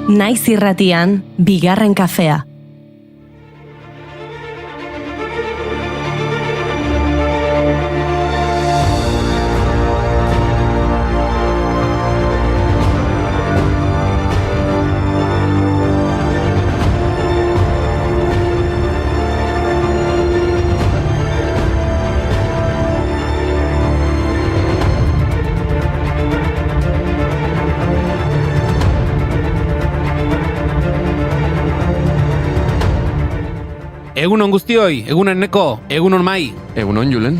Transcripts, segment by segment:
Naiz irratian, bigarren kafea. Egunon guztioi, egunon Neko, egunon Mai. Egunon Julen.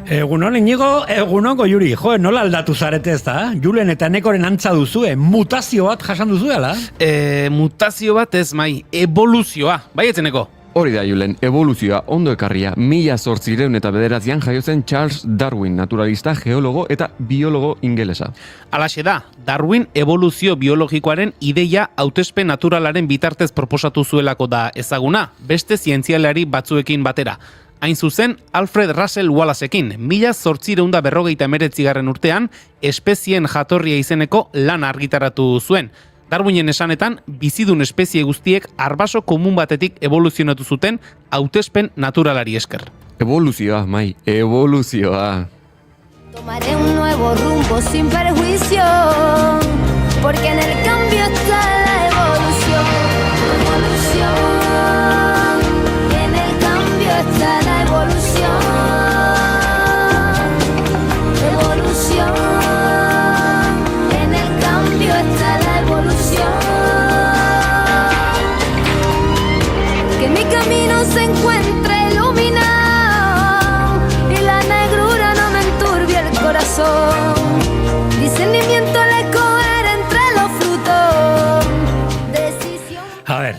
Egunon Inigo, egunon Goiuri. Jo, nola aldatu zarete ez da? Julen eta Nekoren antza duzue, mutazio bat jasan duzuela? Mutazio bat ez Mai, evoluzioa, baietze Neko. Hori da Julen, evoluzioa ondo ekarria 1809 jaio zen Charles Darwin, naturalista, geologo eta biologo ingelesa. Halaxe da, Darwin evoluzio biologikoaren ideia hautespen naturalaren bitartez proposatu zuelako da ezaguna, beste zientzialari batzuekin batera. Hain zuzen, Alfred Russel Wallaceekin, 1859 urtean, espezien jatorria izeneko lan argitaratu zuen. Darwinen esanetan, bizidun espezie guztiek arbaso komun batetik evoluzionatu zuten hautespen naturalari esker. Evoluzioa, Mai, evoluzioa. Tomaré un nuevo rumbo sin perjuicio, porque en el cambio está la evolución. Evolución, en el cambio está la evolución. Evolución, en el cambio está la evolución. Que mi camino se encuentre iluminado y la negrura no me enturbie el corazón. Discernimiento al escoger entre los frutos. Decisión.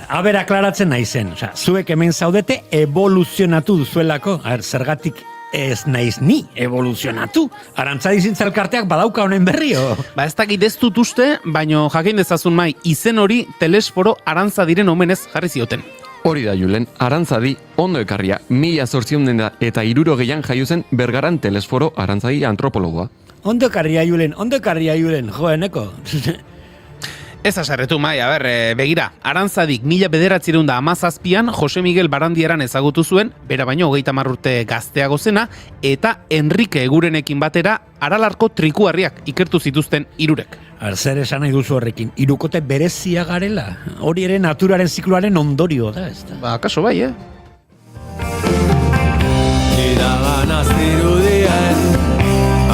A ber, aklaratzen naizen. Osea, zuek hemen zaudete evoluzionatu duzuelako. Zergatik ez naiz ni evoluzionatu. Arantzadi zintzelkarteak badauka honen berrio. Ba ez dakit ez dut uste, baino jakin dezazun Mai, izen hori Telesforo Arantzadiren omenez jarri zioten. Hori da Julen, Arantzadi ondo ekarria 1860 jaio zen Bergaran Telesforo Arantzadi antropologoa. Ondo ekarria Julen, jo, Eneko. Ez aserretu Mai, begira, Arantzadik 1917an Jose Miguel Barandieran ezagutu zuen, bera baino 30 urte gazteago zena, eta Enrique Egurenekin batera Aralarko trikuharriak ikertu zituzten hirurek. Zer esan nahi duzu horrekin, hirukote berezia garela. Hori ere naturaren zikloaren ondorio da, ez da? Ba, kaso bai, Iraganaz dirudien,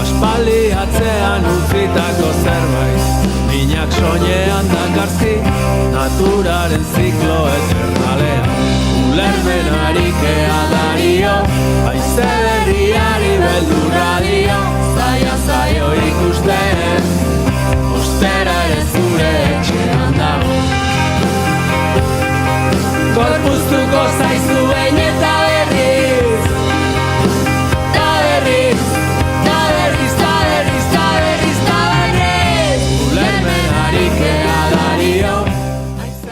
aspaldi atzean utzitako zerbait. Minak soinean dakarzi, naturaren ziklo eternalean. Ulermen arikea dario, haize berriari beldurra dio. Zaila zaio ikusten, ostera ere zure etxean dago. Gorpuztuko zaizu behin eta berriz, ta berriz, ta berriz, ta berriz, ta berriz, ta berriz. Ulermen arikea dario.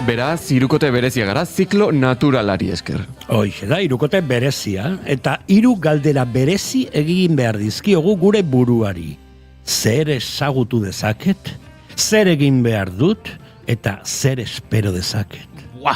Beraz, hirukote berezia gara ziklo naturalari esker. Hoixe da, hirukote berezia, eta hiru galdera berezi egin behar dizkiogu gure buruari. Zer ezagutu dezaket, zer egin behar dut, eta zer espero dezaket.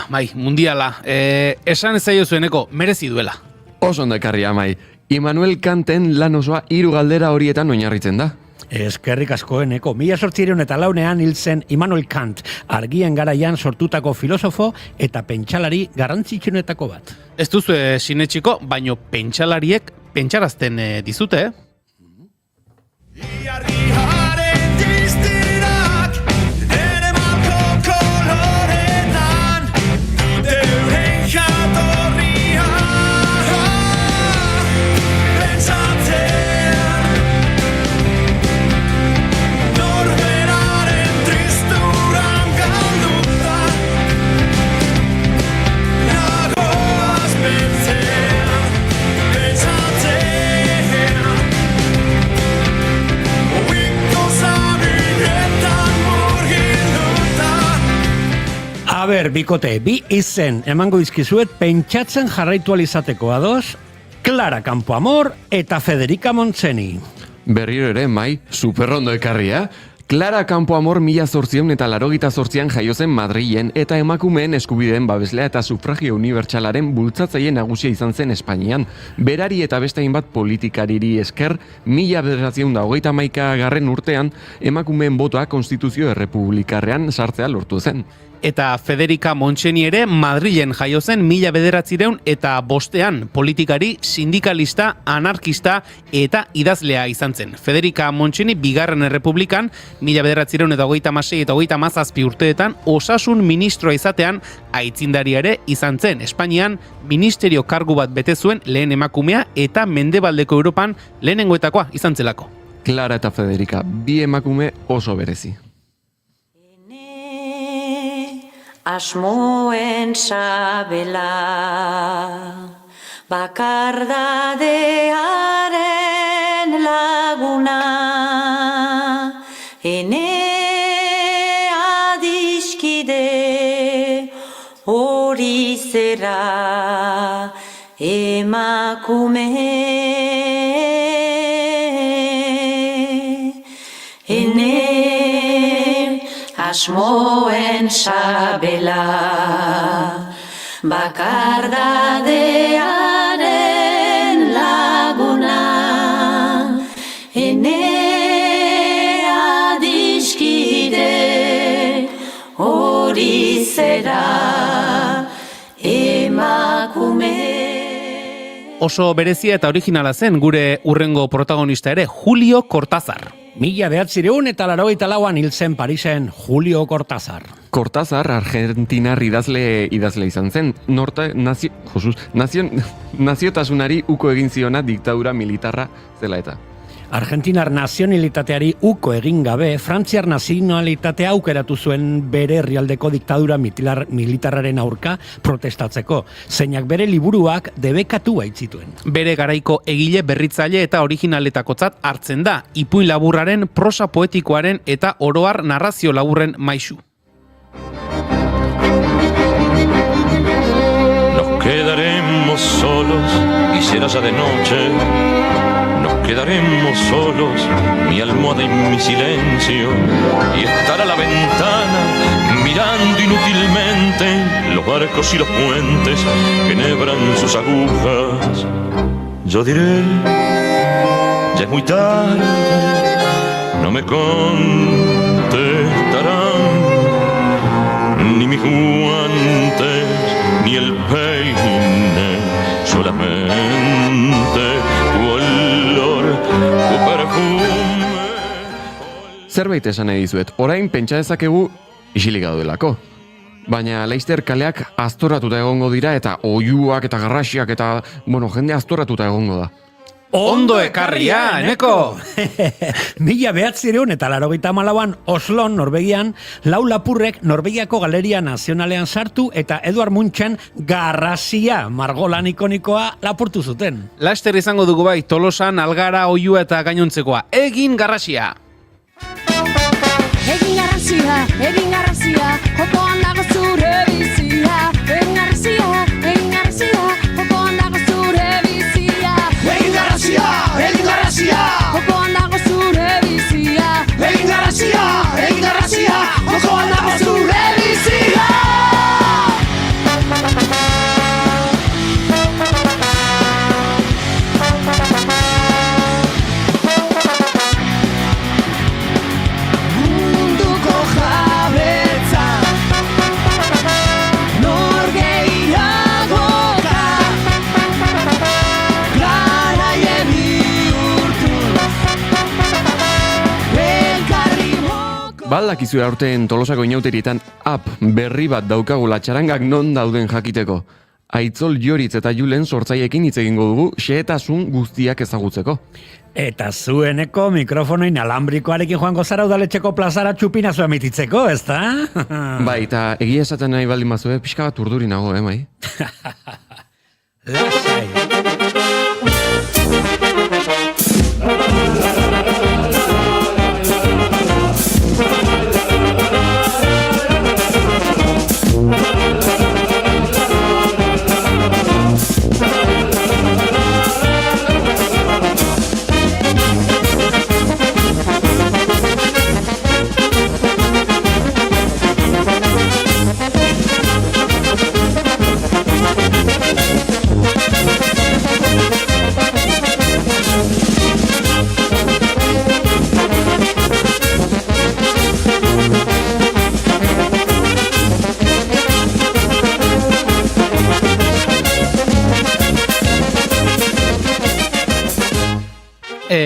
Mai, mundiala, esan ez zaio zueneko, merezi duela. Oso ondo ekarria, Mai. Immanuel Kanten lan osoa 3 galdera horietan oinarritzen da. Eskerrik asko Eneko. 1804 hil zen Immanuel Kant, argien garaian sortutako filosofo eta pentsalari garrantzitsuenetako bat. Ez duzu sinetxiko, baino pentsalariek pentsarazten dizute, Iargiaren distirak, ere malko koloretan, deuren jatorria, pentsatzen, norberaren tristuran galduta, nagoaz pentzean, pentsatzen. Aber, bikote, bi izen emango dizkizuet pentsatzen jarraitu alizateko ados, Clara Campoamor eta Federica Montseny. Berriro ere, Mai, superrondo ekarria. Clara Campoamor 1888an jaio zen Madrilen eta emakumeen eskubideen babeslea eta sufragio unibertsalaren bultzatzaile nagusia izan zen Espainian. Berari eta beste hainbat politikariri esker 1931 urtean emakumeen botoa konstituzio errepublikarrean sartzea lortu zen. Eta Federica Montseny ere Madrilen jaio zen 1905 politikari, sindikalista, anarkista eta idazlea izan zen. Federica Montseny bigarren errepublikan 1926 eta 1937 urteetan osasun ministroa izatean aitzindaria ere izan zen. Espainian ministerio kargu bat bete zuen lehen emakumea eta Mendebaldeko Europan lehenengoetakoa izan zelako. Clara eta Federica, bi emakume oso berezi. Asmoen sabela, bakardadearen laguna, ene adiskide hori zera emakume. Asmoen sabela, bakardadearen laguna, ene adiskide hori zera emakume. Oso berezia eta originala zen gure urrengo protagonista ere, Julio Cortázar. 1984an hil zen Parisen Julio Cortázar. Cortázar argentinar idazle izan zen. Naziotasunari uko egin ziona diktadura militarra zela eta. Argentinar nazionalitateari uko egin gabe, Frantziar nazionalitatea aukeratu zuen bere herrialdeko diktadura militarraren aurka protestatzeko, zeinak bere liburuak debekatu baitzituen. Bere garaiko egile berritzaile eta originaletakotzat hartzen da, ipuin laburraren, prosa poetikoaren eta oroar narrazio laburren maisu. Nos quedaremos solos y será ya de noche. Nos quedaremos solos, mi almohada y mi silencio, y estará la ventana mirando inútilmente los barcos y los puentes que enhebran sus agujas. Yo diré, ya es muy tarde, no me contestarán ni mis guantes ni el peine, solamente zerbait esan nahi dizuet, orain pentsa dezakegu isilik gaudelako. Baina Leicester kaleak aztoratuta egongo dira eta oihuak eta garrasiak eta, jende aztoratuta egongo da. Ondo ekarria, Eneko! 1984an Oslon, Norvegian, lau lapurrek Norvegiako Galeria Nazionalean sartu eta Eduard Munchen garrasia margolan ikonikoa lapurtu zuten. Laster izango dugu bai, Tolosan, Algara, Oihua eta gainontzekoa. Egin garrasia! Egin garrasia, jokoan dago zure bizia. Egin garrasia, jokoan dago zure bizia. Egin garrasia, Jokoan dago zure bizia. egin garrasia, jokoan dago zure bizia. Munduko jabetza nor gehiagoka garaie bihurtu elkarri moko. Baldakizu aurten Tolosako inauterietan app berri bat daukagula txarangak non dauden jakiteko. Aitzol Joritz eta Julen sortzaileekin hitz egingo dugu xehetasun guztiak ezagutzeko. Eta zueneko mikrofono inalambrikoarekin joango zara udaletxeko plazara txupinazu emititzeko, ezta? Bai, eta egia esaten nahi baldin bazue, pixka bat urduri nago, mai? Lasai.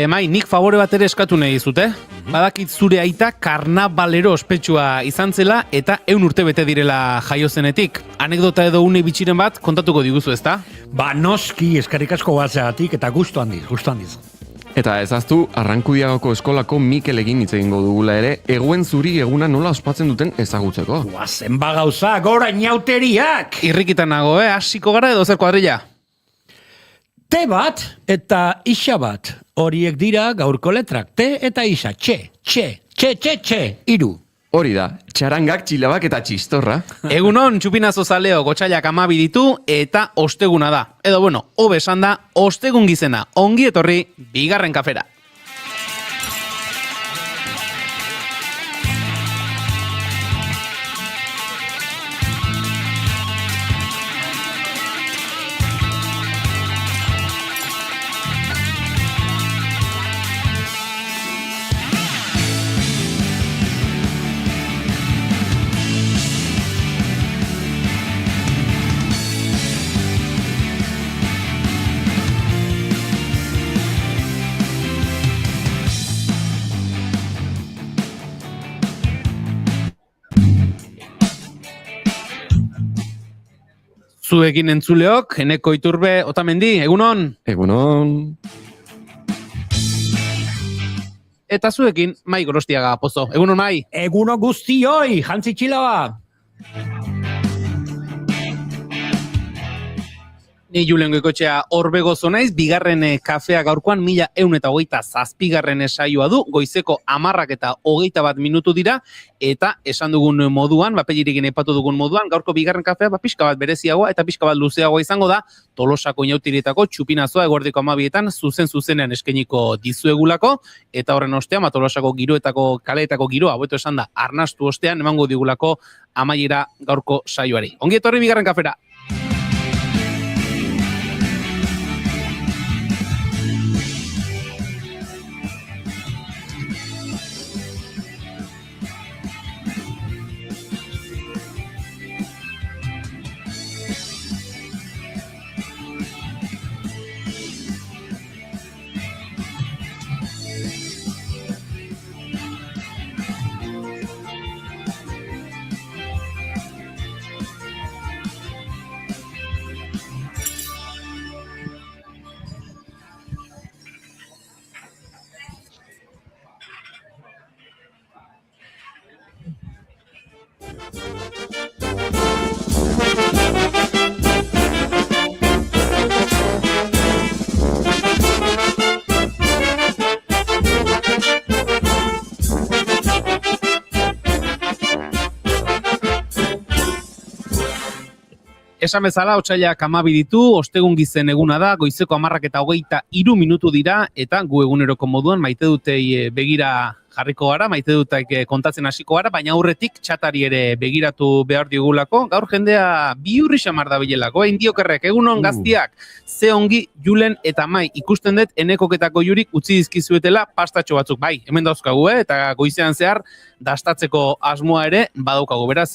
Mai, nik favore bat ere eskatu nahi dizute. Badakit zure aita karnabalero ospetsua izan zela eta 100 urte bete direla jaiozenetik. Anekdota edo une bitxiren bat kontatuko diguzu, ezta? Ba, noski eskerrik asko batzeagatik eta gustu handiz. Eta ezaztu, Arrankudiagoko eskolako Mikel egin hitz egingo dugula ere, eguen zuri eguna nola ospatzen duten ezagutzeko. Guazen bagauza, gora inauteriak! Irrikitan nago, hasiko gara edo zer kuadrilla? Te bat eta isa bat. Horiek dira gaurko letrak. Te eta isa. Txe, iru. Hori da, txarangak, txilabak eta txistorra. Egunon, txupinazo zaleo gotxailak 12 ditu eta osteguna da. Edo bueno, hobe esan da, ostegun gizena. Ongi etorri, bigarren kafera. Zuekin entzuleok, Eneko Iturbe, Otamendi, egunon? Egunon. Eta zuekin, Mai Gorostiaga Pozo, egunon Mai? Eguno guztioi, jantzi txilaba. Ni Julen Goikotxea Orbegozo naiz, bigarren kafea gaurkoan 1127 saioa du, goizeko 10:21 minutu dira, eta esan dugun moduan, papelirikin aipatu dugun moduan, gaurko bigarren kafea pixka bat bereziagoa eta pixka bat luzeagoa izango da, Tolosako inautirietako txupinazoa eguerdiko 12etan zuzenean eskainiko dizuegulako, eta horren ostean, Tolosako giroetako kaleetako giroa, hobeto esan da, arnastu ostean emango digulako amaiera gaurko saioari. Ongi etorri bigarren kafera! Esan bezala, otsailak 12 ditu, ostegun gizen eguna da, goizeko 10:23 minutu dira, eta gu eguneroko moduan maite dutei begira jarriko gara, maite dutak kontatzen hasiko gara, baina aurretik txatari ere begiratu behar digulako. Gaur jendea bihurri xamar da bilelako, indiokerrek, egunon gaztiak, ze ongi Julen eta Mai, ikusten dut enekoketako jurik utzi dizkizuetela pastatxo batzuk, bai, hemen dauzkagu, eta goizean zehar dastatzeko asmoa ere badaukagu, beraz,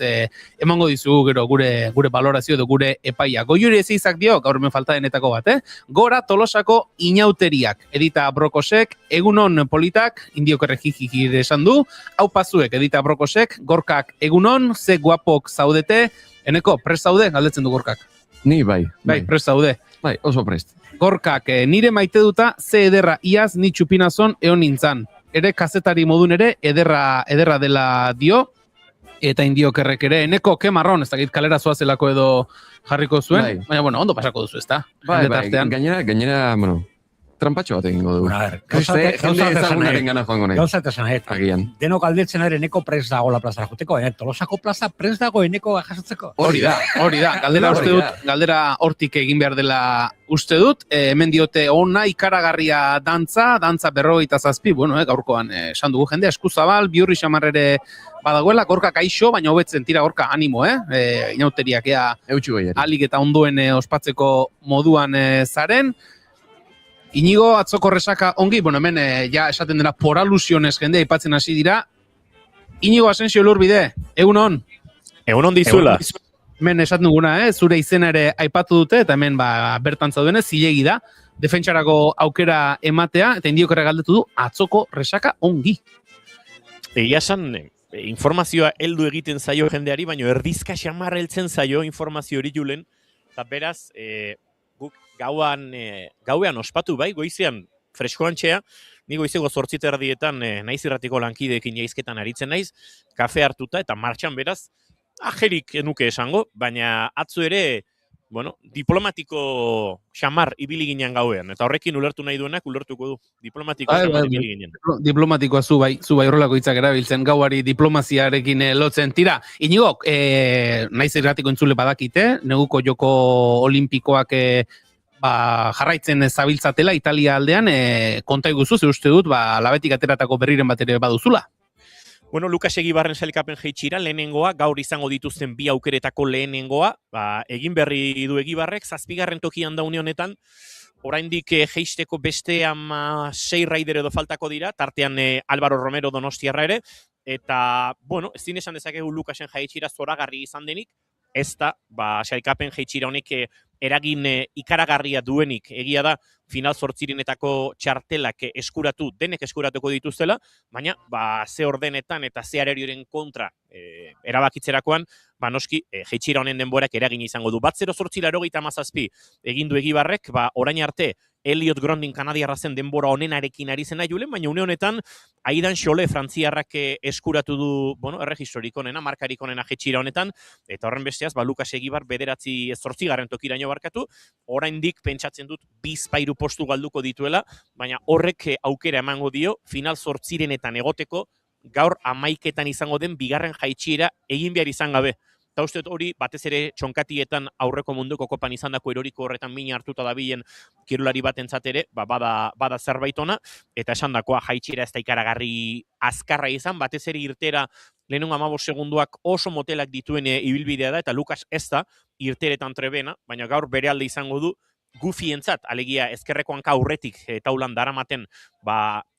emango dizugu gero gure valorazio edo gure epaia. Goiuri ez izak dio, gaur hemen falta denetako bat, Gora Tolosako inauteriak, Edita Brokosek, egunon politak, indiokerrek jijikir esan du, hau pazuek, Edita Brokosek, Gorkak egunon, ze guapok zaudete, Eneko, prest zaude, galdetzen du Gorkak. Ni bai. Bai, prest zaude. Bai, oso prest. Gorkak, nire maite duta, ze ederra iaz ni txupinazon eon nintzan. Ere kazetari modun ere, ederra dela dio, eta indiokerrek ere, Eneko, ke marron, ez dakit kalera zoazelako edo jarriko zuen, Bai. baina, bueno, ondo pasako duzu, ezta? Bai, gainera, bueno, trampatxo bat egingo dugu. A ver, Jende ezagunaren gana joango nahi. Gauza eta zanet. Agian. Denok aldetzen ere Eneko prest dago la plazara juteko, Tolosako plaza prest dago Eneko jasotzeko. Hori da. Galdera uste dut, galdera hortik egin behar dela uste dut. Hemen diote ona ikaragarria dantza 57, bueno, gaurkoan esan dugu jende, eskuzabal, bihurri xamarrere badagoela, Gorka kaixo, baina hobetzen tira Gorka animo, inauteriak ea Eutxu gehiari. alik eta ondoen ospatzeko moduan zaren. Inigo atzoko resaka ongi, bueno, hemen ja esaten dena por alusiones jendea aipatzen hasi dira. Inigo Asensio Lurbide, egunon. Egunon dizula. Hemen esaten duguna, zure izena ere aipatu dute, eta hemen bertan zaudenez, zilegi da. defentsarako aukera ematea, eta Indiokerra galdetu du atzoko resaka ongi. Egia esan, informazioa heldu egiten zaio jendeari, baina erdizka xamar heltzen zaio informazio hori julen, eta beraz, guk gauean ospatu bai, goizean freskoantxea, ni goizeko 8:30 naiz irratiko lankideekin jaizketan aritzen naiz, kafe hartuta eta martxan beraz, ajerik enuke esango, baina atzo ere, diplomatiko xamar ibili ginen gauean, eta horrekin ulertu nahi duenak ulertuko du. Diplomatiko xamar ibili ginen. Diplomatikoa zu bai horrelako hitzak erabiltzen, gauari diplomaziarekin lotzen. Tira, Inigo, naiz irratiko entzule badakite, neguko joko olimpikoak jarraitzen zabiltzatela Italia aldean, konta iguzu, ze uste dut, labetik ateratako berriren bat ere baduzula. Lukas Egibarren sailkapen jaitsira, lehenengoa, gaur izango dituzten bi aukeretako lehenengoa, egin berri du Egibarrek, 7. tokian da une honetan, oraindik jeisteko beste 6 raider edo faltako dira, tartean Álvaro Romero Donostiarra ere, eta, ezin esan dezakegu Lukasen jaitsira zoragarri izan denik, ez da, sailkapen jaitsira honek eragin ikaragarria duenik, egia da, final 8 txartelak denek eskuratuko dituztela, baina ze ordenetan eta ze arerioren kontra erabakitzerakoan, noski jaitsira honen denborak eragin izango du. 1:08:87 egin du Egibarrek, orain arte Elliot Grondin kanadiarra zen denbora honenarekin ari zena julen, baina une honetan Aidan Xole frantziarrak eskuratu du, erregistrorik onena, markarik onena jaitsira honetan, eta horren besteaz, Lukas Egibar 8. tokiraino barkatu, oraindik pentsatzen dut bizpairu postu galduko dituela, baina horrek aukera emango dio, final 8 egoteko, gaur 11 izango den bigarren jaitsiera egin behar izan gabe. Eta uste hori, batez ere txonkatietan aurreko munduko kopan izandako eroriko horretan mina hartuta dabilen kirolari batentzat ere, bada zerbait ona, eta esandakoa jaitsiera ez da ikaragarri azkarra izan, batez ere irtera lehenengo 15 segunduak oso motelak dituen ibilbidea da, eta Lukas ez da irteretan trebena, baina gaur bere alde izango du, gufientzat, alegia ezkerreko hanka aurretik taulan daramaten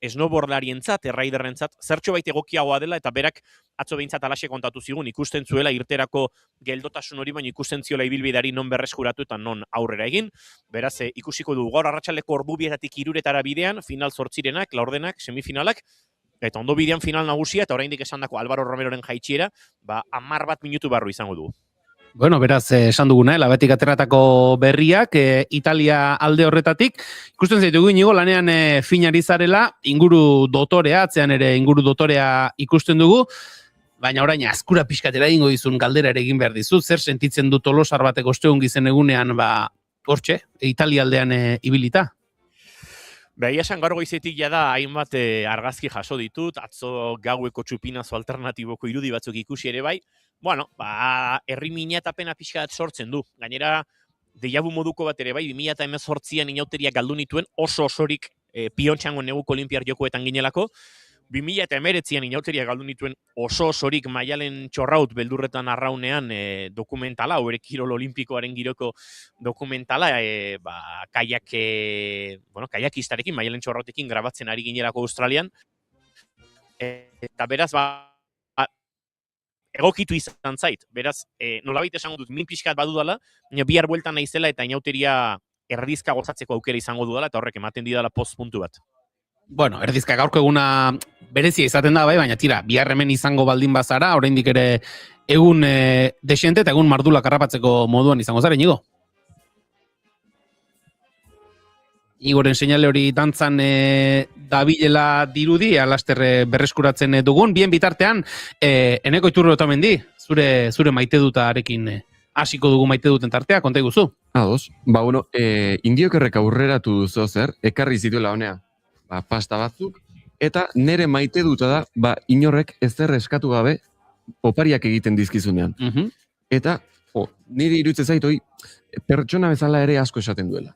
snowboardlarientzat, erraiderrentzat, zertxo bait egokiagoa dela, eta berak atzo behintzat alaxe kontatu zigun, ikusten zuela irterako geldotasun hori, baina ikusten ziola ibilbideari non berreskuratu eta non aurrera egin. Beraz, ikusiko du gaur arratsaldeko ordubietatik 3 bidean, final 8, laurdenak, semifinalak, eta ondo bidean final nagusia, eta oraindik esandako Álvaro Romeroren jaitsiera, 10 minutu barru izango du. Beraz, esan duguna, labetik ateratako berriak, Italia alde horretatik. Ikusten zaitugu Inigo, lanean finari zarela, inguru dotorea, atzean ere inguru dotorea ikusten dugu, baina orain azkura pixkatera egingo dizun galdera ere egin behar dizu, zer sentitzen du Tolosar batek ostegun gizen egunean, hortxe, Italia aldean ibilita? Ia esan gaur goizetik jada hainbat argazki jaso ditut, atzo gaueko txupinazo alternatiboko irudi batzuk ikusi ere bai, herri mina eta pena pixka bat sortzen du. Gainera, deiabu moduko bat ere bai, 2018an inauteriak galdu nituen oso osorik Piontxango neguko olimpiar jokoetan ginelako, 2019an inauteriak galdu nituen oso osorik Maialen Txorraut beldurretan arraunean dokumentala, hauere kirol olimpikoaren giroko dokumentala, kajakistarekin, Maialen Txorrautekin grabatzen ari ginelako Australian, eta beraz, egokitu izan zait, beraz, nolabait esango dut, min pixkat badudala, bihar bueltan naizela eta inauteria erdizka gozatzeko aukera izango dudala, eta horrek ematen didala postpuntu bat. Erdizka gaurko eguna berezia izaten da, baina tira, bihar hemen izango baldin bazara, oraindik ere egun desente eta egun mardula karrapatzeko moduan izango zara, Inigo? Igoren seinale hori dantzan dabilela dirudi, alaster berreskuratzen dugun. Bien bitartean, Eneko Iturro Otamendi, zure maite dutarekin hasiko dugu maite duten tartea, konta iguzu. Ados, Indiokerrek aurreratu duzu zer, ekarri zituela honea, pasta batzuk, eta nere maite duta da, inorrek ezer eskatu gabe opariak egiten dizkizunean. Eta, niri iruditzen zaitoi, pertsona bezala ere asko esaten duela.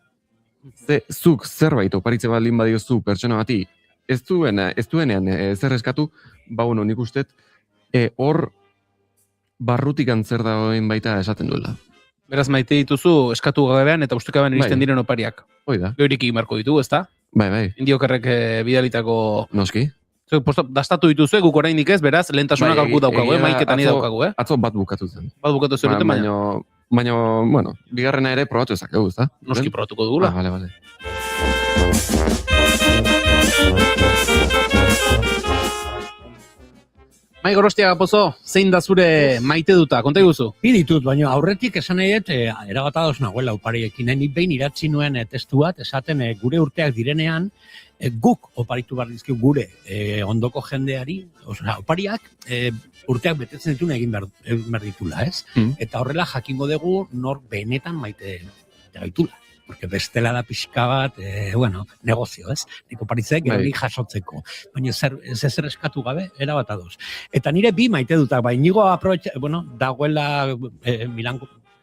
Zuk zerbait oparitze baldin badiozu pertsona bati, ez duenean zer eskatu, nik ustet, hor barrutik antzer dagoen baita esaten duela. Beraz maite dituzu eskatu gabean eta ustekabean iristen diren opariak. Hoi da. Gehirik marko ditugu, ezta? Bai. Indiokerrek bidalitako... Noski. Dastatu dituzu, guk orainik ez, beraz, lehentasuna gaurku daukagu, maiketan daukagu, Atzo bat bukatu zen. Bat bukatu zen duten, baina, bigarrena ere probatu ezakegu, ezta? Noski probatuko dugula. Bale. Mai Gorostiaga Pozo, zein da zure maite duta, konta iguzu? Bi ditut, baina aurretik esan nahi dut, erabat ados nagoela opariekin. Nik behin idatzi nuen testu bat, esaten gure urteak direnean, guk oparitu behar dizkigu gure ondoko jendeari, osea, opariak urteak betetzen dituen egin behar ditula, ez? Eta horrela jakingo dugu nor benetan maite gaitula. Porque bestela da pixka bat, negozio, ez? Nik oparitzek, gero nik jasotzeko. Baina zer eskatu gabe, erabat ados. Eta nire bi maite dutak, bai, nigo dagoela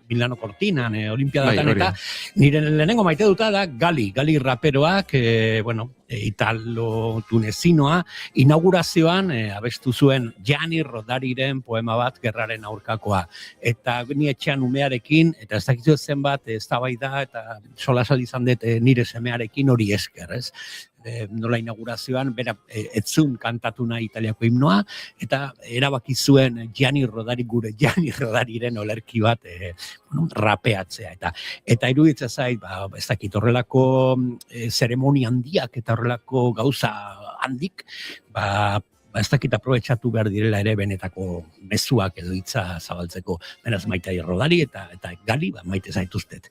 Milano Cortinan, Olimpiadatan, eta nire lehenengo maite duta da Gali raperoak, italo-tunezinoa, inaugurazioan abestu zuen Gianni Rodariren poema bat gerraren aurkakoa. Eta ni etxean umearekin, eta ez dakizu zenbat eztabaida eta solasal izan dut nire semearekin hori esker, ez? Nola inaugurazioan, bera etzun kantatu nahi italiako himnoa, eta erabaki zuen Gianni Rodariren olerki bat rapeatzea. Eta iruditzen zait, ez dakit horrelako zeremonia handiak eta horrelako gauza handik, ez dakit aprobetxatu behar direla ere benetako mezuak edo hitza zabaltzeko. Beraz, maite Rodari eta Gali, maite zaituztet.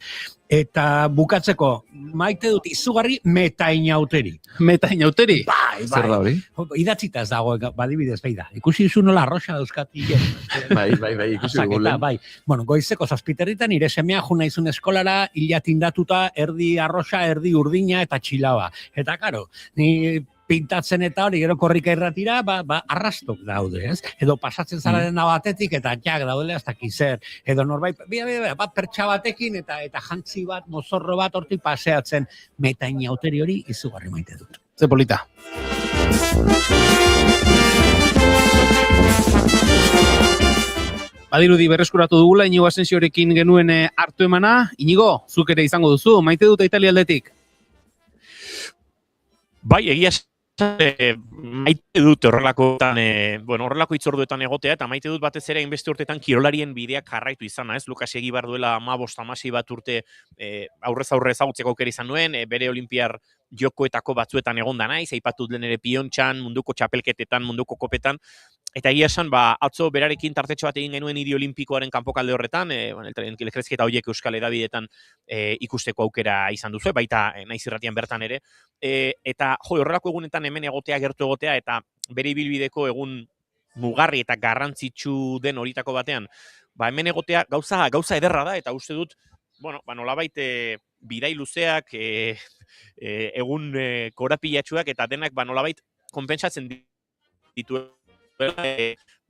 Eta bukatzeko, maite dut izugarri Metainauteri. Metainauteri? Bai. Zer da hori? Idatzita ez dago, badibidez, bai da. Ikusi izu nola arroxa dauzkati. Bai, ikusi dugu. Bai. Goizeko 7:00 nire semea jo naizun eskolara, hila tindatuta, erdi arroxa, erdi urdina eta txilaba. Eta karo, ni pintatzen eta hori gero korrika irratira, arrastok daude, ez? Edo pasatzen zararen batetik eta jak daudele hasta kizer. Edo norbait, bat pertsa batekin eta jantzi bat, mozorro bat hortik paseatzen. Metainauteri hori izugarri maite dut. Ze polita. Badirudi berreskuratu dugula, Inigo Asensiorekin genuen hartu emana. Inigo, zuk ere izango duzu, maite dut Italia aldetik? Bai, egia maite dut horrelako itzorduetan egotea, eta maite dut batez ere hainbeste urtetan kirolarien bideak jarraitu izana, ez? Lukas Egibar duela 15-16 bat urte aurrez aurre ezagutzeko aukera izan nuen, bere olimpiar jokoetako batzuetan egonda naiz, aipatut den ere Piontxan, munduko txapelketetan, munduko kopetan, eta egia esan, atzo berarekin tartetxo bat egin genuen idi olimpikoaren kanpokalde horretan, elkarrizketa horiek euskal edabidetan ikusteko aukera izan duzu, baita naiz irratian bertan ere, eta horrelako egunetan hemen egotea, gertu egotea, eta bere ibilbideko egun mugarri eta garrantzitsu den horitako batean, hemen egotea gauza ederra da, eta uste dut, nolabait bidai luzeak, egun korapilatsuak, eta denak nolabait konpentsatzen ditu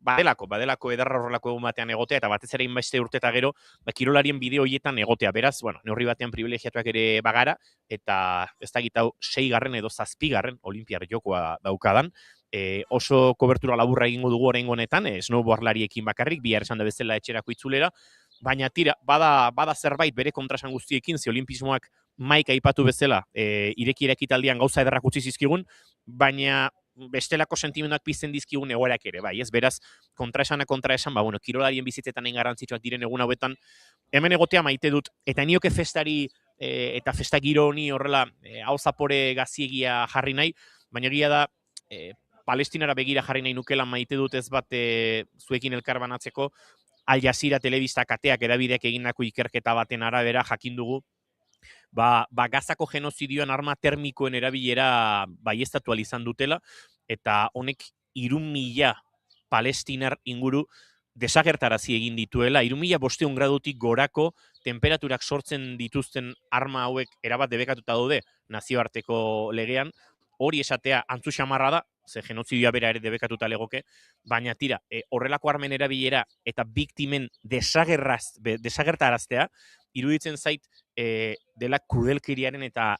badelako edarra horrelako egun batean egotea, eta batez ere inbeste urte eta gero, kirolarien bide horietan egotea. Beraz, neurri batean privilegiatuak ere bagara, eta ez dakit hau 6. edo 7. olimpiar jokoa daukadan, oso kobertura laburra egingo dugu oraingo honetan, snowboardlariekin bakarrik, bihar esan da bezala etxerako itzulera, baina tira, bada zerbait bere kontrasan guztiekin, ze olimpismoak maika aipatu bezala, ireki ekitaldian gauza ederrak utzi zizkigun, baina bestelako sentimenduak pizten dizkigun egoerak ere, bai, ez? Beraz, kontraesan, kirolarien bizitzetan egin garrantzitsuak diren egun hauetan, hemen egotea maite dut, eta nioke festari eta festa giro honi horrela hau zapore gaziegia jarri nahi, baina egia da, Palestinara begira jarri nahi nukela maite dut ez bat zuekin elkarbanatzeko, Al Jazeera telebista kateak edabideak egindako ikerketa baten arabera jakin dugu, Gazako genozidioan arma termikoen erabilera baieztatu izan dutela, eta honek 3.000 palestinar inguru desagertarazi egin dituela, 3.500 gradutik gorako temperaturak sortzen dituzten arma hauek erabat debekatuta daude nazioarteko legean, hori esatea antzu xamarra da, ze genozidioa bera ere debekatuta legoke, baina tira, horrelako armen erabilera eta biktimen desagertaraztea, iruditzen zait dela krudelkeriaren eta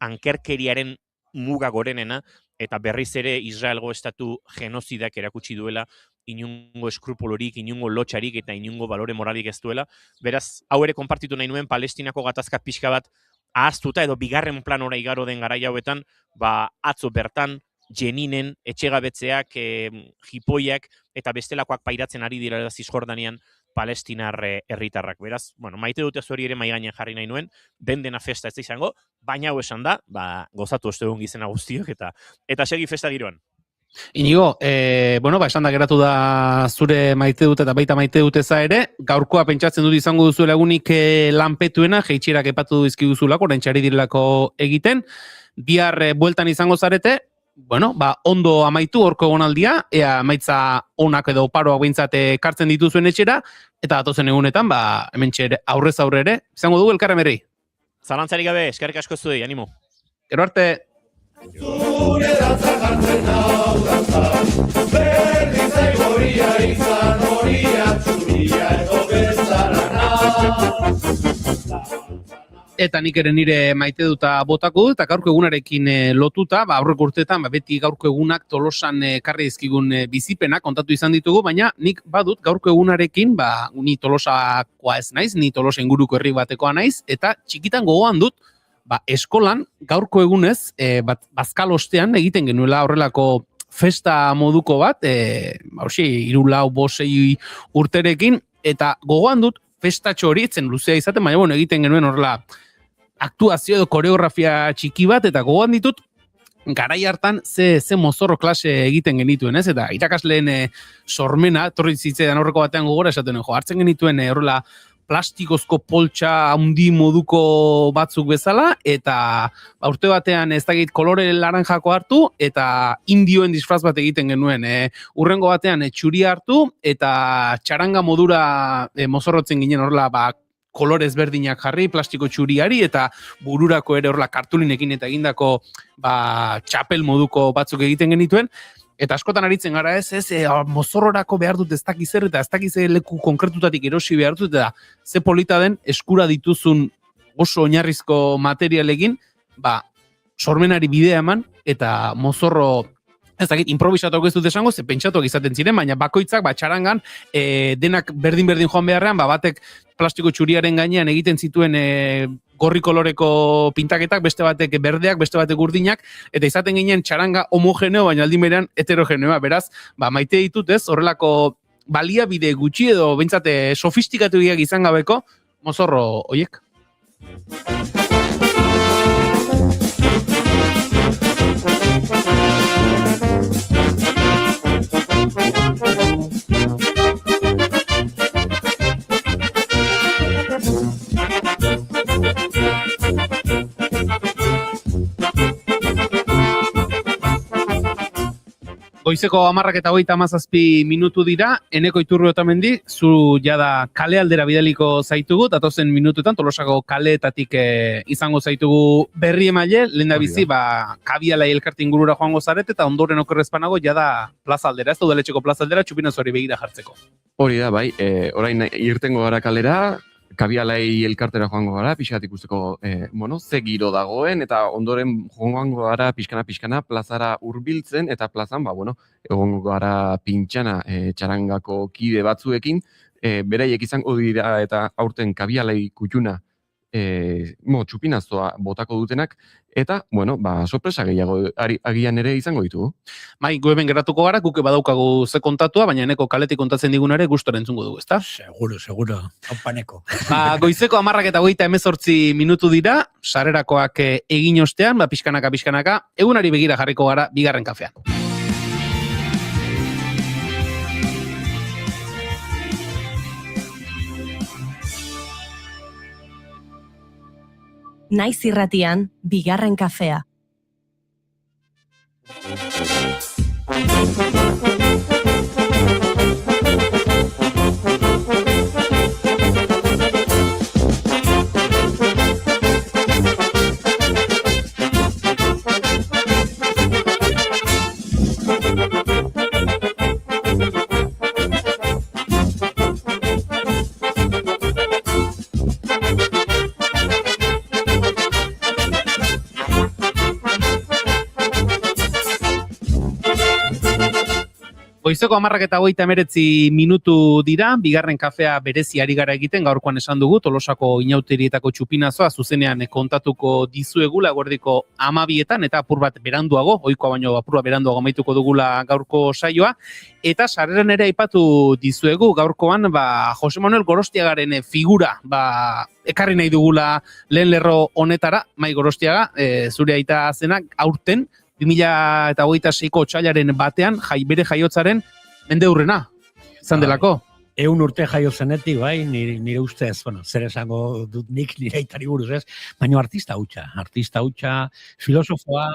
ankerkeriaren muga gorenena, eta berriz ere Israelgo estatu genozidak erakutsi duela inungo eskrupolorik, inungo lotxarik eta inungo balore moralik ez duela. Beraz, hau ere konpartitu nahi nuen Palestinako gatazka pixka bat ahaztuta edo bigarren planora igaro den garai hauetan, atzo bertan, Jeninen, etxegabetzeak, jipoiak eta bestelakoak pairatzen ari dira Zisjordanian palestinar herritarrak. Beraz, bueno, maite dute hori ere mahai gainean jarri nahi nuen, dena festa ez da izango, baina hau esan da, gozatu ostegun gizena guztiok eta segi festa giroan. Inigo, esan da geratu da zure maite dute eta baita maite dute za ere, gaurkoa pentsatzen dut izango duzu lagunik lanpetuena, jeitxirak epatu du izkiguzulako, oraintxari direlako egiten, bihar bueltan izango zarete, ondo amaitu horko egonaldia, ea amaitza onak edo paroak behintzat kartzen dituzuen etxera, eta datozen egunetan, hemen aurrez aurre ere, izango dugu elkarren berri. Zalantzarik gabe, eskerrik asko zuei, animo. Gero arte. Zure dantza jartzen hau dantza, berdin zaigo horia izan horia, txuria edo bezarana. Eta nik ere nire maite duta botako dut, eta gaurko egunarekin lotuta, aurreko urteetan, beti gaurko egunak Tolosan karri dizkigun bizipenak kontatu izan ditugu, baina nik badut gaurko egunarekin, ni Tolosakoa ez naiz, ni Tolosa inguruko herri batekoa naiz, eta txikitan gogoan dut, eskolan gaurko egunez, bazkalostean egiten genuela horrelako festa moduko bat, 3, 4, 5 urterekin, eta gogoan dut festatxo hori, etzen luzea izaten, baina egiten genuen horrela aktuazio edo koreografia txiki bat, eta gogoan ditut, garai hartan ze mozorro klase egiten genituen, ez? Eta irakasleen sormena, torri zitzaidan horreko batean gogora esaten, hartzen genituen horrela plastikozko poltsa handi moduko batzuk bezala, eta urte batean ez dakit kolore laranjako hartu, eta indioen disfraz bat egiten genuen. Urrengo batean txuria hartu, eta txaranga modura mozorrotzen ginen horrela kolore ezberdinak jarri, plastiko txuriari, eta bururako ere horrela kartulinekin eta egindako txapel moduko batzuk egiten genituen, eta askotan aritzen gara mozorrorako behar dut ez dakizer, eta ez dakize leku konkretutatik erosi behar dut, eta ze polita den eskura dituzun oso oinarrizko materialekin, sormenari bidea eman, eta mozorro, ez dakit, improvisatuak ez dut esango, ze pentsatuak izaten ziren, baina bakoitzak, txarangan, denak berdin joan beharrean, batek plastiko txuriaren gainean egiten zituen gorri koloreko pintaketak, beste batek berdeak, beste batek urdinak, eta izaten ginen txaranga homogeneo, baina aldin berean heterogeneoa, beraz, maite ditut ez, horrelako baliabide gutxi edo behintzate sofistikatuak izan gabeko, mozorro hoiek. Goizeko 10:37 minutu dira, Eneko Iturriotamendi, zu jada kale aldera bidaliko zaitugu, datozen minutuetan Tolosako kaleetatik izango zaitugu berri emaile, lehendabizi Kabialai elkarte ingurura joango zarete, eta ondoren okerrezpanago jada plaza aldera, ez da udaletxeko plaza aldera, txupinazuari begira jartzeko. Hori da, bai, orain irtengo gara kalera, Kabialai elkartera joango gara, pixkat ikusteko, ze giro dagoen, eta ondoren joango gara pixkana plazara hurbiltzen, eta plazan, egongo gara pintxana txarangako kide batzuekin, beraiek izango dira eta aurten Kabialai kutxuna txupinazoa botako dutenak, eta, sorpresa gehiago agian ere izango ditugu. Bai, gu hemen geratuko gara, guke badaukagu ze kontatua, baina Eneko kaletik kontatzen digunare gustora entzungo dugu, ezta? Seguro, haupaneko. Goizeko 10:38 minutu dira, sarerakoak egin ostean, pixkanaka, egunari begira jarriko gara bigarren kafean. Naiz irratian, bigarren kafea. Goizeko 10:39 dira, bigarren kafea berezi ari gara egiten, gaurkoan esan dugu, Tolosako inauterietako txupinazoa zuzenean kontatuko dizuegula, gordiko 12etan, eta apur bat beranduago, ohikoa baino apur bat beranduago amaituko dugula gaurko saioa, eta sarreran ere aipatu dizuegu, gaurkoan, Jose Manuel Gorostiagaren figura, ekarri nahi dugula lehen lerro honetara, Mai Gorostiaga, zure aita zenak, aurten, 2026ko otsailaren batean, bere jaiotzaren mendeurrena, izan delako. 100 urte jaio zenetik, bai, nire ustez, zer esango dut nik nire aitari buruz ez, baina artista hutsa, filosofoa,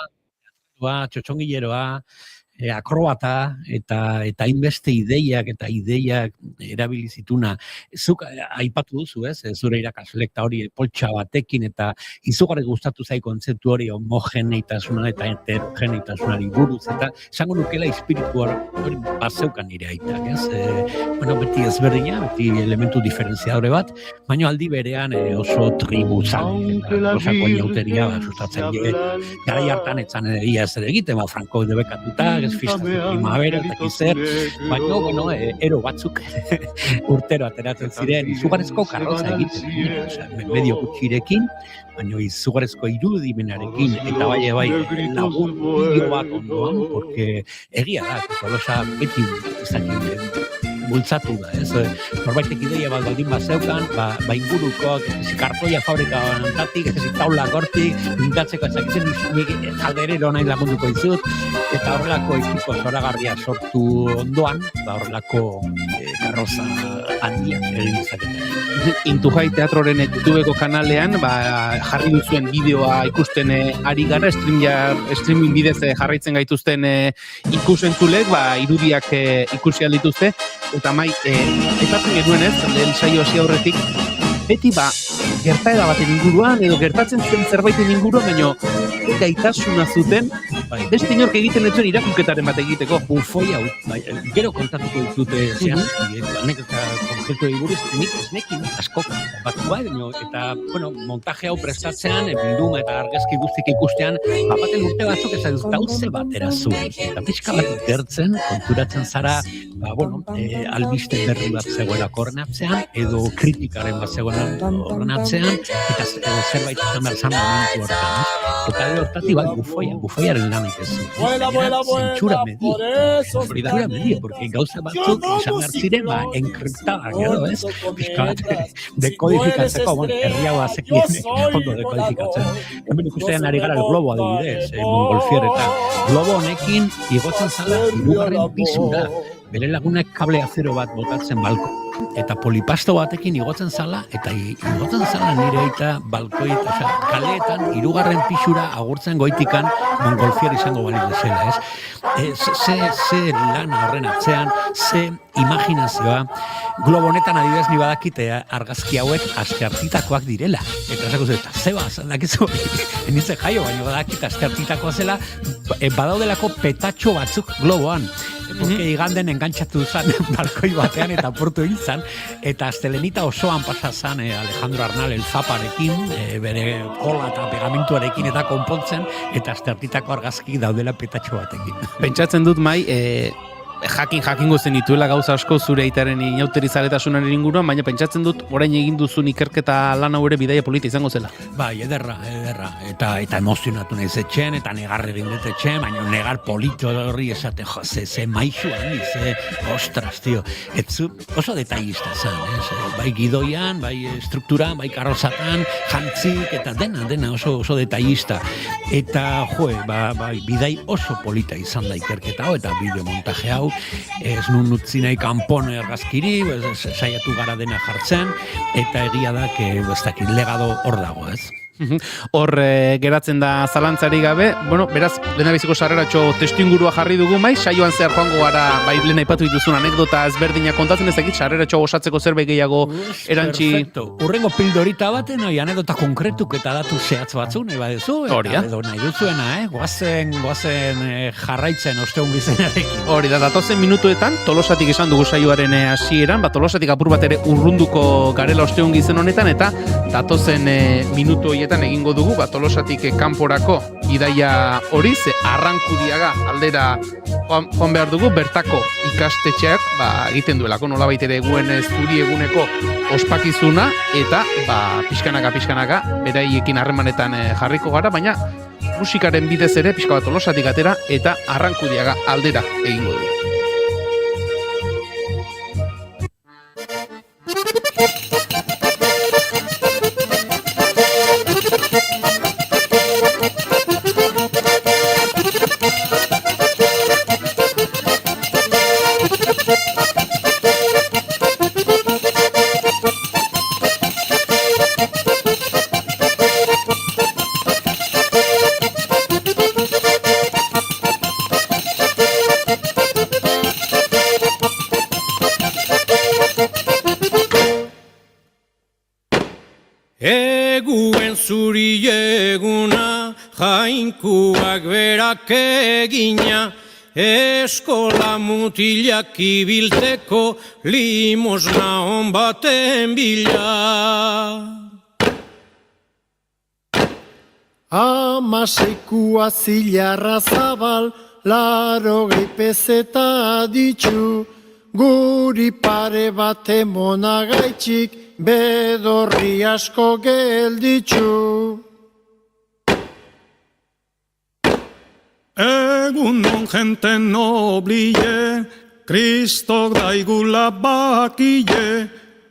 txotxongileroa, akrobata, eta inbeste ideiak erabili zituna. Zuk aipatu duzu, ez? Zure irakaslekta hori poltsa batekin, eta izugarri gustatu zai kontzeptu hori homogeneitasuna eta heterogeneitasunari buruz, eta esango nukela espiritu hori bazeukan nire aitak, ez? Beti ezberdina, beti elementu diferentziadore bat, baina aldi berean oso tribuzan, osako inauteria, sustatzaile, garai hartan etzan ia ez ere egiten, Franco debekatuta, ez fistas de primavera, eta kizer, baina, ero batzuk urtero ateratzen ziren, izugarrezko karroza egiten, medio gutxirekin, baina izugarrezko irudimenarekin, eta bai lagun bideo bat ondoan, porque egia da, Tolosa beti bultzatu da, ez? Norbaitek ideia bat baldin bazeukan, inguruko, kartoia fabrika bantatik, taula gortik, pintatzeko ezakitzen, alderero nahi lagunduko izut, eta horrelako ekipo zoragarria sortu ondoan, horrelako karroza handiak egin izatetan. Intujai Teatroren YouTubeko kanalean, jarri duzuen bideoa ikusten ari gara, streaming bidez jarraitzen gaituzten ikusentzulek, irudiak ikusi aldituzte, eta Mai, aipatzen genuen ez, lehen saio hasi aurretik, beti gertaera baten inguruan, edo gertatzen zen zerbaiten inguruan, baino gaitasuna zuten, beste inork egiten ez zuen irakurketaren bat egiteko. Ufoi hau, gero kontatuko ditute zehazki, anekdota kontzertu buruz, nik ez nekin askok bat eta, montaje hau prestatzean, bilduma eta argazki guztik ikustean, baten urte batzuk ez dauze batera zuen, eta pixka bat gertzen, konturatzen zara, albiste berri bat zegoela korrenatzean, edo kritikaren bat zegoela korrenatzean, eta zerbait izan behar zan momentu hortan. Eta hortatik bufoiaren lanik ez zuen. Zentsura medio, porque gauza batzuk izan behar ziren, enkriptadak edo, ez? Pixka bat, dekodifikatzeko, herriago azekien ondo dekodifikatzen. Hemen ikustean ari gara el globo adibidez, Montgolfier eta globo honekin igotzen zala hirugarren pisura, bere lagunak kable azero bat botatzen balko. Eta polipasto batekin igotzen zala, eta igotzen zala nire aita balkoit, kaleetan, hirugarren pisura agurtzen goitikan Montgolfier izango bali bezala, ez? Ze lana horren atzean, ze imaginazioa, globo honetan adibidez ni badakite argazki hauek asteartitakoak direla. Eta esako eta zeba, dakizu, enitzen jaio, baina badakite asteartitakoa zela, badaudelako petatxo batzuk globoan. Porque iganden engantzatu zan balkoi batean eta portu egin zan, eta astelenita osoan pasazan Alejandro Arnal el Zaparekin, bere kola eta pegamentuarekin eta konpontzen, eta asteartitako argazki daudela petatxo batekin. Pentsatzen dut, Mai, jakingo zenituela gauza asko zure aitaren inauterizaletasunaren inguruan, baina pentsatzen dut orain egin duzun ikerketa lan hau ere bidaia polita izango zela. Bai, ederra, eta emozionatu nahi zetxen, eta negar egin detetxen, baina negar polito horri esate, ze maixu handi, ostras, tio, etzu oso detallista zan, bai gidoian, bai strukturan, bai karrozatan, jantzik, eta dena oso detallista, eta bai, bidai oso polita izan da ikerketa hau, eta bideomontaje hau, ez nun utzi nahi kanpon argazkiri, saiatu gara dena jartzen, eta egia da, ez dakit, legado hor dago, ez? Hor geratzen da zalantzari gabe, beraz, lehenabiziko sarreratxo testu ingurua jarri dugu, Mai, saioan zehar joango gara, lehen aipatu dituzun anekdota ezberdina kontatzen, ez dakit, sarreratxo osatzeko zerbait gehiago erantzi. Perfecto, urrengo pildorita baten, anekdota konkretuk eta datu zehatz batzu, nahi badezu, edo nahi duzuena, goazen jarraitzen osteun gizenarekin. Hori da, datozen minutuetan, Tolosatik esan dugu saioaren hasieran, Tolosatik apur bat ere urrunduko garela osteun gizen honetan, eta datozen minutu egingo dugu, Tolosatik kanporako bidaia hori, Arrankudiaga aldera joan behar dugu bertako ikastetxeak egiten duelako nolabait ere eguen zuri eguneko ospakizuna eta pixkanaka beraiekin harremanetan jarriko gara, baina musikaren bidez ere pixka bat Tolosatik atera eta Arrankudiaga aldera egingo dugu. Eguen zuri eguna, jainkuak berak egina, eskola mutilak ibilteko limosna on baten bila. Amaseikua zilarra zabal, 80 pezeta ditxu, guri pare bat emonagaitxik, bedorri asko gelditxu. Egunon jente noblie, Kristok daigula bakile,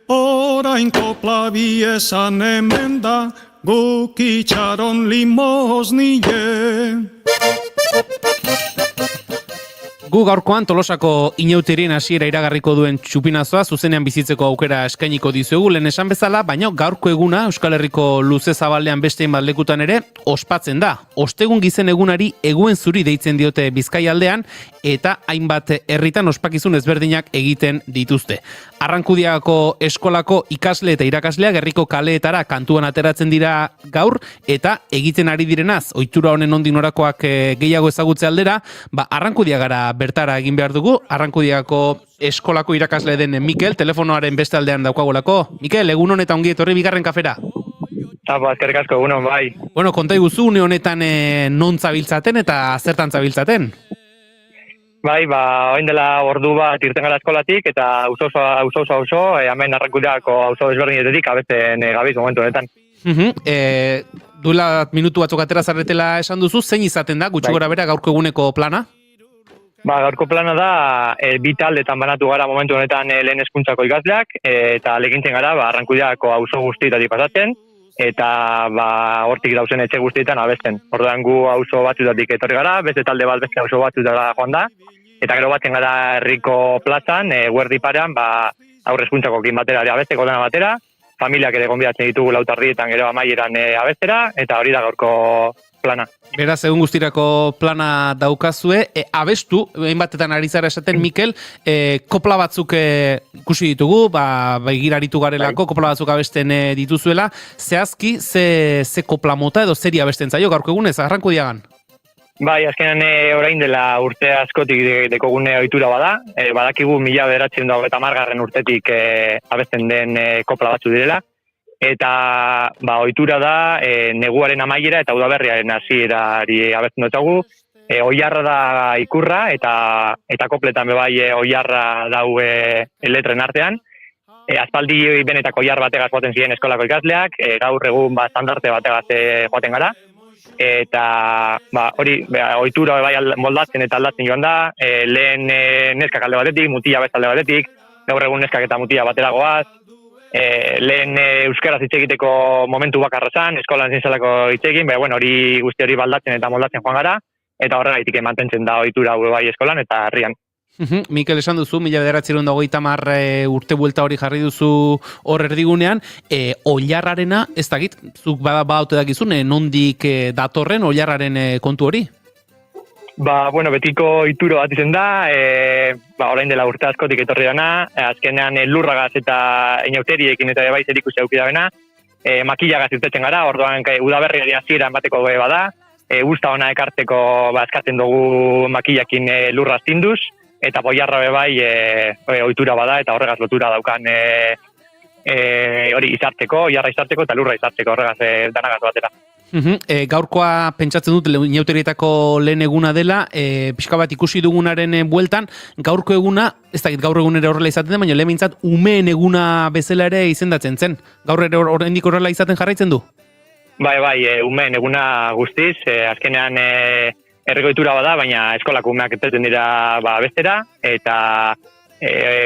orain kopla biesan hemen da, guk itxaron limosnie. Gu gaurkoan Tolosako inauterien hasiera iragarriko duen txupinazoa zuzenean bizitzeko aukera eskainiko dizuegu lehen esan bezala, baina gaurko eguna Euskal Herriko luze zabalean beste hainbat lekutan ere ospatzen da. Ostegun gizen egunari eguen zuri deitzen diote Bizkaialdean eta hainbat herritan ospakizun ezberdinak egiten dituzte. Arrankudiagako eskolako ikasle eta irakasleak herriko kaleetara kantuan ateratzen dira gaur eta egiten ari direnaz, ohitura honen nondik norakoak gehiago ezagutze aldera, Arrankudiagara bertara egin behar dugu. Arrankudiagako eskolako irakasle den Mikel, telefonoaren beste aldean daukagolako. Mikel, egunon eta ongi etorri bigarren kafera. Eskerrik asko, egunon, bai. Bueno, konta iguzu, une honetan non zabiltzaten eta zertan zabiltzaten? Bai, orain dela ordu bat irten gara eskolatik eta auzo, hemen Arrankudiagako auzo desberdinetetik abesten gabiz momentu honetan. Duela minutu batzuk atera zarretela esan duzu, zein izaten da, gutxi gora bera gaurko eguneko plana? Gaurko plana da, bi taldetan banatu gara momentu honetan lehen hezkuntzako ikasleak, eta legintzen gara Arrankudiagako auzo guztietatik pasatzen, eta hortik dauzen etxe guztietan abesten. Orduan gu auzo batzutatik etorri gara, beste talde bat beste auzo batzutara joan da, eta gero batzen gara herriko plazan, guerdi parean, aurre hezkuntzakoekin batera abesteko dena batera, familiak ere gonbidatzen ditugu lautardietan gero amaieran abestera, eta hori da gaurko plana. Beraz, egun guztirako plana daukazue, abestu, hainbatetan ari zara esaten, Mikel, kopla batzuk ikusi ditugu, begiraritu garelako, kopla batzuk abesten dituzuela, zehazki, ze kopla mota edo zeri abesten zaio, gaurko egunez, Arrankudiagan? Bai, azkenan orain dela urte askotik dekogune ohitura bada, badakigu 1990 urtetik abesten den kopla batzu direla, eta ohitura da neguaren amaiera eta udaberriaren hasierari abesten dutzagu, oiarra da ikurra eta kopletan bai oiarra dau letren artean, aspaldi benetako oiar bategaz joaten ziren eskolako ikasleak, gaur egun standarte bategaz joaten gara, eta hori ohitura bai moldatzen eta aldatzen joan da, lehen neskak alde batetik, mutila beste alde batetik, gaur egun neskak eta mutila batera goaz, lehen euskaraz hitz egiteko momentu bakarra zan, eskolan zinzelako hitz egin, hori guzti hori baldatzen eta moldatzen joan gara, eta horregaitik mantentzen da ohitura bai eskolan eta herrian. Mikel, esan duzu, 1990 urte buelta hori jarri duzu hor erdigunean, oilarrarena, ez dakit, zuk badaute dakizun, nondik datorren oilarraren kontu hori? Betiko ituro bat izen da, orain dela urte askotik etorri dana, azkenean lurragaz eta inauteriekin eta bai zerikusi auki dabena, makillagaz irtetzen gara, orduan udaberriari hasieran bateko bada, usta ona ekartzeko eskatzen dugu makillakin lurra astinduz, eta boiarra bai ohitura bada eta horregaz lotura daukan hori izartzeko, oiarra izartzeko eta lurra izartzeko horregaz danagaz batera. Gaurkoa pentsatzen dut inauterietako lehen eguna dela, pixka bat ikusi dugunaren bueltan, gaurko eguna, ez dakit gaur egunera horrela izaten den, baina lehenbintzat umeen eguna bezala ere izendatzen zen. Gaur ere oraindik horrela izaten jarraitzen du? Bai, umeen eguna guztiz, azkenean herriko bada, baina eskolako umeak etetzen dira bestera, eta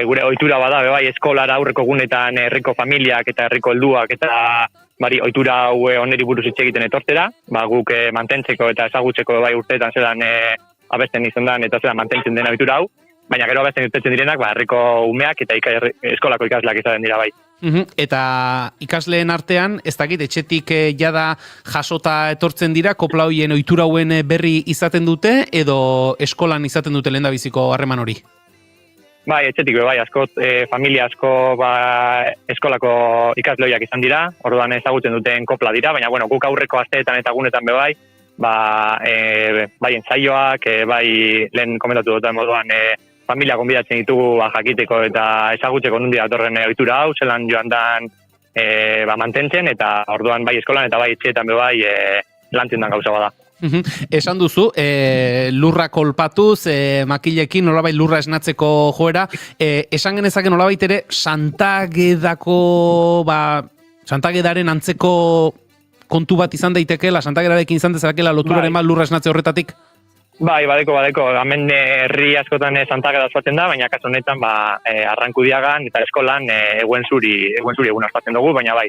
gure ohitura bada, bai, eskolara aurreko egunetan herriko familiak eta herriko helduak eta ohitura hau oneri buruz hitz egiten etortzera, guk mantentzeko eta ezagutzeko bai urteetan zelan abesten izan dan eta zelan mantentzen den ohitura hau, baina gero abesten irtetzen direnak herriko umeak eta eskolako ikasleak izaten dira bai. Eta ikasleen artean, ez dakit, etxetik jada jasota etortzen dira, kopla hoien ohitura hauen berri izaten dute, edo eskolan izaten dute lehendabiziko harreman hori? Bai, etxetik familia asko eskolako ikasleoiak izan dira, orduan ezagutzen duten kopla dira, baina guk aurreko asteetan eta gunetan bai entzaioak, bai lehen komentatu duten moduan familia konbidatzen ditugu jakiteko eta ezagutzeko nundi datorren ohitura hau, zelan joan dan mantentzen, eta orduan bai eskolan eta bai etxeetan bai lantzen dan gauza bada. Esan duzu, lurra kolpatuz, makilekin nolabait lurra esnatzeko joera, esan genezake nolabait ere Santagedaren antzeko kontu bat izan daitekeela, Santagedarekin izan dezakela loturaren bat lurra esnatze horretatik? Bai, badeko. Hemen herri askotan Santageda ospatzen da, baina kasu honetan Arrankudiagan eta eskolan eguen zuri eguna ospatzen dugu, baina bai,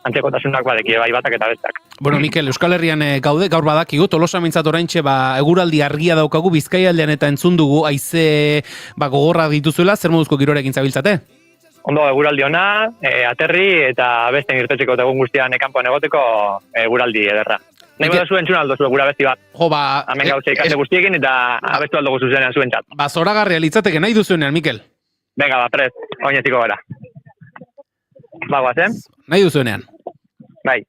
antzekotasunak badeki bai batak eta bestak. Bueno, Mikel, Euskal Herrian gaude, gaur badakigu, Tolosa mintzat oraintxe eguraldi argia daukagu, Bizkaialdean eta entzun dugu, haize gogorra dituzuela, zer moduzko girorekin zabiltzate? Ondo, eguraldi ona, aterri eta besten irtetzeko eta egun guztian kanpoan egoteko eguraldi ederra. Nahi da zuen txun aldo zuen gura besti bat. Hemen gauze ikase guztiekin eta abestu aldo zuzenean zuen txat. Zoragarria litzateke nahi duzuenean, Mikel? Venga, prest, oinetiko gara. Guazen? Nahi duzuenean. Bai.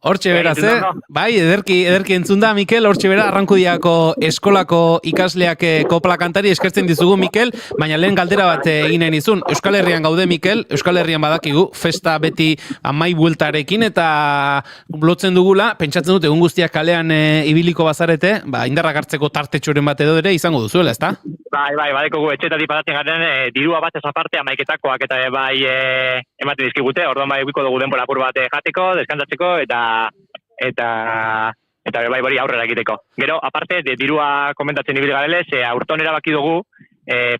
Hortxe beraz, bai, ederki entzun da, Mikel, hortxe bera, Arrankudiako eskolako ikasleak kopla kantari eskertzen dizugu, Mikel, baina lehen galdera bat egin nahi nizun. Euskal Herrian gaude, Mikel, Euskal Herrian badakigu, festa beti amai bueltarekin, eta lotzen dugula, pentsatzen dut, egun guztiak kalean ibiliko bazarete, indarrak hartzeko tartetxoren bat edo ere izango duzuela, ezta? Bai, badeko gu, etxetatik patatzen garen, dirua bat ez aparte, amaiketakoak eta bai ematen dizkigute, orduan bai biko dugu denbora apur bat jateko, deskantatzeko, eta bai bori aurrera egiteko. Gero, aparte, dirua komentatzen ibil garelez, aurton erabaki dugu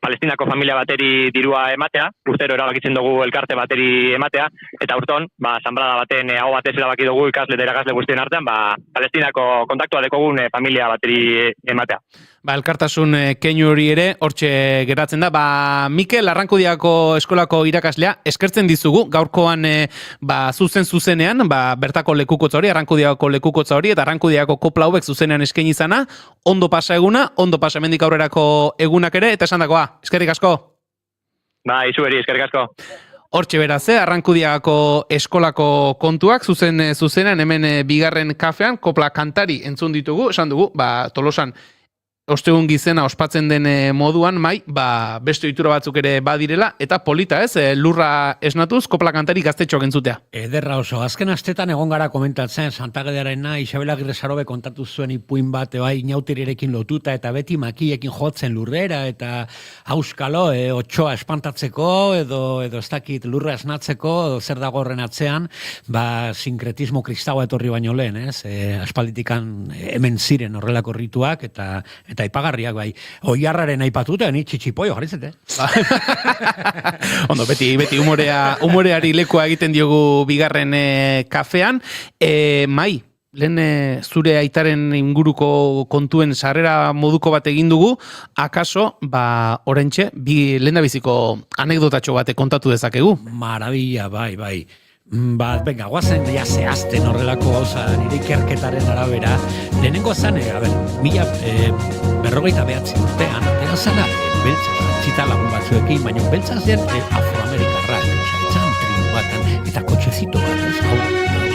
Palestinako familia bateri dirua ematea, urtero erabakitzen dugu elkarte bateri ematea, eta aurton, zanbrada baten hau batez erabaki dugu ikasle eta irakasle guztien artean, Palestinako kontaktua dekogun familia bateri ematea. Elkartasun keinu hori ere, hortxe geratzen da. Mikel, Arrankudiako eskolako irakaslea, eskertzen dizugu, gaurkoan zuzenean, bertako lekukotza hori, Arrankudiako lekukotza hori, eta Arrankudiako kopla hauek zuzenean eskaini izana, ondo pasa eguna, ondo pasa hemendik aurrerako egunak ere, eta esan dakoa, eskerrik asko. Izuberi, eskerrik asko. Hortxe beraz, Arrankudiako eskolako kontuak, zuzenean hemen bigarren kafean, kopla kantari entzun ditugu, esan dugu, Tolosan ostegun gizena ospatzen den moduan, Mai, beste ohitura batzuk ere badirela, eta polita ez, lurra esnatuz, kopla kantari gaztetxoak entzutea. Ederra oso, azken astetan egon gara komentatzen, Santagedarena, Isabel Agirre Sarobe kontatu zuen ipuin bat, inautirirekin lotuta, eta beti makiekin jotzen lurrera, eta auskalo, otxoa espantatzeko, edo ez dakit lurra esnatzeko, edo zer dago horren atzean, sinkretismo kristaua etorri baino lehen, ez? Aspalditikan hemen ziren horrelako rituak, eta ipagarriak bai. Oiarraren aipatuta, ni txitxipoio jarritzete. Ondo, beti humoreari lekua egiten diogu bigarren kafean. Mai, lehen zure aitaren inguruko kontuen sarrera moduko bat egin dugu, akaso, oraintxe, lehendabiziko anekdotatxo bate kontatu dezakegu. Marabila, bai. Venga, guazen ja zehazten horrelako gauza nire ikerketaren arabera. Lehenengo zan, 1949 urtean, atera zala, beltzaz, txita lagun batzuekin, baina beltzaz den afroamerikarrak, etzan tribu batan, eta kotxezito bat,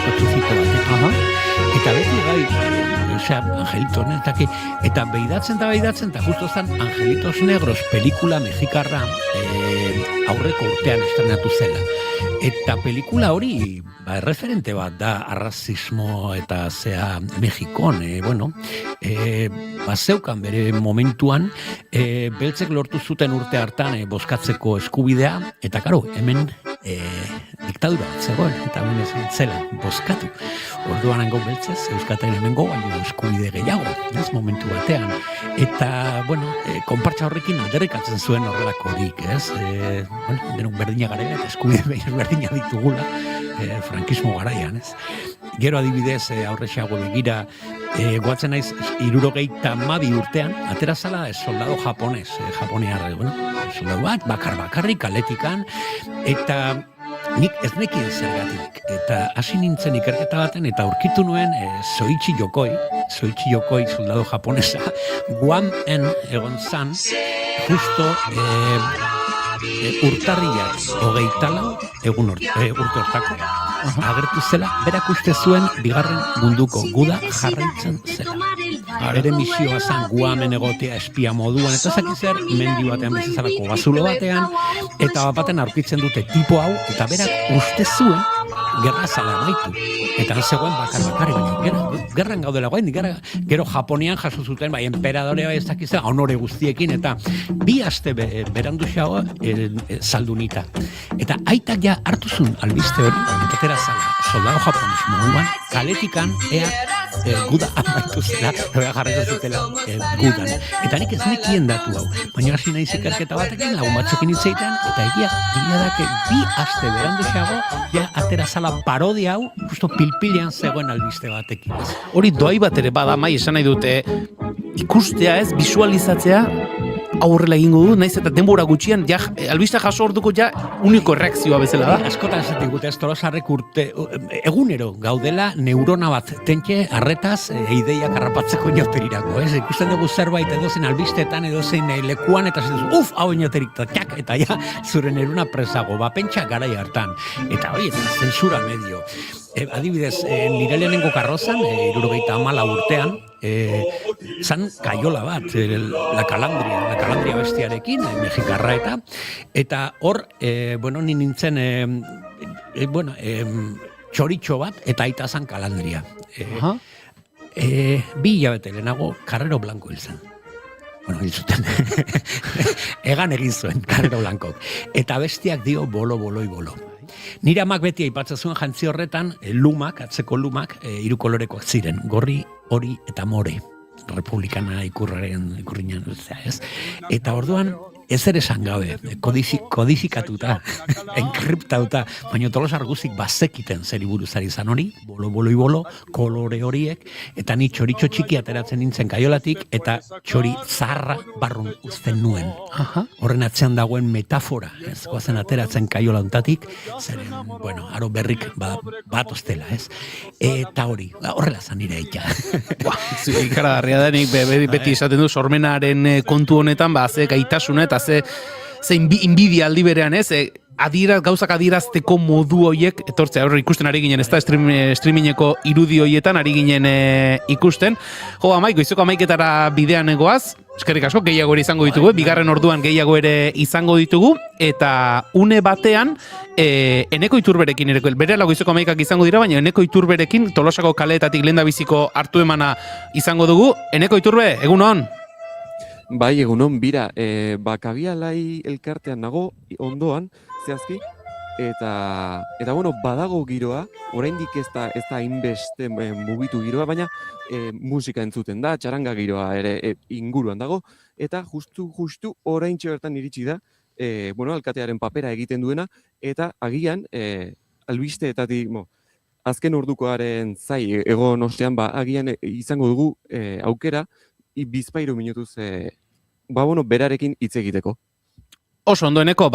kotxezito bat, eta beti gai, Angelitos, eta behidatzen, eta justo zan Angelitos Negros pelikula mexikarra aurreko urtean estrenatu zela. Eta pelikula hori, erreferente bat da arrazismo eta zea Mexikon, zeukan bere momentuan, beltzek lortu zuten urte hartan bozkatzeko eskubidea, eta karo, hemen diktadura bat zegoen, eta hemen ez zela bozkatu. Orduan hango beltzez, euskaten hemengo, baina eskubide gehiago, ez momentu batean. Eta, konpartza horrekin alderrikatzen zuen horrelakorik, ez? Denok berdina garela eta eskubide berdina ditugula, frankismo garaian, ez? Gero adibidez, aurrexeago begira, goatzen naiz, 72 urtean, atera zala soldado japonez, japoniarra, soldado bat, bakarrik, kaletikan, eta nik ez nekien zergatik, eta hasi nintzen ikerketa baten, eta aurkitu nuen Soichi Yokoi soldado japonesa, Guamen egon zan, justo urtarriak 24 egun urte hortako, agertu zela, berak uste zuen bigarren munduko guda jarraitzen zela. Bere misioa zan Guamen egotea espia moduan, eta zakizer mendi batean bizizalako bazulo batean, eta baten aurkitzen dute tipo hau, eta berak uste zuen gerra zala amaitu. Eta zegoen bakarri, baina gerran gaudela goen, gero Japonian jaso zuten, enperadorea ez dakiza, honore guztiekin, eta bi aste berandu xagoa saldunita. Eta aitak ja hartuzun albiste hori, eta tera zala, soldado japones moduan, kaletikan, guda amaitu zela, jarretu zutela gudan. Eta nik ez nekien datu hau, baina hasi nahi zikerketa batekin, lagun batzukin hitzeiten, eta egia dake bi aste berandu xago, ja atera zala parodia hau, justo pilpilean zegoen albiste batekin. Hori doai bat ere bada, Mai, esan nahi dute, ikustea ez, visualizatzea, aurrela egingo du, naiz eta denbora gutxian, albiste jaso orduko uniko reakzioa bezala da. Askotan esaten gute, ez Tolosarrek urte, egunero gaudela neurona bat tentxe arretaz ideiak harrapatzeko inauterirako, ez? Ikusten dugu zerbait edozen albistetan, edozen lekuan, eta zetu, hau inauterik, eta zure neurona presago, pentsa garai hartan. Eta hori, zensura medio. Adibidez, nire lehenengo karrozan, 74 urtean, zan kaiola bat, la calandria bestiarekin, mexikarra eta hor, ni nintzen, txoritxo bat, eta aita zan calandria. Bi hilabete lehenago, Carrero Blanco hil zen. Hil zuten. Egan egin zuen, Carrero Blanco. Eta bestiak dio bolo. Nire amak beti aipatzen zuen jantzi horretan, atzeko lumak, 3 kolorekoak ziren, gorri, hori eta more. Republikana ikurriñan, ez? Eta orduan, ez ere esan gabe, kodifikatuta, enkriptauta, baina Tolosar guztik bazekiten zeri buruzari zan hori, bolo, kolore horiek, eta ni txoritxo txiki ateratzen nintzen kaiolatik, eta txori zarra barrun uzten nuen. Horren atzean dagoen metafora, ez goazen ateratzen kaiola ontatik, zeren, aro berrik bat ostela, ez? Eta hori, horrela zan nire eita. Ikaragarria da, nik beti esaten du, sormenaren kontu honetan, ze gaitasuna eta ze inbidia aldi berean, ez? Gauzak adierazteko modu hoiek, etortzea, ikusten ari ginen, ez da, streamingeko irudi hoietan ari ginen ikusten. Jo, Amai, goizeko 11:00 bidean egoaz, Eskerrik asko, gehiago ere izango ditugu, bigarren orduan gehiago ere izango ditugu, eta une batean, Eneko Iturberekin ere, bere lagoizeko amaikak izango dira, baina Eneko Iturberekin Tolosako kaleetatik lehendabiziko hartu emana izango dugu. Eneko Iturbe, egun hon? Bai, egunon, bira, Kabialai elkartean nago, ondoan, zehazki, eta bueno, badago giroa, oraindik ez da hainbeste mugitu giroa, baina musika entzuten da, txaranga giroa ere inguruan dago, eta justu oraintxe bertan iritsi da, alkatearen papera egiten duena, eta agian, albisteetatik, azken ordukoaren zai egon ostean, agian izango dugu aukera, bizpahiru minutuz, berarekin hitz egiteko. Oso ondo, Eneko,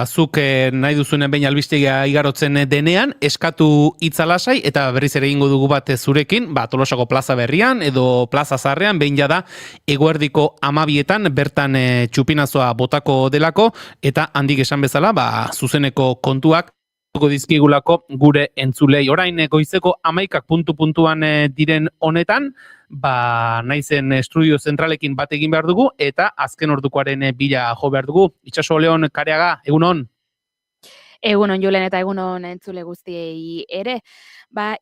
zuk nahi duzunen behin albistegia igarotzen denean, eskatu hitzalasai eta berriz ere egingo dugu bat zurekin, Tolosako plaza berrian edo plaza zarrean, behin jada eguerdiko 12etan bertan txupinazoa botako delako, eta handik esan bezala, zuzeneko kontuak dizkigulako gure entzulei. Orain goizeko 11 puntuan diren honetan, naizen estudio zentralekin bat egin behar dugu, eta azken ordukoaren bila jo behar dugu. Itxaso Leon Kareaga, egunon? Egunon Julen eta egunon entzule guztiei ere.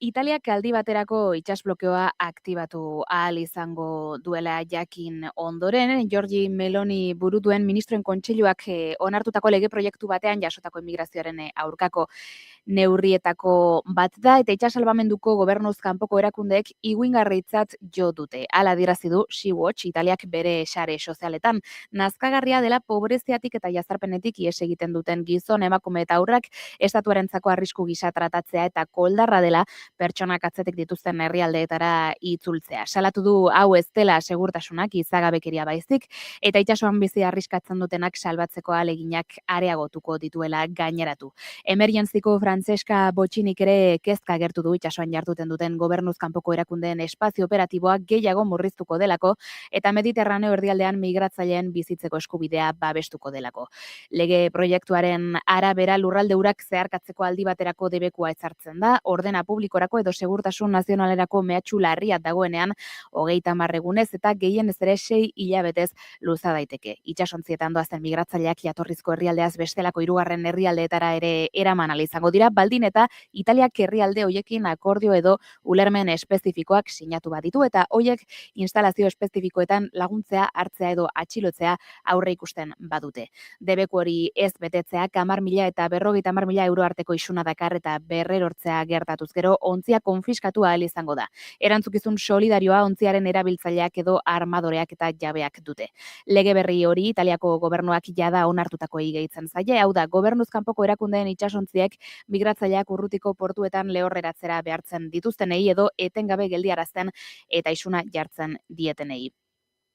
Italiak aldi baterako itsasblokeoa aktibatu ahal izango duela jakin ondoren, Giorgi Meloni buru duen ministroen kontseiluak onartutako lege proiektu batean jasotako immigrazioaren aurkako neurrietako bat da, eta itsasalbamenduko gobernuz kanpoko erakundeek iguingarritzat jo dute. Hala adierazi du Sea-Watch Italiak bere sare sozialetan. Nazkagarria dela pobreziatik eta jazarpenetik ihes egiten duten gizon, emakume eta haurrak estatuarentzako arrisku gisa tratatzea eta koldarra dela pertsonak atzetik dituzten herrialdeetara itzultzea. Salatu du hau ez dela segurtasunak izagabekeria baizik, eta itsasoan bizi arriskatzen dutenak salbatzeko ahaleginak areagotuko dituela gaineratu. Emergentziko Francesca Botxinik ere kezka agertu du itsasoan jarduten duten gobernuz kanpoko erakundeen espazio operatiboa gehiago murriztuko delako eta Mediterraneo erdialdean migratzaileen bizitzeko eskubidea babestuko delako. Lege proiektuaren arabera lurralde urak zeharkatzeko aldi baterako debekua ezartzen da, ordena publikorako edo segurtasun nazionalerako mehatxu larriat dagoenean 30 egunez eta gehienez ere 6 hilabetez luza daiteke. Itsasontzietan doazen migratzaileak jatorrizko herrialdeaz bestelako hirugarren herrialdeetara ere eraman ahal izango dira, baldin eta Italiak herrialde hoiekin akordio edo ulermen espezifikoak sinatu baditu eta hoiek instalazio espezifikoetan laguntzea, hartzea edo atxilotzea aurre ikusten badute. Debeku hori ez betetzea 10.000 eta 50.000 euro arteko isuna dakar eta berrerortzea gertatuz gero ontzia konfiskatu ahal izango da. Erantzukizun solidarioa ontziaren erabiltzaileak edo armadoreak eta jabeak dute. Lege berri hori Italiako gobernuak jada onartutakoei gehitzen zaie, hau da gobernuz kanpoko erakundeen itsasontziek migratzaileak urrutiko portuetan lehorreratzera behartzen dituztenei edo etengabe geldiarazten eta isuna jartzen dietenei.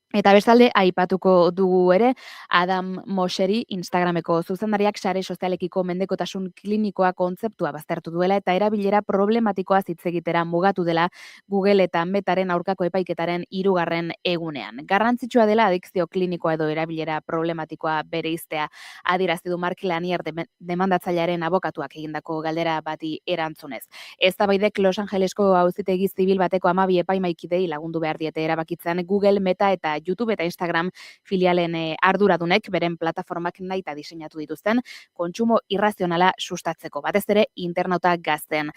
Eta bestalde, aipatuko dugu ere, Adam Mosseri Instagrameko zuzendariak sare sozialekiko mendekotasun klinikoa kontzeptua baztertu duela eta erabilera problematikoa hitz egitera mugatu dela Google eta Metaren aurkako epaiketaren 3. egunean. Garrantzitsua dela adikzio klinikoa edo erabilera problematikoa bereiztea adierazi du Mark Lanier demandatzailearen abokatuak egindako galdera bati erantzunez. Eztabaidek Los Angelesko auzitegi zibil bateko 12 epaimaikidei lagundu behar diete erabakitzen Google, Meta eta YouTube eta Instagram filialen arduradunek beren plataformak nahita diseinatu dituzten kontsumo irrazionala sustatzeko, batez ere internauta gazten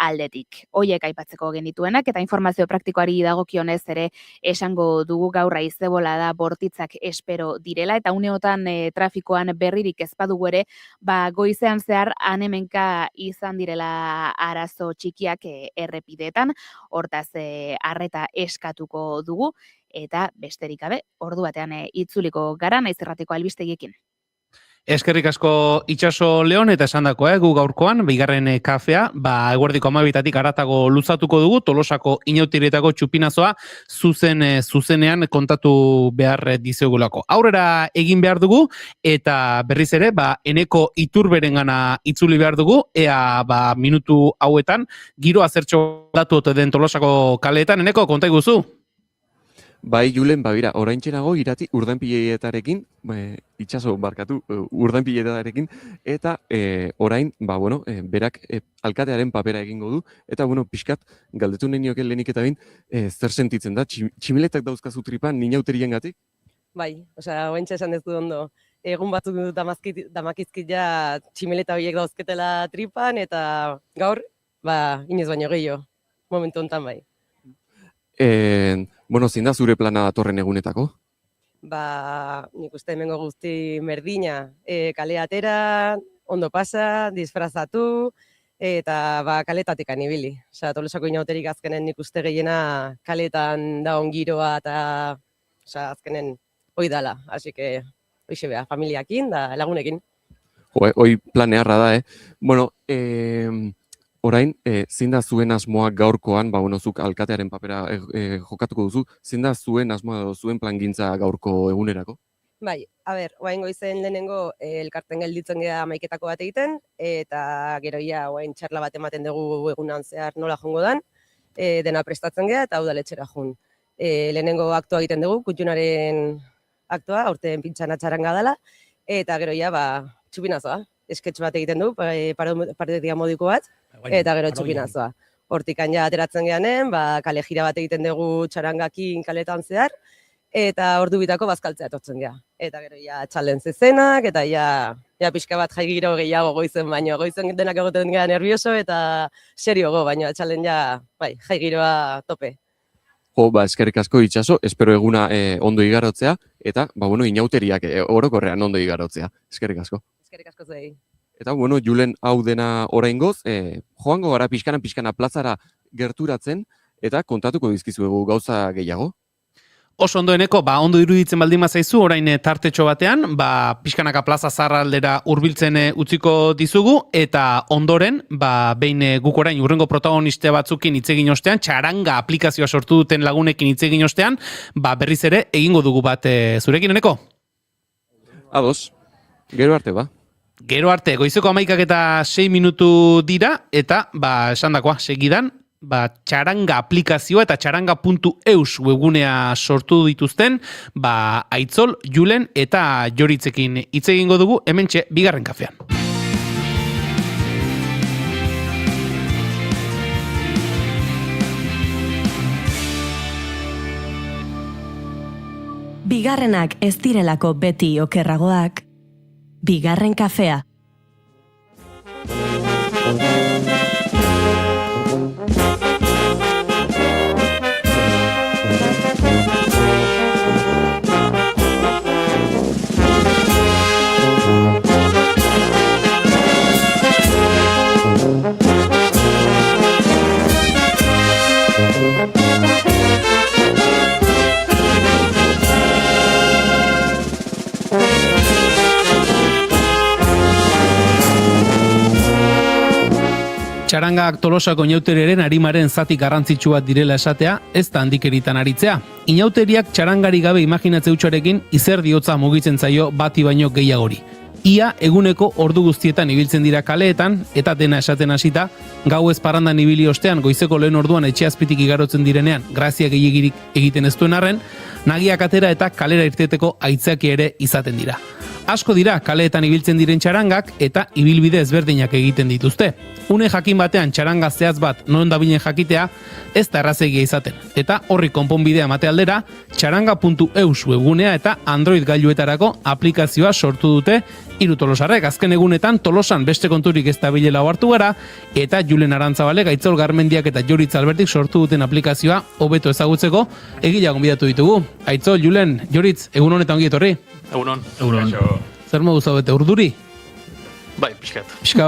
aldetik. Hoiek aipatzeko genituenak eta informazio praktikoari dagokionez ere esango dugu gaur haizebola da bortitzak espero direla eta uneotan trafikoan berririk ez badugu ere, goizean zehar hemenka izan direla arazo txikiak errepideetan, hortaz arreta eskatuko dugu. Eta besterik gabe, ordu batean itzuliko gara naiz irratiko albistegiekin. Eskerrik asko Itxaso Leon eta esandako gu gaurkoan, bigarren kafea, eguerdiko 12etatik haratago luzatuko dugu, Tolosako inautiretako txupinazoa zuzenean kontatu behar dizeugulako. Aurrera egin behar dugu, eta berriz ere, Eneko Iturberengana itzuli behar dugu, ea minutu hauetan, giro azertxo datu den Tolosako kaleetan, Eneko, konta iguzu? Bai, Julen, oraintxenago irati urdanpiletarekin, itxaso barkatu, urdanpiletarekin, eta orain, berak alkatearen papera egingo du, eta, pixkat, galdetu nahi nioken lehenik eta bin, zer sentitzen da, tximiletak dauzkazu tripan, ninauterien gatik? Bai, osea, oentxe esan dezu ondo. Egun batzuk damakizkit ja tximeleta horiek dauzketela tripan, eta gaur, inoiz baino gehiago, momentu honetan bai. Bueno, zein da zure plana datorren egunetako? Nik uste hemengo guzti merdina, kale atera, ondo pasa, disfrazatu, eta kaletatik anibili. Osea, Tolosako inauterik azkenen nik uste gehiena kaletan daun giroa, eta azkenen hoi dala, así que hoxe beha, familiakin da lagunekin. Hoi planearra da, Bueno, orain, zein da zuen asmoak gaurkoan, zuk alkatearen papera jokatuko duzu, zein da zuen asmoa edo zuen plangintza gaurko egunerako? Bai, oain goizen lehenengo elkarten gelditzen gea amaiketako bat egiten, eta gero oain txarla bat ematen dugu egunan zehar nola jongo dan, dena prestatzen gea eta udaletxera jun. Lehenengo aktua egiten dugu, Kutxunaren aktua, aurten pintxana txaranga dela, eta gero txupinazoa. Esketx bat egiten du, parodia modiko bat, eta gero txupinazoa. Hortikan ateratzen geanen, kale jira bat egiten dugu txarangakin kaletan zehar, eta ordu bitako bazkaltzea etortzen gea. Eta gero txalen zezenak, eta pixka bat jai giro gehiago goizen, baino goizen denak egoten gea nervioso, eta seriogo, baino txalen jai giroa tope. Eskerrik asko Itxaso, espero eguna ondo igarotzea, eta, inauteriak orokorrean ondo igarotzea. Eskerrik asko. Eskerrik asko zuei. Eta, Julen, hau dena oraingoz, joango gara pixkana plazara gerturatzen, eta kontatuko dizkizuegu gauza gehiago. Oso ondoeneko, ondo iruditzen baldin mazaizu, orain tartetxo batean, pixkanaka plaza zarraldera hurbiltzen utziko dizugu, eta ondoren, behin guk orain urrengo protagoniste batzukin hitzegin ostean, txaranga aplikazioa sortu duten lagunekin hitzegin ostean, berriz ere egingo dugu bat zurekin, eneko? Ados, gero arte, Gero arte, goizeko 11:06 minutu dira, eta, esandakoa, segidan, txaranga aplikazioa eta txaranga.eus webgunea sortu dituzten, Aitzol, Julen eta Joritzekin hitz egingo dugu, hementxe bigarren kafean. Bigarrenak ez direlako beti okerragoak, bigarren kafea. Txarangak Tolosako inauteriaren arimaren zati garrantzitsu bat direla esatea, ez da handikeritan aritzea. Inauteriak txarangari gabe imaginatze hutsarekin izerdi hotza mugitzen zaio bati baino gehiagori. Ia eguneko ordu guztietan ibiltzen dira kaleetan, eta dena esaten hasita, gauez parandan ibili ostean goizeko lehen orduan etxe azpitik igarotzen direnean, grazia gehiegirik egiten ez duen arren, nagiak atera eta kalera irteteko aitzaki ere izaten dira. Asko dira kaleetan ibiltzen diren txarangak eta ibilbide ezberdinak egiten dituzte. Une jakin batean txaranga zehatz bat non dabilen jakitea ez da errazegia izaten. Eta horri konponbidea emate aldera, txaranga.eus webgunea eta Android gailuetarako aplikazioa sortu dute hiru tolosarrek. Azken egunetan Tolosan beste konturik ez da bilela hartu gara, eta Julen Arantzabale, Aitzol Garmendiak eta Joritz Albertik sortu duten aplikazioa hobeto ezagutzeko egila gonbidatu ditugu. Aitzol, Julen, Joritz, egun honetan ongi etorri. Egunon. Zer modu zaudete, urduri? Bai, pixkat. Pixka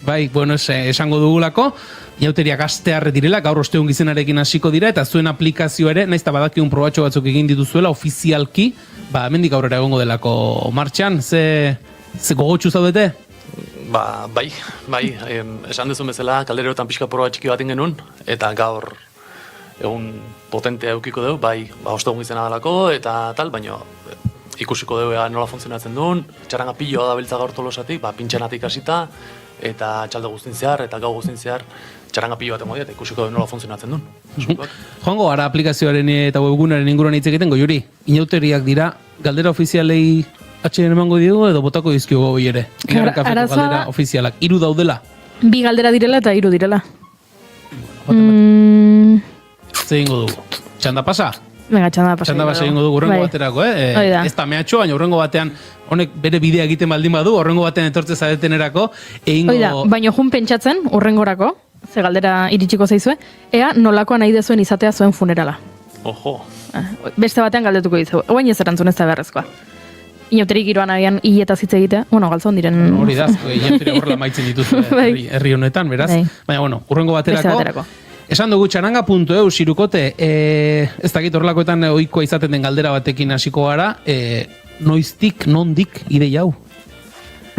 bai, bueno, esango dugulako, inauteriak astearre direla, gaur ostegun gizenarekin hasiko dira, eta zuen aplikazio ere, nahiz eta badakiun probatxo batzuk egin dituzuela, ofizialki, hemendik aurrera egongo delako martxan, ze gogotsu zaudete? Bai, esan duzun bezala, kaldererotan pixka proba txiki bat genuen, eta gaur egun potentea eukiko dugu, ostegun gizena dalako, eta tal, baina ikusiko dugu nola funtzionatzen duen, txaranga piloa da beltza gaur Tolosatik, pintxanatik hasita, eta txalde guztin zehar, eta gau guztin zehar, txaranga pilo bat emodia, eta ikusiko dugu nola funtzionatzen duen. Joango, ara aplikazioaren eta webgunaren inguruan hitz egiten, Goiuri, inauteriak dira, galdera ofizialei atxeden emango diogu, edo botako dizkiogo hoi ere? Galdera ofizialak, 3 daudela? 2 galdera direla eta 3 direla. Zer ingo dugu? Txanda pasa? Venga, txanda pasa. Txanda basa egingo du urrengo baterako, ez da mehatxo, baina urrengo batean honek bere bidea egiten baldin badu, urrengo batean etortze zaretenerako egingo... Baina jun pentsatzen urrengorako, ze galdera iritsiko zaizue, ea nolakoa nahi dezuen izatea zuen funerala. Ojo. Beste batean galdetuko dizu, oain ez erantzun ez da beharrezkoa. Inoterik giroan agian hiletaz hitz egitea, galtzon diren... Hori da, inoterik horrela maitzen dituzu herri honetan, beraz. Baina, urrengo baterako. Esan dugu txaranga.eu Sirukote, ez dakit horrelakoetan ohikoa izaten den galdera batekin hasiko gara, noiztik, nondik ideia hau?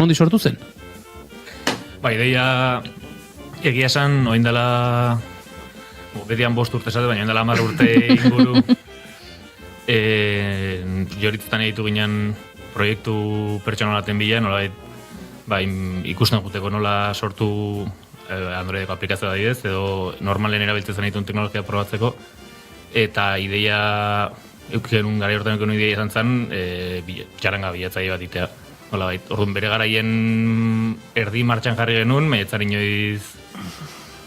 Nondi sortu zen? Ideia egia esan, oindela betian 5 urte esate, baina oindela 10 urte inguru joritzetan editu ginen proiektu pertsonalaten bila, nola ikusten juteko nola sortu Androideko aplikazioa adibidez, edo normalen erabiltzen dituen teknologia probatzeko, eta ideia euken gara hortan euken ideia izan zen txaranga bilatzaile bat itea. Orduan bere garaien erdi martxan jarri genuen, maiatzaren inoiz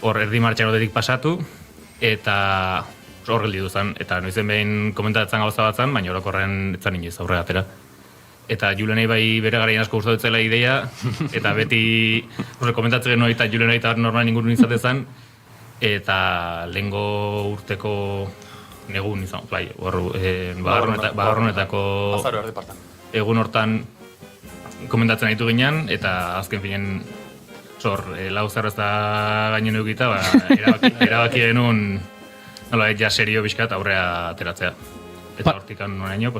hor erdi martxan otetik pasatu, eta hor gelditu zen, eta noizen behin komentatzen gauza bat zen, baina orokorren etzan inoiz aurrera atera. Eta Julenei bai bere garaien asko gustatzen ideia, eta beti komentatzen genuen eta Julenei eta normalen ingurun izatezan, eta lehengo urteko negun izan, bagarronetako egun hortan komentatzen ditu ginen, eta azken finen lau zerrezta gainen eukita, erabaki genuen ja serio bizkat aurrea ateratzea. Eta hortikan noraino,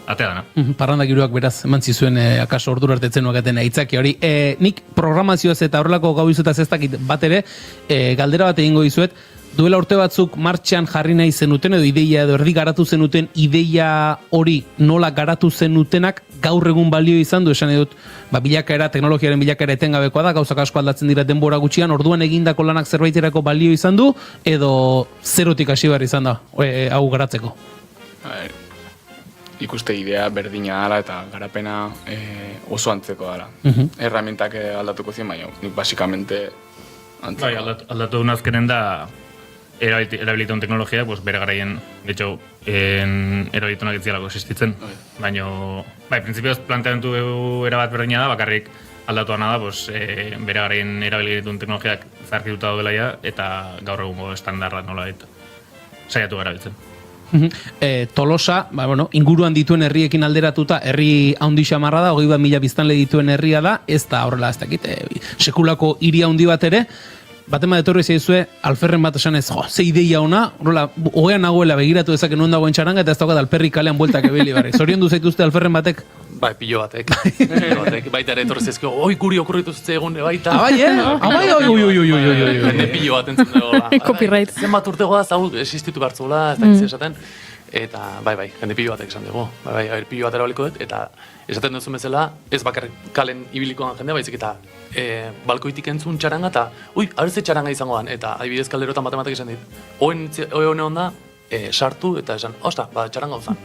atea dana. Parrandak iruak beraz emantzi zuen akaso ordura artetzen nuakaten aitzaki hori. Nik programazioaz eta horrelako gau izuetaz ez dakit bat ere, galdera bat egingo dizuet, duela urte batzuk martxan jarri nahi zenuten edo ideia edo erdi garatu zenuten ideia hori nola garatu zenutenak gaur egun balio izan du, esan edut bilakaera, teknologiaren bilakaera etengabekoa da, gauzak asko aldatzen dira denbora gutxian, orduan egindako lanak zerbaiterako balio izan du edo zerotik hasi behar izan da hau garatzeko? Ikuste idea berdina dela eta garapena oso antzeko dela. Herramientak aldatuko zien, baina basikamente antzeko. Aldatu duen azkenen da erabilituen teknologia, bere garaien, de hecho, erabilitunak etzialako existitzen. Baina, prinsipioz planteamentu erabat berdina da, bakarrik aldatuana da, bere garaien erabilituen teknologiak zarkituta daudela ja, eta gaur egungo estandarra nola saiatu erabiltzen. Tolosa, inguruan dituen herriekin alderatuta, herri handi xamarra da, 20.000 biztanle dituen herria da, ez da horrela, ez dakit, sekulako hiri handi bat ere, batema detorri zaizue, alferren bat esan ez, ze ideia ona, horrela, hogean nagoela begiratu dezake nuen dagoen txaranga, eta ez daukat alperri kalean bueltak ebili barri. Zorion du zaituzte alferren batek? Pilo batek. Baita ere etorri zaizkio, guri okurritu zitze egun, baita. Hende pilo bat entzun dugu. Copyright. Zenbat urtego da, zau, existitu gartzula, ez da esaten. Eta, jende pilo batek esan dugu. Pilo bat erabaliko dut, eta esaten duzu bezala, ez bakarrik kalen ibilikoan jendea, baizik eta balkoitik entzun txaranga, eta, abertze txaranga izango dan, eta adibidez kalderotan matematik esan dit. Oen onda, sartu, eta esan, txaranga uzan.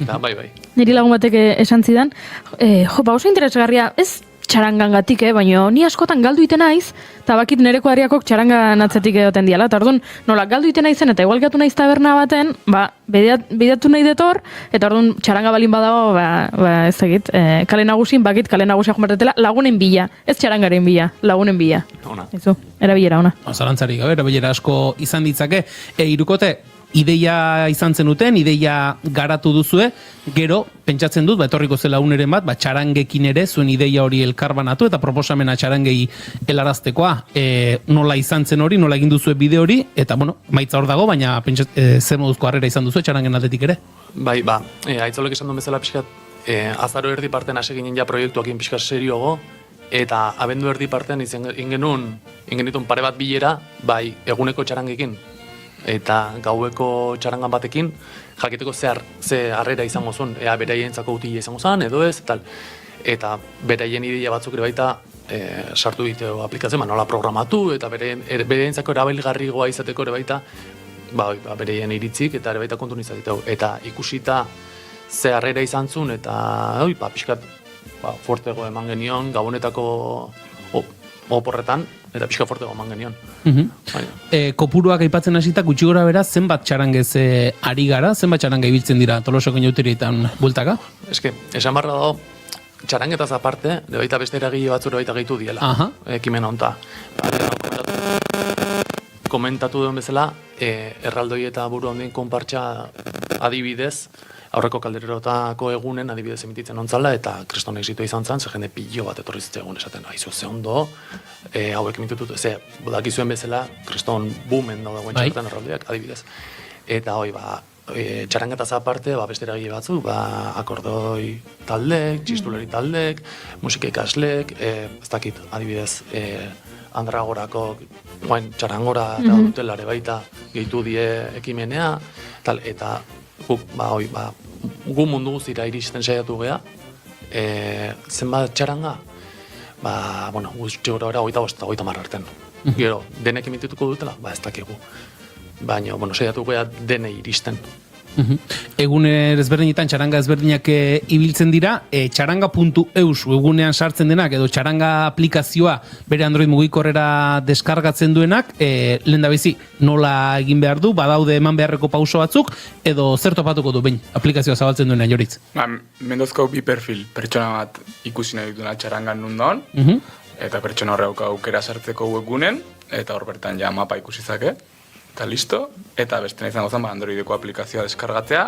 Eta, bai. Niri lagun batek esan zidan, oso interesgarria, ez txarangangatik, baina ni askotan galdu iten naiz, eta bakit nereko ariakok txarangan atzetik edoten diala, eta orduan, nola galdu iten naizen, eta igual gatu naiz taberna baten, bidatu nahi detor, eta orduan txaranga balin badago, ez egit, kale nagusin, kale nagusia jomartetela, lagunen bila, ez txarangaren bila, lagunen bila. Izu, erabilera ona. Zalantzari gabe, erabilera asko izan ditzake, Irukote, ideia izan zenuten, ideia garatu duzue, gero, pentsatzen dut, etorriko zela uneren bat, txarangekin ere, zuen ideia hori elkarbanatu, eta proposamena txarangei helaraztekoa, nola izan zen hori, nola egin duzue bide hori, eta, maitza hor dago, baina zer moduzko harrera izan duzue txarangen aldetik ere? Bai, aitzolek esan duen bezala pixkat, azaro erdi parten hasi ginen ja proiektuakin pixkat serioago, eta abendu erdi parten ingenitun pare bat bilera, eguneko txarangekin, eta gaueko txarangan batekin jakiteko ze harrera izango zuen, beraientzako utila izango zen, edo ez, eta beraien ideia batzuk ere baita sartu diteo aplikazioa, nola programatu, eta beraientzako erabilgarrigoa izateko ere baita beraien iritzik, eta ere baita kontun izateko, eta ikusita ze harrera izan zuen, eta pixkat fuertego eman genion, gabonetako oporretan, eta pixka forte goman genion. Kopuruak aipatzen hasita gutxi gora bera, zenbat txarangez ari gara, zenbat txaranga ibiltzen dira Tolosako inauterietan bultaka? Eske, esan barra dago, txarangetaz aparte, de baita beste eragile batzure baita gehitu diela, ekimen honta. Komentatu duen bezala, erraldoi eta buru handien konpartxa adibidez, aurreko kaldererotako egunen adibidez emititzen ontzala, eta kriston exitua izan zen, ze jende pilo bat etorri zitzegun esaten, aizu, ze ondo, hauek emitutut, ze, bodakizuen bezala, kriston boomen dagoen txartan erraldoiak adibidez. Eta hoi, txarangetaz aparte, beste eragile batzuk, akordoi taldek, txistuleri taldek, musika ikaslek, ez dakit, adibidez, Andragorako txarangora eta dutelare baita gehitu die ekimenea, eta gu mundu guztira iristen saiatu geha, zenbat txaranga? Gutxi gora bera 25 marrarten. Gero, denek emitituko dutela? Ez dakigu. Baina, saiatu geha dene iristen. Egun ezberdinetan txaranga ezberdinak ibiltzen dira, txaranga.eus egunean sartzen denak edo txaranga aplikazioa bere Android mugikorrera deskargatzen duenak, lehen da bizi nola egin behar du, badaude eman beharreko pauso batzuk, edo zer topatuko du behin aplikazioa zabaltzen duenean, Joritz? Mendozko bi perfil, pertsona bat ikusi nahi dutuna txarangan nundon, eta pertsona horreuk aukera sartzeko webgunen, eta hor bertan ja mapa ikusi zake. Eta listo, eta beste izango zen Androideko aplikazioa deskargatzea,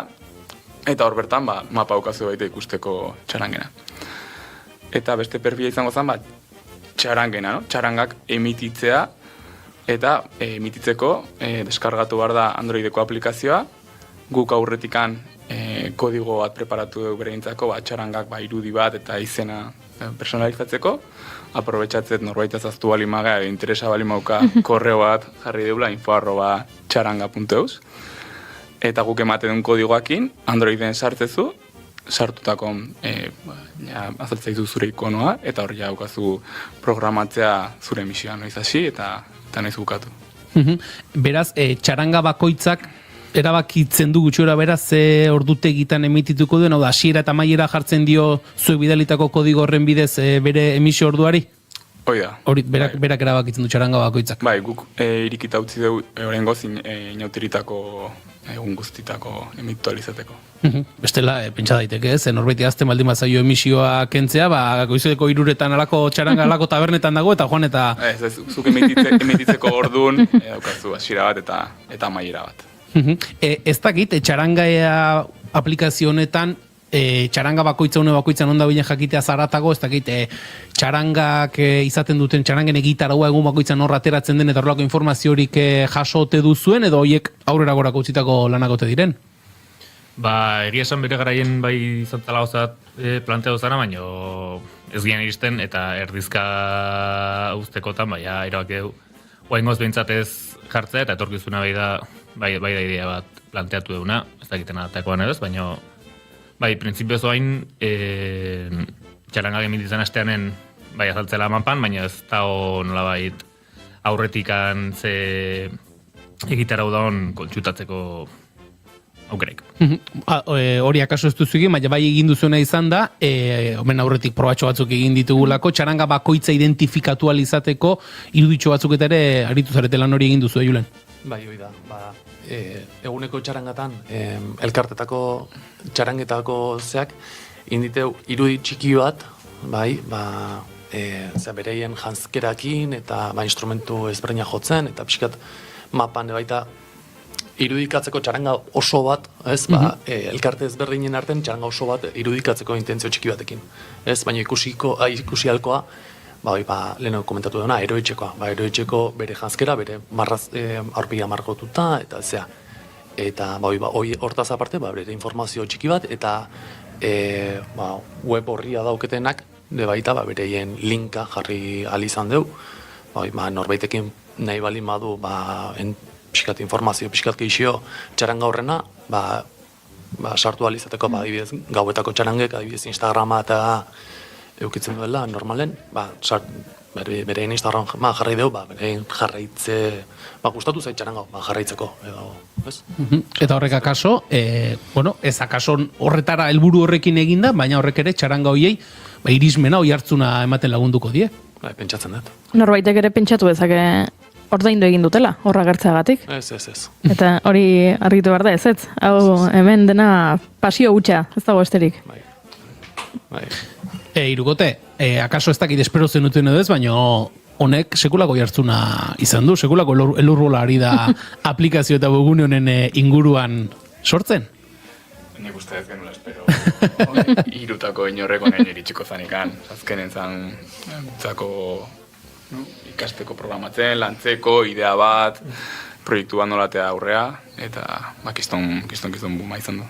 eta hor bertan mapa aukazu baita ikusteko txarangena. Eta beste perfila izango zen txarangena, txarangak emititzea, eta emititzeko deskargatu behar da Androideko aplikazioa, guk aurretikan kodigo bat preparatu dugu bereintzako, txarangak irudi bat eta izena personalizatzeko, aprobetxatzet norbait azaztu bali maga, interesa bali mauka korreo bat jarri deula info@txaranga.eus, eta guk ematen duen kodigoakin Androiden sartzezu, sartutako azaltzaizu zure ikonoa, eta hor jaukazu programatzea zure emisioa noiz hasi eta noiz bukatu. Beraz, txaranga bakoitzak erabakitzen du gutxora beraz ze ordutegitan emitituko duen, hau da, hasiera eta amaiera jartzen dio zuek bidalitako kodigo horren bidez bere emisio orduari? Hoi da. Berak erabakitzen du txaranga bakoitzak. Bai, guk irikita utzi dugu oraingoz inauteritako egun guztitako emitualizateko. Bestela, pentsa daiteke, norbait azten baldin bazaio emisioa kentzea, goizeko 3 alako txaranga alako tabernetan dago, eta joan eta... Ez, zuk emititzeko orduan, daukazu hasiera bat eta amaiera bat. Ez dakit, txaranga aplikazio honetan, txaranga bakoitza onda bine jakitea zaratago, ez dakit, txarangak izaten duten txarangen egitaraua egun bakoitzan horra ateratzen den eta horrelako informaziorik jasote duzuen, edo horiek aurrera gorako utzitako lanagote diren? Egia esan bere garaien bai zantala gozat planteatu zara, baina ez gian iristen eta erdizka uztekotan, erabak edo, oaingoz behintzatez jartzea eta etorkizuna bai da idea bat planteatu duguna, ez dakiten atakoan edo, baina printzipioz oain txaranga gemititzen asteanen azaltzela mapan, baina ez da nolabait aurretikan ze egitarau daun kontsultatzeko aukerek. Hori akaso ez duzu egin, baina bai egin duzuena izan da, omen aurretik probatxo batzuk egin ditugulako, txaranga bakoitza identifikatu alizateko iruditxo batzuk eta ere aritu zarete lan hori egin duzu, Julen? Bai, hori da. Eguneko txarangatan, elkartetako txarangetako zeak, inditeu irudi txiki bat, bereien janzkerakin eta instrumentu ezberdina jotzen, eta pixkat mapan baita irudikatzeko txaranga oso bat, elkarte ezberdinen artean txaranga oso bat irudikatzeko intentzio txiki batekin. Baina ikusi alkoa, leheno komentatu dena, eroetxekoa. Eroetxeko bere janzkera, bere aurpegia margotuta, eta zea. Eta hortaz aparte, bere informazio txiki bat, eta web horria dauketenak, baita bereien linka jarri alizan deu. Norbaitekin nahi balin badu, pixkat informazio, pixkat geixio txaranga horrena, sartu alizateko, adibidez, gauetako txarangek, adibidez, Instagrama eta eukitzen duela, normalen, berein Instagram jarri deu, berein jarraitze, gustatu zait txaranga, jarraitzeko, edo, ez? Eta horrek akaso, ez akaso horretara helburu horrekin eginda, baina horrek ere txaranga hoiei, irismena, oi hartzuna ematen lagunduko die. Pentsatzen dut. Norbaitek ere pentsatu dezake ordaindu egin dutela, horra gertzeagatik. Ez. Eta hori argitu behar da ez. Hau hemen dena pasio hutsa, ez dago esterik. Bai. Irukote, akaso ez dakit espero zenuten edo ez, baina honek sekulako jartzuna izan du, sekulako elurbola ari da aplikazio eta webgune honen inguruan sortzen. Nik uste ez genula espero. Irutako inorreko nahi iritsiko zanikan. Azkenen zan ikasteko programatzen, lantzeko, idea bat, proiektu bat nolatea aurrea, eta kiston buma izan du.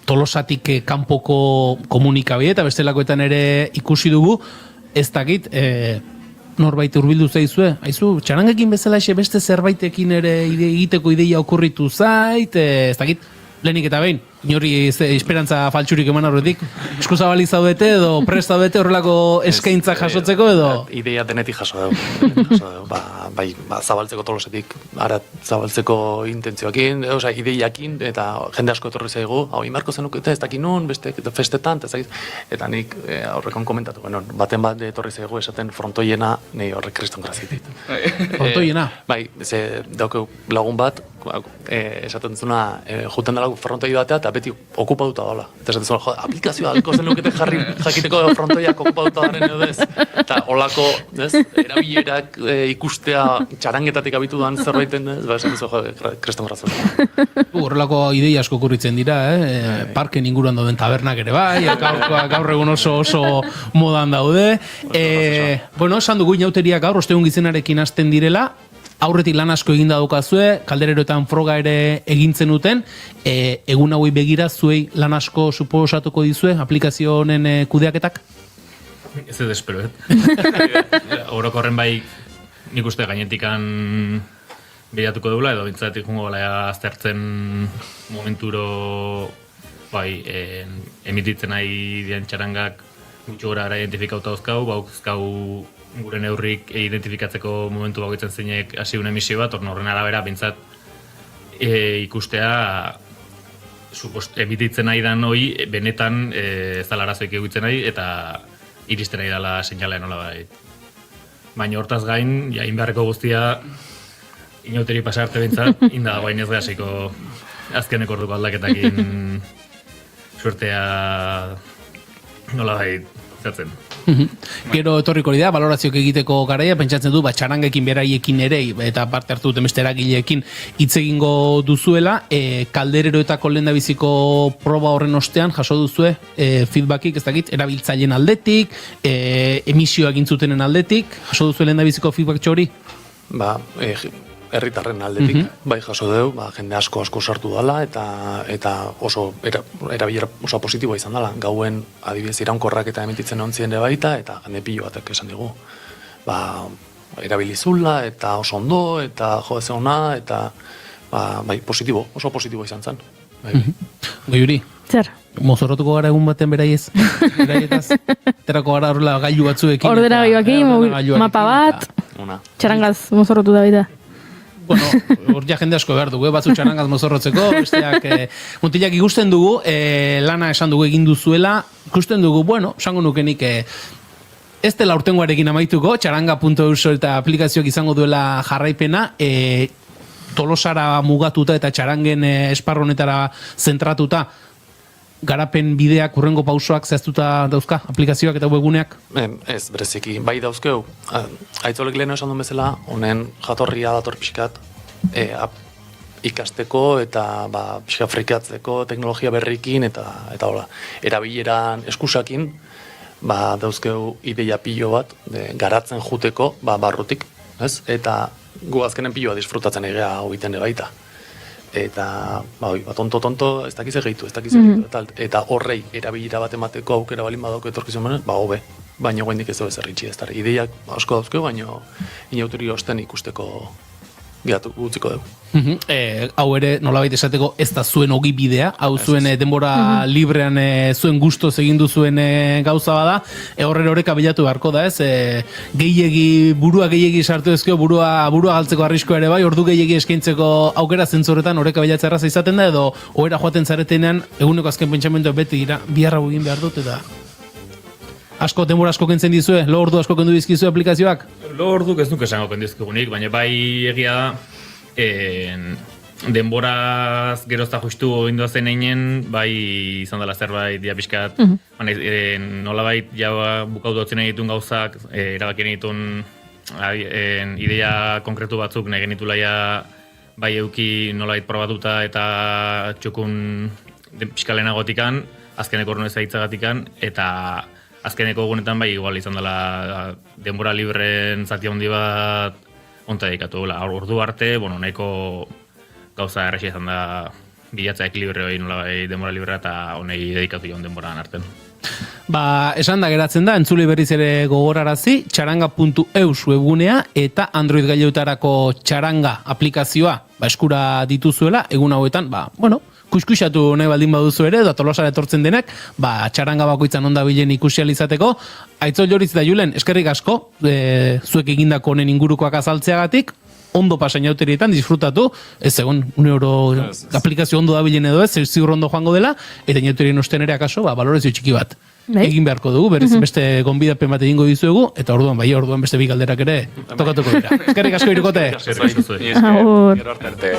Tolosatik kanpoko komunikabide eta bestelakoetan ere ikusi dugu, ez dakit, norbait hurbildu zaizue, aizu, txarangekin bezala beste zerbaitekin ere egiteko ideia okurritu zait, ez dakit, lehenik eta behin, inori esperantza faltsurik eman horretik, eskuzabali zaudete edo prest zaudete horrelako eskaintza jasotzeko edo? Ideia denetik jaso dugu. Zabaltzeko Tolosetik, ara zabaltzeko intentzioakin, ideiakin, eta jende asko etorri zaigu, hau imarko zenukete ez dakin nun, beste festetan, eta nik aurrekon komentatu, baten bat etorri zaigu esaten frontoiena, nahi horrek kriston grazitit. Frontoiena? Bai, ze daukeu lagun bat, esaten zuna, juten dela frontoi batea, eta beti okupatuta dola. Eta esaten zuna, aplikazioa alko zenukete jakiteko frontoiak okupatuta daren edo ez. Eta holako, erabilerak ikustea txarangetatik abitu duan zerbaiten, esaten zuna, kriston grazioa. Horrelako ideia asko okurritzen dira, parken inguruan dauden tabernak ere bai, gaur egun oso modan daude. Esan dugu inauteriak gaur, ostegun gizenarekin hasten direla, aurretik lan asko eginda daukazue, kaldereroetan froga ere egintzen duten, egun hauei begira zuei lan asko suposatuko dizue aplikazio honen kudeaketak? Ez edo espero, Orokorren bai nik uste gainetikan behiratuko dugula, edo bintzatik jungo bala aztertzen momenturo emititzen nahi dian txarangak gutxo gora gara identifikauta dauzkau, gure neurrik identifikatzeko momentu bakoitzen zeinek hasi un emisio bat, horren arabera bintzat ikustea emititzen nahi dan hoi, benetan ez dala arazoik egitzen nahi, eta iristen nahi dala seinalea nola bai. Baina hortaz gain, jain beharreko guztia inauteri pasarte bintzat, inda guain ez gehasiko azkeneko orduko aldaketakin suertea nola bai zatzen. Gero etorriko da, balorazioak egiteko garaia, pentsatzen du, txarangekin beraiekin ere, eta parte hartu duten beste eragileekin hitz egingo duzuela, kaldereroetako lehendabiziko proba horren ostean, jaso duzue, feedbackik, ez dakit, erabiltzaileen aldetik, emisioak intzutenen aldetik, jaso duzue lehendabiziko feedback txori? Herritarren aldetik, bai jaso dugu, jende asko sartu dala, eta oso erabilera oso positiboa izan dela. Gauen adibidez iraunkorrak eta emititzen ontzien baita, eta jende pilo batek esan digu. Erabilizula, eta oso ondo, eta jo ez ona, eta positibo, oso positiboa izan zen. Goiuri? Zer? Mozorrotuko gara egun baten beraiez? Beraietaz? Terako gara horrela gailu batzuekin? Ordena gailuakin, mapa bat, txarangaz mozorrotu da bida. Hor ja jende asko behar dugu, batzu txarangaz mozorrotzeko, besteak mutilak ikusten dugu, lana esan dugu egin duzuela, ikusten dugu, esango nukenik ez dela urtengoarekin amaituko, txaranga.euso eta aplikazioak izango duela jarraipena, Tolosara mugatuta eta txarangen esparronetara zentratuta, garapen bideak, urrengo pausoak zehaztuta dauzka, aplikazioak eta webguneak? Ez, bereziki, bai dauzkeu. Aitzolek leheno esan duen bezala, honen jatorria dator pixkat ikasteko eta pixkat frikatzeko teknologia berrikin eta hola, erabileran eskusakin dauzkeu ideia pilo bat, garatzen juteko barrutik, ez? Eta gu azkenen piloa disfrutatzen egea hobiten baita. Eta, tonto, ez dakiz egitu, eta horrei erabilera bat emateko aukera balin badauk etorkizun menez, hobe, baina guendik ez dugu zerritxi ez dara. Ideiak asko dauzkeu, baina inauteri osten ikusteko gehatu gutziko dugu. Hau ere, nolabait esateko, ez da zuen ogi bidea, hau zuen denbora librean zuen gustoz egin duzuen gauza bada, horren horreka bilatu beharko da, ez? Burua gehiegi sartu ezkeo, burua galtzeko arriskoa ere bai, ordu gehiegi eskaintzeko aukera zentzoretan horreka bilatzea erraza izaten da, edo ohera joaten zaretenean, eguneko azken pentsamentu beti biharra egin behar dut, eta... Denbora asko kentzen dizue? Lo ordu asko kendu dizkizue aplikazioak? Lo ordu ez nuke esango kendizkigunik, baina bai egia da, denboraz gerozta justu indoazen einen, bai izan dela zerbait dia pixkat, nolabait ja bukautu dutzen egitun gauzak, erabakien egitun idea konkretu batzuk nahi genitula ja bai euki nolabait probatuta eta txukun pixkalenagotikan, azkeneko orduan ezaitzagatikan, eta azkeneko egunetan bai igual izan dela denbora libren zati handi bat onta dedikatu. Ordu arte, nahiko gauza errexia izan da bilatza ekilibre hori nola bai denbora librea eta honei dedikatu joan denboran arten. Esan da geratzen da, entzule berriz ere gogorarazi, txaranga.eus webgunea eta Android gailuetarako txaranga aplikazioa eskura dituzuela, egun hauetan, kuskusatu nahi baldin baduzu ere, da Tolosara etortzen denak, txaranga bakoitzan onda bilen ikusi alizateko. Aitzol Joritz da Julen, eskerrik asko, zuek egindako honen ingurukoak azaltzeagatik, ondo pasainauterietan disfrutatu, ez egon, aplikazio ondo da bilen edo ez, ziur ondo joango dela, eta inauterien osten ere akaso, balorezio txiki bat. Egin beharko dugu, berez beste gonbidapen bat egingo dizuegu, eta orduan beste bi galderak ere tokatuko dira. Eskerrik asko Irukote! Gero arte.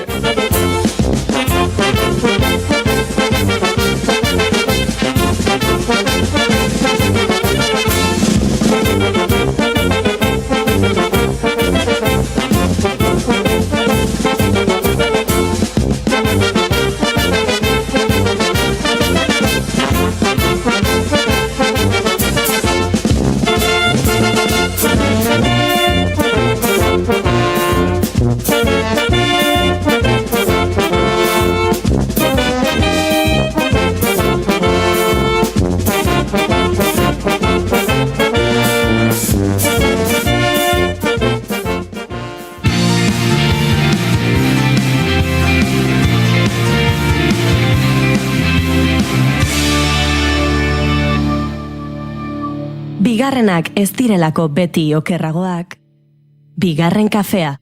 Bigarrenak ez direlako beti okerragoak, bigarren kafea.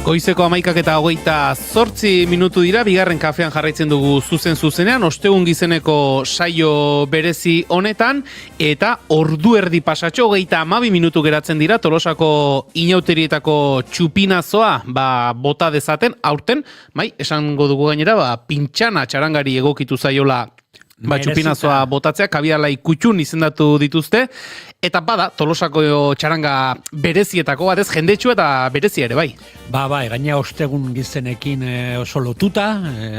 Goizeko 11:28 minutu dira, bigarren kafean jarraitzen dugu zuzenean, ostegun gizeneko saio berezi honetan, eta ordu erdi pasatxo, 32 minutu geratzen dira, Tolosako inauterietako txupinazoa, bota dezaten, aurten, esango dugu gainera, pintxana txarangari egokitu zaiola Txupinazoa botatzea, kabiala ikutxun izendatu dituzte, eta bada, Tolosako txaranga berezietako bat ez, jendetxu eta berezia ere bai. Bai, gaina ostegun gizenekin oso lotuta,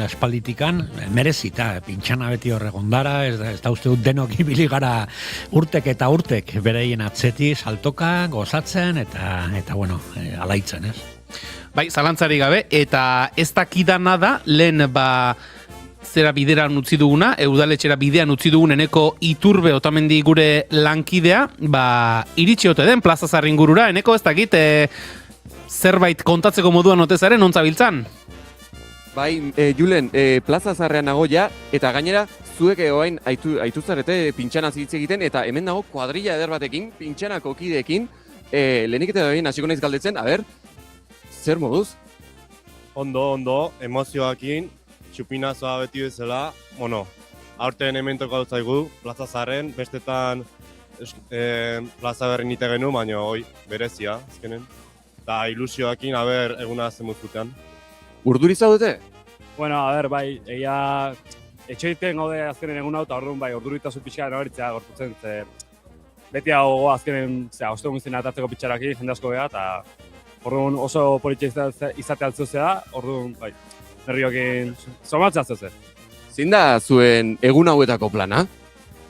aspalditikan, merezita, pintxana beti horregondara, ez da uste dut denok ibili gara urtek eta urtek, bereien atzeti, saltoka, gozatzen, eta bueno, alaitzen, ez? Bai, zalantzari gabe, eta ez dakidana da, lehen zera bideran utzi duguna, udaletxera bidean utzi dugun Eneko Iturbe Otamendi gure lankidea, iritsi ote den Plaza Zarrin gurura, Eneko ez dakit, zerbait kontatzeko moduan otezaren, ontzabiltzan? Bai, Julen, Plaza Zarrean nago ja, eta gainera, zuek oain aitu zarete pintxana hitz egiten, eta hemen nago kuadrilla eder batekin, pintxanako kideekin, lehenik eta behin hasiko naiz galdetzen, zer moduz? Ondo, emozioakin, txupinazoa beti bezala, aurten hemen tokatu zaigu, Plaza Zarren, bestetan Plaza Berrin ite genu, baina hoi, berezia, azkenen. Eta ilusioakin, eguna zemuztutean. Urduri zaudete? Bueno, bai, egia etxeiten gaude azkenen egun hau, eta orduan bai, urduritasun pixka nabaritzea gorputzen, beti hau azkenen, ostegun izena atatzeko pitxarakin, jende asko beha, eta orduan oso politxe izate altzuzea, orduan bai, nerviokin somatzea zeuze. Zein da zuen egun hauetako plana?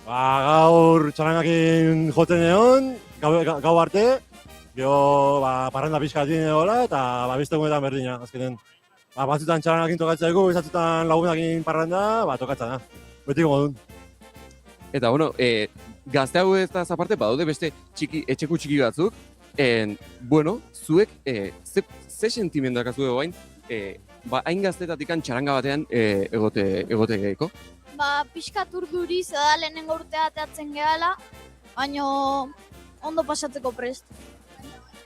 Gaur txarangakin joten egon, gau arte, gero parranda pixkatin egola, eta beste egunetan berdina, azkenen. Batzutan txarangakin tokatzea egu, batzutan lagunakin parranda, tokatzea da. Betiko modun. Eta, gazte hau ez da zaparte, badaude beste etxeku txiki batzuk, zuek, ze sentimenduak azu egoain, hain gaztetatikan txaranga batean egote gehiako? Pixkat urduri, zeda lehenengo urtea ateatzen gehala, baina ondo pasatzeko prest.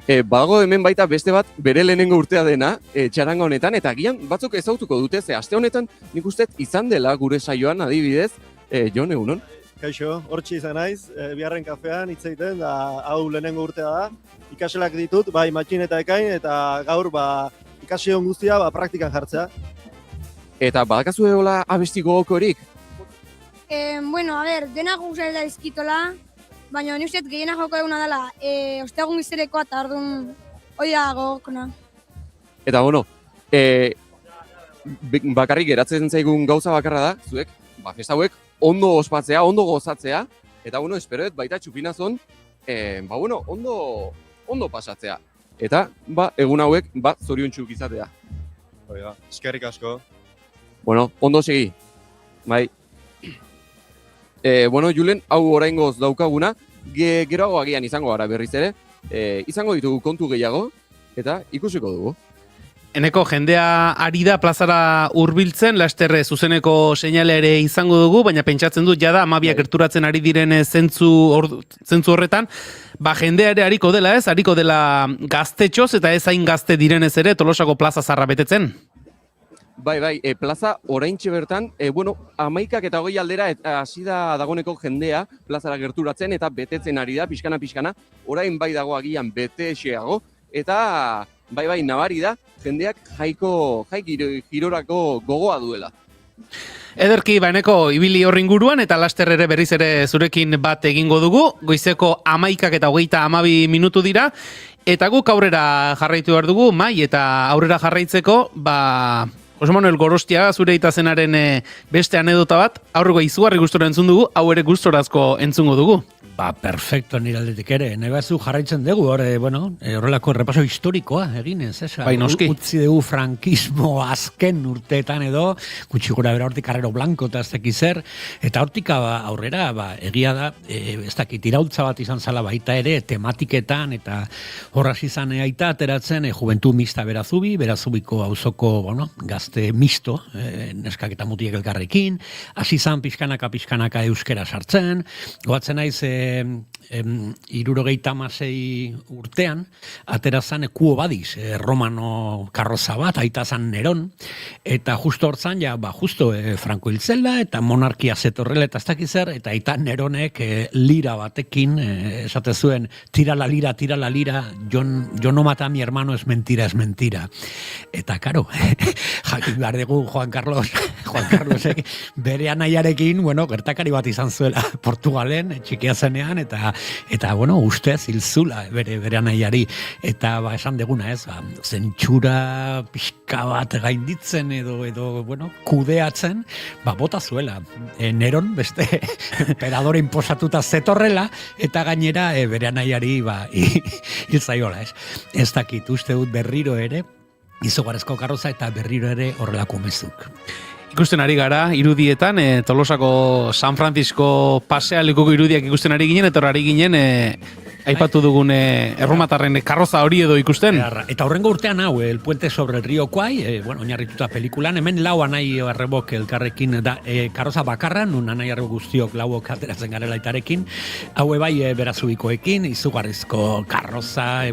Badago hemen baita beste bat bere lehenengo urtea dena txaranga honetan, eta agian batzuk ezautuko dute, ze aste honetan nik uste izan dela gure saioan adibidez, Jon, egunon? Kaixo, hortxe izan naiz, biharren kafean hitz egiten, da hau lehenengo urtea da. Ikaselak ditut, bai matxin eta ekain, eta gaur ikasion guztia praktikan jartzea. Eta badakazu egola abesti gogokorik? Dena guztiak da izkitola, baina ni usteet gehiena joko eguna dela, ostegun gizerekoa eta orduan hori da gogokona. Eta bakarrik geratzen zaigun gauza bakarra da, zuek, festa hauek ondo ospatzea, ondo gozatzea, eta esperoet baita txupinazon, ondo pasatzea. Eta, egun hauek, zoriontsu izatea. Eskerrik asko. Ondo segi. Bai. Julen, hau oraingoz daukaguna, geroago agian izango gara berriz ere, izango ditugu kontu gehiago, eta ikusiko dugu. Eneko, jendea ari da plazara hurbiltzen, laster zuzeneko seinale ere izango dugu, baina pentsatzen dut jada 12 gerturatzen ari diren zentzu horretan, jendea ere hariko dela hariko dela gaztetxoz eta ez hain gazte direnez ere Tolosako plaza zarra betetzen. Bai, plaza oraintxe bertan, 11 eta 20 aldera hasi da dagoneko jendea plazara gerturatzen eta betetzen ari da, pixkana, orain bai dago agian bete-xeago, eta bai, nabari da, jendeak girorako gogoa duela. Ederki, Eneko, ibili horri inguruan eta laster ere berriz ere zurekin bat egingo dugu, goizeko 11 eta 32 minutu dira, eta guk aurrera jarraitu behar dugu, eta aurrera jarraitzeko, Jose Manuel Gorostiaga zure itazenaren beste anedota bat, aurreko izugarri gustora entzun dugu, hau ere gustorazko entzungo dugu. Perfecto, nire aldetik ere. Nebazu jarraitzen dugu, horrelako repaso historikoa eginez, Bai, noski. Utzi dugu frankismo azken urteetan edo, gutxi gora bera hortik Carrero Blanco eta ez dakiz zer, eta hortik aurrera, egia da, ez dakit iraultza bat izan zala baita ere, tematiketan, eta horraz izan aita ateratzen, Juventud Mista Berazubiko auzoko, gazte misto, neskak eta mutiek elkarrekin, hasi izan pixkanaka euskera sartzen, goatzen naiz 76 urtean, atera zan Quo Vadis, romano karroza bat, aita zan Neron, eta justo hortzan, justo Franco hiltzela, eta monarkia zetorrela, eta ez dakiz zer, eta aita Neronek lira batekin, esate zuen, tira la lira, yo no mata a mi hermano, es mentira. Eta, karo, jakin behar dugu Juan Carlosek bere anaiarekin, gertakari bat izan zuela Portugalen, txikia zenean, eta ustez hilzula bere anaiari. Eta, esan deguna ez, zentsura pixka bat gainditzen edo kudeatzen, bota zuela. Neron, beste, emperadore inposatuta zetorrela, eta gainera bere anaiari hilzaiola, ez. Ez dakit, uste dut berriro ere, izugarrizko karroza eta berriro ere horrelako mezuk. Ikusten ari gara, irudietan, Tolosako San Francisco pasealekuko irudiak ikusten ari ginen, eta ari ginen, aipatu dugun erromatarren karroza hori edo ikusten. Eta horrengo urtean hau, El puente sobre el río Kwai, oinarrituta pelikulan, hemen lau anai arrebok elkarrekin, karroza bakarra, nun anai arrebok guztiok lauok ateratzen garela itarekin, hau bai berazubikoekin, izugarrizko karroza,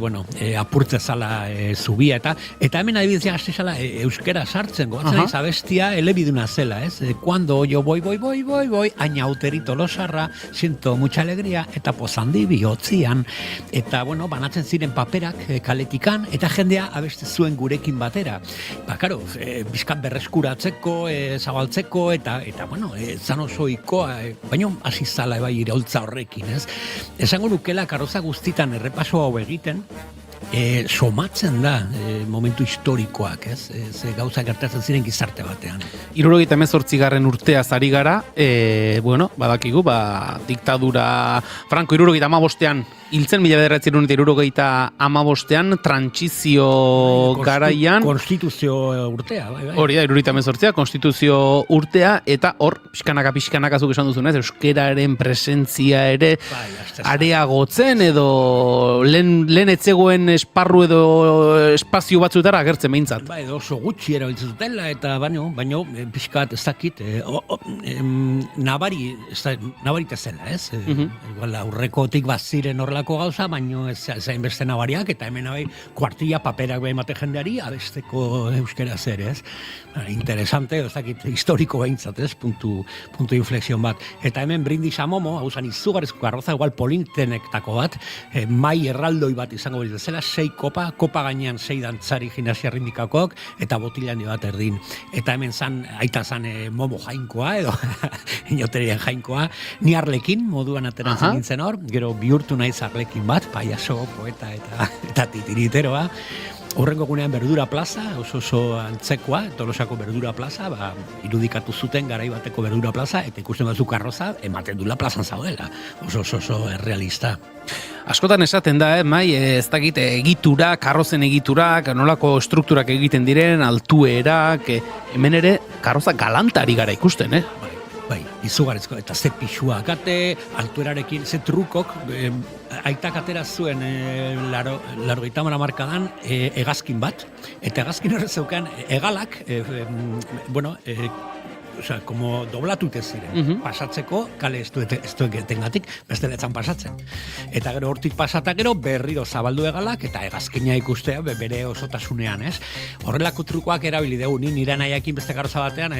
apurtze zala zubia, eta hemen adibidez hasi zala euskera sartzen, goatzen aiz abestia elebiduna zela, ez? Cuando yo voy, añauteri Tolosarra, siento mucha alegría, eta pozandi bihotzian, eta, banatzen ziren paperak kaletikan, eta jendea abeste zuen gurekin batera. Karo, bizkan berreskuratzeko, zabaltzeko, eta zan oso ikoa, baina hasi zala iraultza horrekin, ez? Esango nukela karroza guztitan errepaso hau egiten, somatzen da momentu historikoak, ez? Ze gauza gertatzen ziren gizarte batean. 78. urtea zari gara, badakigu, diktadura Franco 75ean hiltzen 1975ean trantsizio garaian konstituzio urtea, hori da, 78, konstituzio urtea, eta hor, pixkanaka zuk esan duzunez, euskeraren presentzia ere areagotzen, edo lehen etzegoen esparru edo espazio batzutara agertzen behintzat. Edo oso gutxi erabiltzen zutela, eta baino, pixkat ez dakit, nabarite zela, ez? Aurrekotik baziren horrela gauza, baino zain beste nabariak, eta hemen kuartilla paperak behimate jendeari, abesteko euskera zer, ez? Interesante, ez dakit, historiko behintzat, ez? Puntu inflexion bat. Eta hemen brindis amomo, hau zan izugarrizko karroza, igual polintenektako bat, mai erraldoi bat izango bezala, 6 kopa gainean 6 dantzari gimnasia rindikakok, eta botilani bat erdin. Eta hemen aita zan momo jainkoa, edo inoterien jainkoa, ni arlekin moduan ateratzen nintzen hor, gero bihurtu naiz arlekin bat, paiaso, poeta eta titiriteroa. Horrengo gunean Berdura Plaza, oso antzekoa, Tolosako Berdura Plaza, irudikatu zuten garai bateko Berdura Plaza, eta ikusten batzu karroza, ematen dula plazan zaudela. Oso errealista. Askotan esaten da, ez dakit egitura, karrozen egiturak, nolako estrukturak egiten diren, altuerak, hemen ere karroza galantari gara ikusten, Bai, izugarrizko, eta ze pixua akate, altuerarekin, ze trukok, aitak atera zuen largoita markadan hegazkin bat, eta hegazkin horrez zeukan hegalak, como doblatute ziren, pasatzeko, kale ez duetengatik, beste letzan pasatzen. Eta gero hortik pasata gero berriro zabaldu hegalak, eta hegazkina ikustea bere osotasunean, ez? Horrelako trukoak erabili dugu, nire nahiakin beste karroza batean,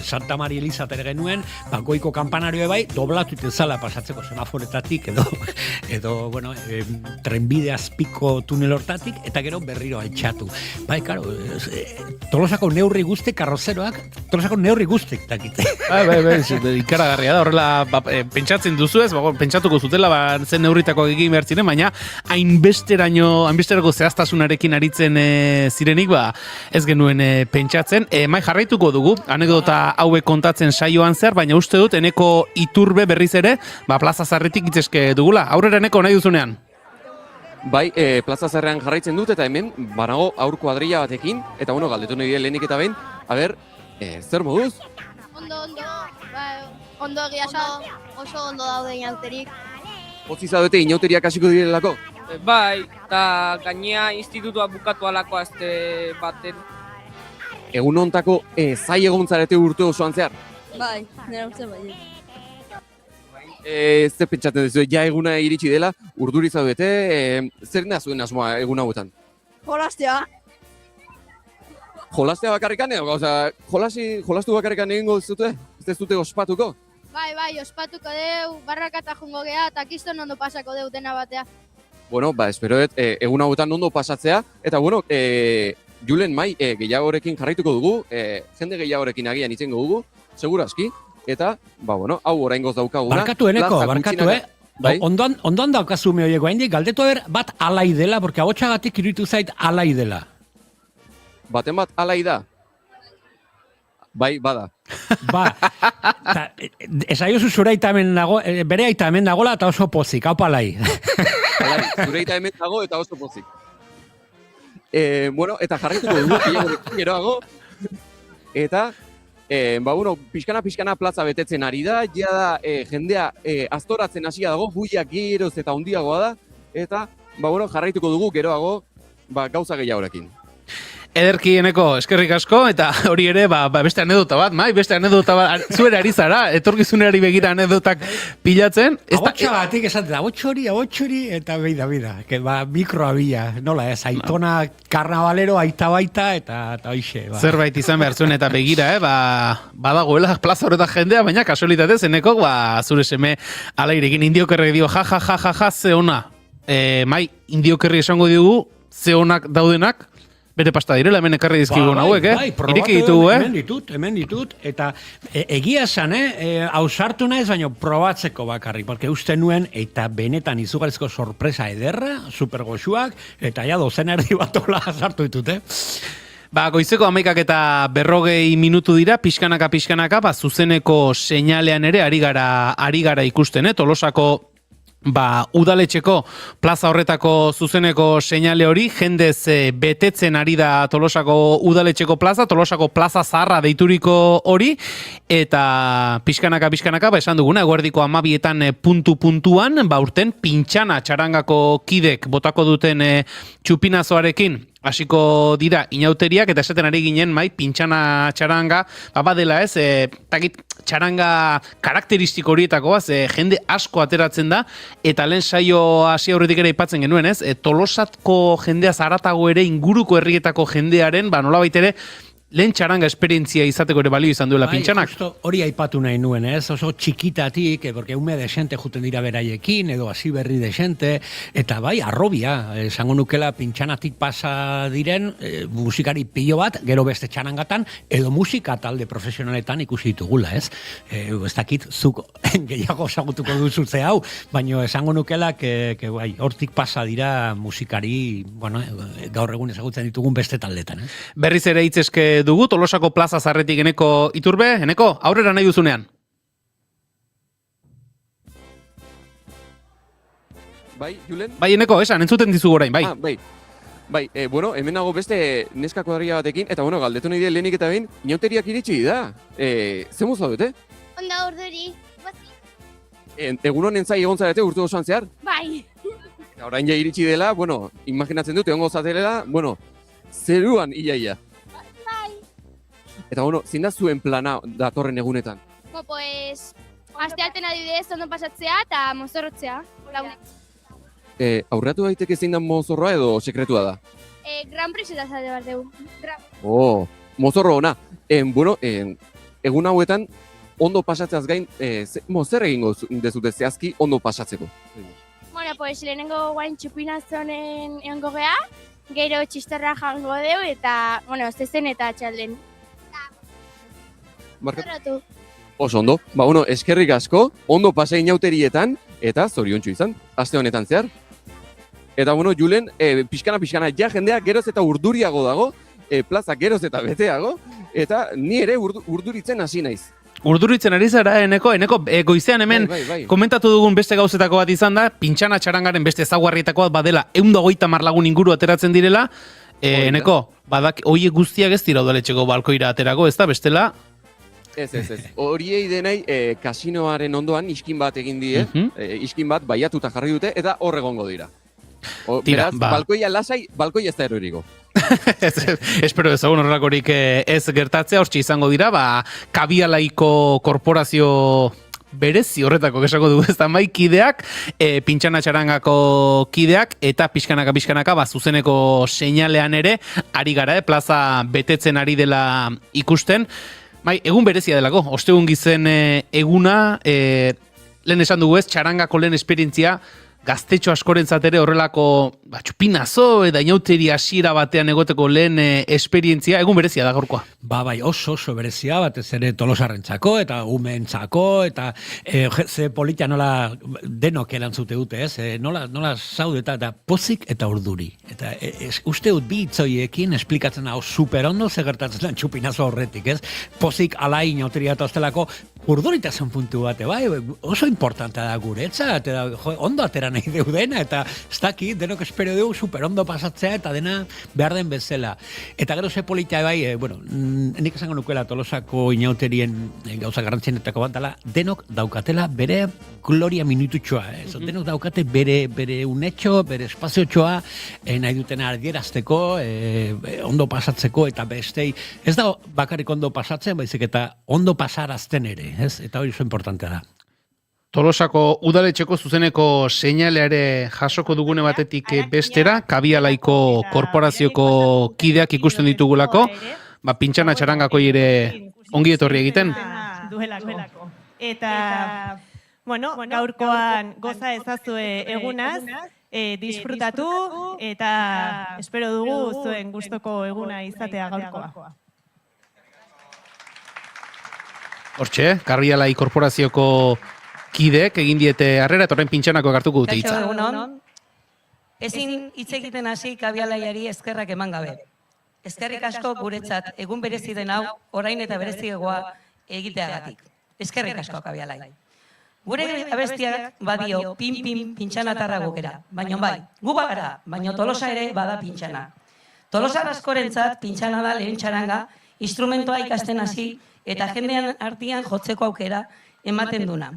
Santa Maria Elizater genuen, goiko kampanario bai, doblatute zala pasatzeko semaforetatik, edo trenbide azpiko tunel hortatik, eta gero berriro altxatu. Bai, karo, Tolosako neurri guzti, karrozeroak, Tolosako neurri guzti, dakite. Ikaragarria da, horrela pentsatzen duzu ez, pentsatuko zutela zen neurritako egin behar ziren, baina hainbesterako zehaztasunarekin aritzen zirenik, ez genuen pentsatzen. Mai jarraituko dugu, anekdota hauek kontatzen saioan zer, baina uste dut eneko Iturbe berriz ere, plaza zarretik itzeske dugula. Aurrera eneko nahi duzunean? Bai, plaza zarrean jarraitzen dut, eta hemen banago aur kuadrilla batekin, eta galdetu nahi lehenik eta behin, zer moduz? Ondo egia oso ondo daude inauterik. Pozzi zaudete inauteriak hasiko direlako? Bai, eta gainea institutua bukatu alako azte baten. Egun hontako zai egon zarete urte osoan zehar? Bai, nire urte bai. Zer pentsatzen duzu, ja eguna iritsi dela, urduri zaudete, zer da zuen asmoa egun hauetan? Jolastea. Jolastea bakarrikan edo, jolastu bakarrikan egingo zute? Ez dute ospatuko? Bai, ospatuko deu, barrakata jungo gea, eta kiston ondo pasako deu dena batea. Bueno, espero dut egun hauetan ondo pasatzea, eta bueno, Julen Mai gehiagorekin jarraituko dugu, jende gehiagorekin agian itzengo dugu, segurazki, eta, bueno, hau oraingoz daukaguna. Barkatu, Eneko, barkatu, Bai. Ondoan daukazu me horiek guaindik, galdetu bat alai dela, porque agotxagatik iruditu zait alai dela. Baten bat alai da? Bai, bada. Esaiozu zure aita hemen dago, bere aita hemen dagoela eta oso pozik, hau palai. Zure aita hemen dago eta oso pozik. Bueno, eta jarraituko dugu, geroago. Eta, pixkana plaza betetzen ari da, ja da, jendea aztoratzen hasia dago, buiak geroz eta handiagoa da, eta, jarraituko dugu geroago, gauza gehiagorekin. Ederki, Eneko, eskerrik asko, eta hori ere, beste anedota bat, beste anedota bat, zuera ari zara, etorkizunari begira anedotak pilatzen. Agotxagatik esaten, agotxori, eta beida, mikroa bila, nola ez, aitona karnavalero, aita baita, eta hoxe. Zerbait izan behar zuen, eta begira, badagoela plaza horretak jendea, baina kasualitatez, Eneko, zure seme alairekin indiokerrek dio, ja, ze ona. Mai, indiokerri esango diogu, ze onak daudenak, bere pasta direla, hemen ekarri dizkigun hauek, Ireki ditugu, Hemen ditut, eta egia esan, ausartu naiz, baina probatzeko bakarrik, porque uste nuen, eta benetan izugarrizko sorpresa ederra, supergoxuak, eta ja dozen erdi bat ola sartu ditut, Goizeko 11 eta 40 minutu dira, pixkanaka, zuzeneko seinalean ere ari gara ikusten, Tolosako udaletxeko plaza horretako zuzeneko seinale hori, jendez betetzen ari da Tolosako udaletxeko plaza, Tolosako plaza zaharra deituriko hori, eta pixkanaka, esan duguna, eguerdiko 12etan puntuan, urten pintxana txarangako kidek botako duten txupinazoarekin, hasiko dira inauteriak, eta esaten ari ginen, pintxana txaranga, badela ez, txaranga karakteristiko horietako, jende asko ateratzen da, eta lehen saio hasi aurretik ere aipatzen genuen, ez? Tolosatko jendea zaratago ere, inguruko herrietako jendearen, nolabait ere, lehen txaranga esperientzia izateko ere balio izan duela pintxanak. Hori aipatu nahi nuen, ez? Oso txikitatik, porque ume desente juten dira beraiekin, edo hasi berri desente, eta arrobia, esango nukela pintxanatik pasa diren, musikari pilo bat, gero beste txarangatan, edo musika talde profesionaletan ikusi ditugula, ez? Ez dakit, zuk gehiago esagutuko duzu ze hau, baina esango nukela, hortik pasa dira musikari, gaur egun ezagutzen ditugun beste taldetan, ez? Berriz ere hitzeske dugu, Tolosako plaza zarretik Eneko Iturbe. Eneko, aurrera nahi duzunean. Bai, Julen? Bai, Eneko, esan, entzuten dizugu orain, bai. Hemen nago beste neska kuadrilla batekin, eta galdetu nahi dira lehenik eta behin, inauteriak iritsi da. Ze mozu zaudete? Onda urduri. Egun honen zai egon zarete urte osoan zehar? Bai. Eta orain ja iritsi dela, imaginatzen dut, egongo zatelela, zeruan iaia. Eta zein da zuen plana datorren egunetan? Astearten adibidez ondo pasatzea eta mozorrotzea. Aurreatu daiteke zein da mozorroa edo sekretua da? Gran Prix eta zade bat dugu. Mozorro ona. Egun hauetan ondo pasatzeaz gain, zer egingo dezute zehazki ondo pasatzeko? Lehenengo guain txupinazonen egongo geha, gero txistorra jango deu eta, zezen eta txalden. Oso ondo. Eskerrik asko, ondo pasa inauterietan, eta zoriontsu izan, aste honetan zehar. Eta, Julen, pixkana, ja jendea geroz eta urduriago dago, plaza geroz eta beteago, eta ni ere urduritzen hasi naiz. Urduritzen ari zara, Eneko, goizean hemen komentatu dugun beste gauzetako bat izan da, pintxana txarangaren beste ezaguarrietako bat badela, 150 lagun inguru ateratzen direla, Eneko, horiek guztiak ez dira udaletxeko balkoira aterako, ez da, bestela? Ez. Horiei denai kasinoaren ondoan iskin bat egin die, iskin bat baiatuta jarri dute, eta hor egongo dira. Beraz, balkoia lasai, balkoia ez da eroriko. Espero ezagun horrelakorik ez gertatzea, hortxe izango dira, Kabialaiko korporazio berezi horretako esako dugu ez da kideak, pintxana txarangako kideak, eta pixkanaka zuzeneko seinalean ere, ari gara, plaza betetzen ari dela ikusten. Egun berezia delako, ostegun gizen eguna, lehen esan dugu ez, txarangako lehen esperientzia, gaztetxo askorentzat ere horrelako txupinazo eta inauteri hasiera batean egoteko lehen esperientzia, egun berezia da gaurkoa. Bai, oso berezia, batez ere tolosarrentzako eta umeentzako, eta ze politia nola denok erantzute dute, ez? Nola zaudeta eta pozik eta urduri. Eta uste dut bi hitzoiekin esplikatzen hau super ondo ze gertatzen den txupinazo horretik, ez? Pozik alai inauteria eta ostelako urduritasun puntu bate, bai, oso importantea da guretzat, eta ondo atera nahi deudena, eta ez dakit, denok espero dugu super ondo pasatzea, eta dena behar den bezala. Eta gero ze politia bai, nik esango nukela Tolosako inauterien gauza garrantzienetako bat dela, denok daukatela bere gloria minututxoa, denok daukate bere unetxo, bere espaziotxoa, nahi dutena adierazteko, ondo pasatzeko, eta bestei, ez da bakarrik ondo pasatzen, baizik eta ondo pasarazten ere, eta hori oso importantea da. Tolosako udaletxeko zuzeneko seinaleare jasoko dugune batetik bestera, Kabialaiko korporazioko kideak ikusten ditugulako, pintxana txarangako ere ongi etorri egiten. Duelako. Eta, gaurkoan goza ezazue egunaz, disfrutatu eta espero dugu zuen gustoko eguna izatea gaurkoa. Hortxe, Kabialai korporazioko kideek egin diete harrera, eta horren pintxanako hartuko dute hitza. Ezin hitz egiten hasi Kabialaiari eskerrak eman gabe. Eskerrik asko guretzat egun berezi den hau orain eta bereziegoa egiteagatik. Eskerrik asko Kabialai. Gure abestiak badio pin pintxanatarra gukera, baino bai, gu bagara, baino Tolosa ere bada pintxana. Tolosar askorentzat pintxana da lehen txaranga, instrumentoa ikasten hasi eta jendean artean jotzeko aukera ematen duna.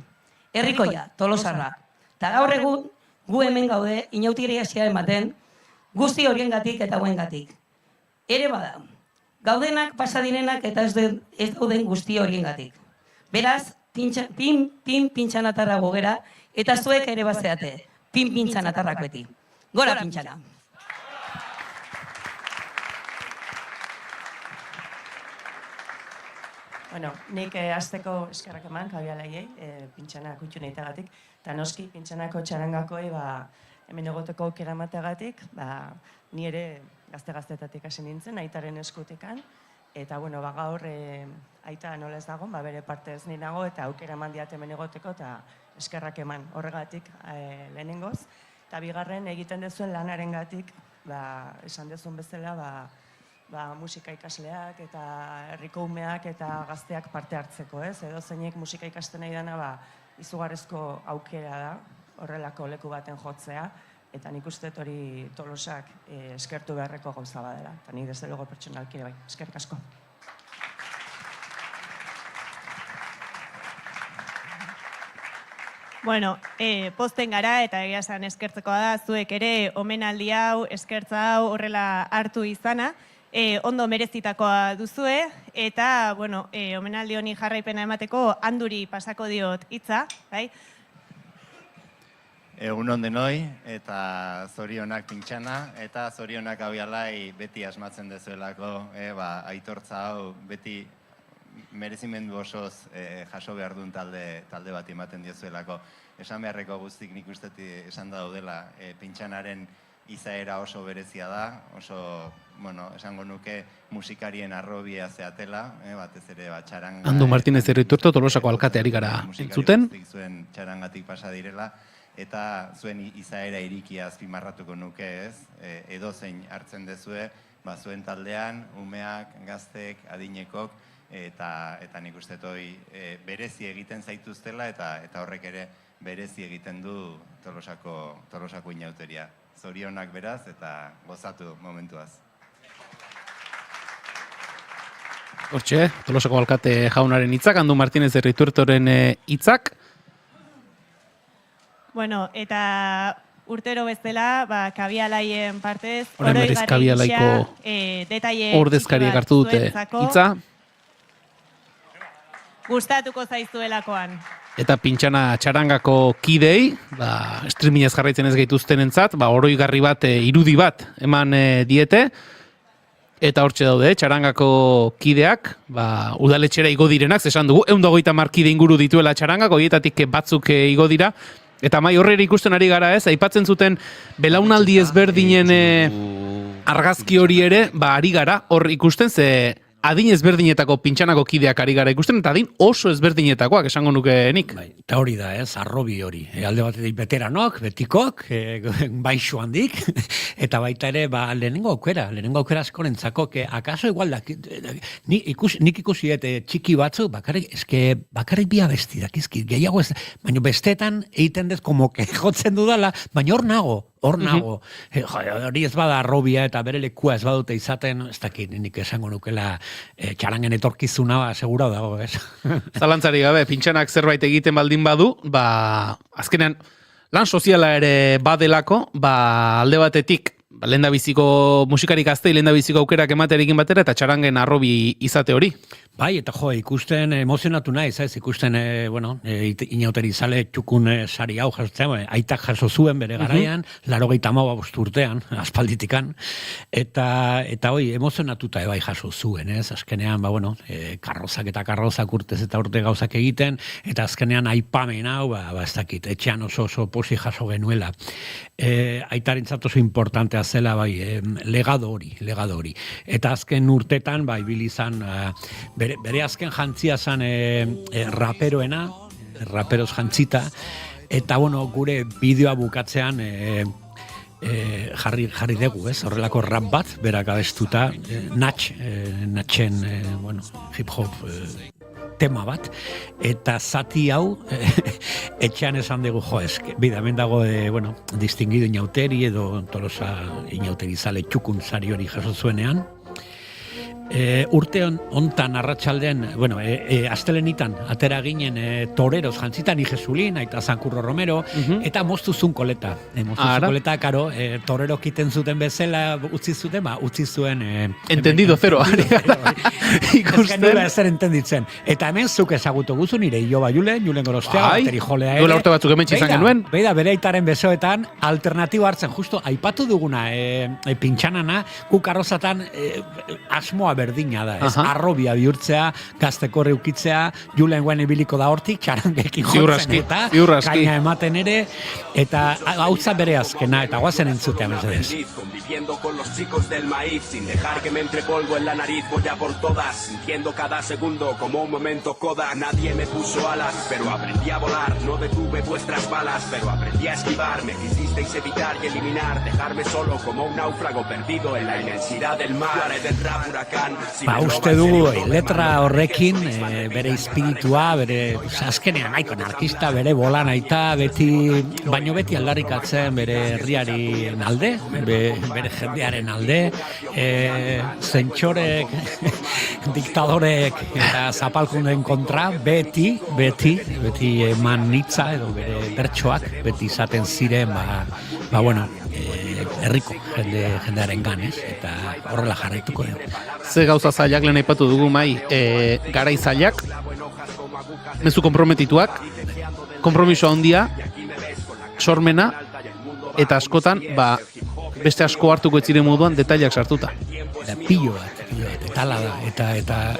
Herrikoia, Tolosarra. Ta gaur egun gu hemen gaude inautiria hasia ematen guzti horiengatik eta guengatik. Ere bada, gaudenak pasadirenak eta ez dauden guzti horiengatik. Beraz, pin pintxanatarra gogera eta zuek ere bazeate, pin pintxanatarrak beti. Gora pintxana! Nik hasteko eskerrak eman Kabialaiei, pintxana kutxu nahitagatik, eta noski pintxanako txarangakoi hemen egoteko aukera emateagatik, ni ere gazte-gaztetatik hasi nintzen, aitaren eskutekan, eta gaur aita nola ez dago, bere parte ez ni nago, eta aukera eman diat hemen egoteko, eta eskerrak eman horregatik lehenengoz, eta bigarren egiten dezuen lanarengatik, esan dezun bezala, musika ikasleak eta herriko umeak eta gazteak parte hartzeko, ez? Edo zeinek musika ikasten nahi dena, izugarrizko aukera da, horrelako leku baten jotzea, eta nik uste hori Tolosak eskertu beharreko gauza badela, eta nik desde luego pertsonalki bai, eskerrik asko. Posten gara eta egia esan eskertzekoa da, zuek ere omenaldi hau, eskertza hau horrela hartu izana, ondo merezitakoa duzue, eta, omenaldi honi jarraipena emateko handuri pasako diot hitza, bai? Egun on denoi, eta zorionak pintxana, eta zorionak Kabialai beti asmatzen dezuelako, aitortza hau beti merezimendu osoz jaso behar duen talde bat ematen diozuelako. Esan beharreko guztik nik uste esan da daudela, pintxanaren izaera oso berezia da, oso, esango nuke musikarien arrobia zeatela, batez ere txaranga... Andu Martínez Erriturto, Tolosako alkateari gara entzuten. Zuen txarangatik pasa direla, eta zuen izaera irikia azpimarratuko nuke ez, edozein hartzen dezue, zuen taldean, umeak, gaztek, adinekok, eta nik uste berezi egiten zaituztela, eta horrek ere berezi egiten du Tolosako inauteria. Zorionak beraz, eta gozatu momentuaz. Hortxe, Tolosako alkate jaunaren hitzak, Andu Martínez Erriturtoren hitzak. Eta urtero bezala, Kabialaien partez, orain berriz Kabialaiko ordezkariak hartu dute hitza. Gustatuko zaizuelakoan. eta pintxana txarangako kidei, streamingez jarraitzen ez gaituztenentzat, oroigarri bat, irudi bat eman diete, eta hortxe daude, txarangako kideak, udaletxera igo direnak, esan dugu, 130 kide inguru dituela txarangak, horietatik batzuk igo dira, eta mai horrera ikusten ari gara ez, aipatzen zuten belaunaldi ezberdinen argazki hori ere, ari gara, hor ikusten ze adin ezberdinetako pintxanako kideak ari gara ikusten, eta adin oso ezberdinetakoak esango nuke nik. Eta hori da, arrobi hori. Alde batetik veteranok, betikok, baixo handik, eta baita ere, lehenengo aukera askorentzako, akaso igual da, nik ikusi txiki batzu, bakarrik bi abesti dakizki, gehiago ez, baina bestetan egiten dez, como que jotzen dudala, baina hor nago. Hori ez bada arrobia eta bere lekua ez badute izaten, ez dakit, nik esango nukela txarangen etorkizuna, segura dago, ez? Zalantzari gabe, pintxanak zerbait egiten baldin badu, azkenean, lan soziala ere badelako, alde batetik, lehendabiziko musikari gaztei lehendabiziko aukerak ematerekin batera, eta txarangen arrobi izate hori. Bai, eta ikusten emozionatu naiz, ikusten, inauteri zale txukun sari hau jasotzen, aitak jaso zuen bere garaian, 85 urtean, aspalditikan, eta hoi, emozionatuta bai jaso zuen, azkenean, karrozak eta karrozak urtez eta urte gauzak egiten, eta azkenean aipamen hau, ez dakit, etxean oso posi jaso genuela. Aitarentzat oso importantea zela, legado hori. Eta azken urtetan, bilizan, bere azken jantzia zan raperoena, raperoz jantzita, eta gure bideoa bukatzean jarri dugu, horrelako rap bat, berak abestuta, natxen hip-hop tema bat, eta zati hau etxean esan dugu, bida, hemen dago, distinguido inauteri edo Tolosa inauteri zale txukun zari hori jaso zuenean, urte hontan arratsaldean, astelenitan atera ginen toreros jantzitan Ijesulin, aita Sankurro Romero, eta moztuzun koleta. Koleta, karo, torero kiten zuten bezala utzi zuten, utzi zuen... Entendido zero, ari gara. Ikusten. Ez zer entenditzen. Eta hemen zuk ezagutu guzu nire Ioba Julen Gorostea, bateri jolea ere. Duela urte batzuk hemen txizan genuen. Beida, bere aitaren besoetan, alternatiba hartzen, justo, aipatu duguna pintxanana, guk arrozatan asmoa berdina da, arrobia bihurtzea, gazteko reukitzea, Julen guen ibiliko da hortik, txarangekin jotzen eta, kaina ematen ere, eta hautza bere azkena, eta guazen entzutean ez. Conviviendo con los chicos del maíz, sin dejar que me entre polvo en la nariz, voy a por todas, sintiendo cada segundo como un momento coda. Nadie me puso alas, pero aprendí a volar, no detuve vuestras balas, pero aprendí a esquivar, me quisisteis evitar y eliminar, dejarme solo como un náufrago perdido en la inmensidad del mar, del rap huracán. Uste dugu, letra horrekin, bere espiritua, bere azkenean nahiko anarkista, bere bolan aita, baino beti aldarrikatzen bere herriaren alde, bere jendearen alde, zentxorek, diktadorek eta zapalkunden kontra, beti eman nitza edo bere bertsoak, beti izaten ziren, herriko jendearen ganez, eta horrela jarraituko dugu. Ze gauza zailak lehen aipatu dugu garai zailak, mezu komprometituak, kompromiso handia, sormena, eta askotan, beste asko hartuko ez ziren moduan detailak sartuta. Pilo bat, etala da, eta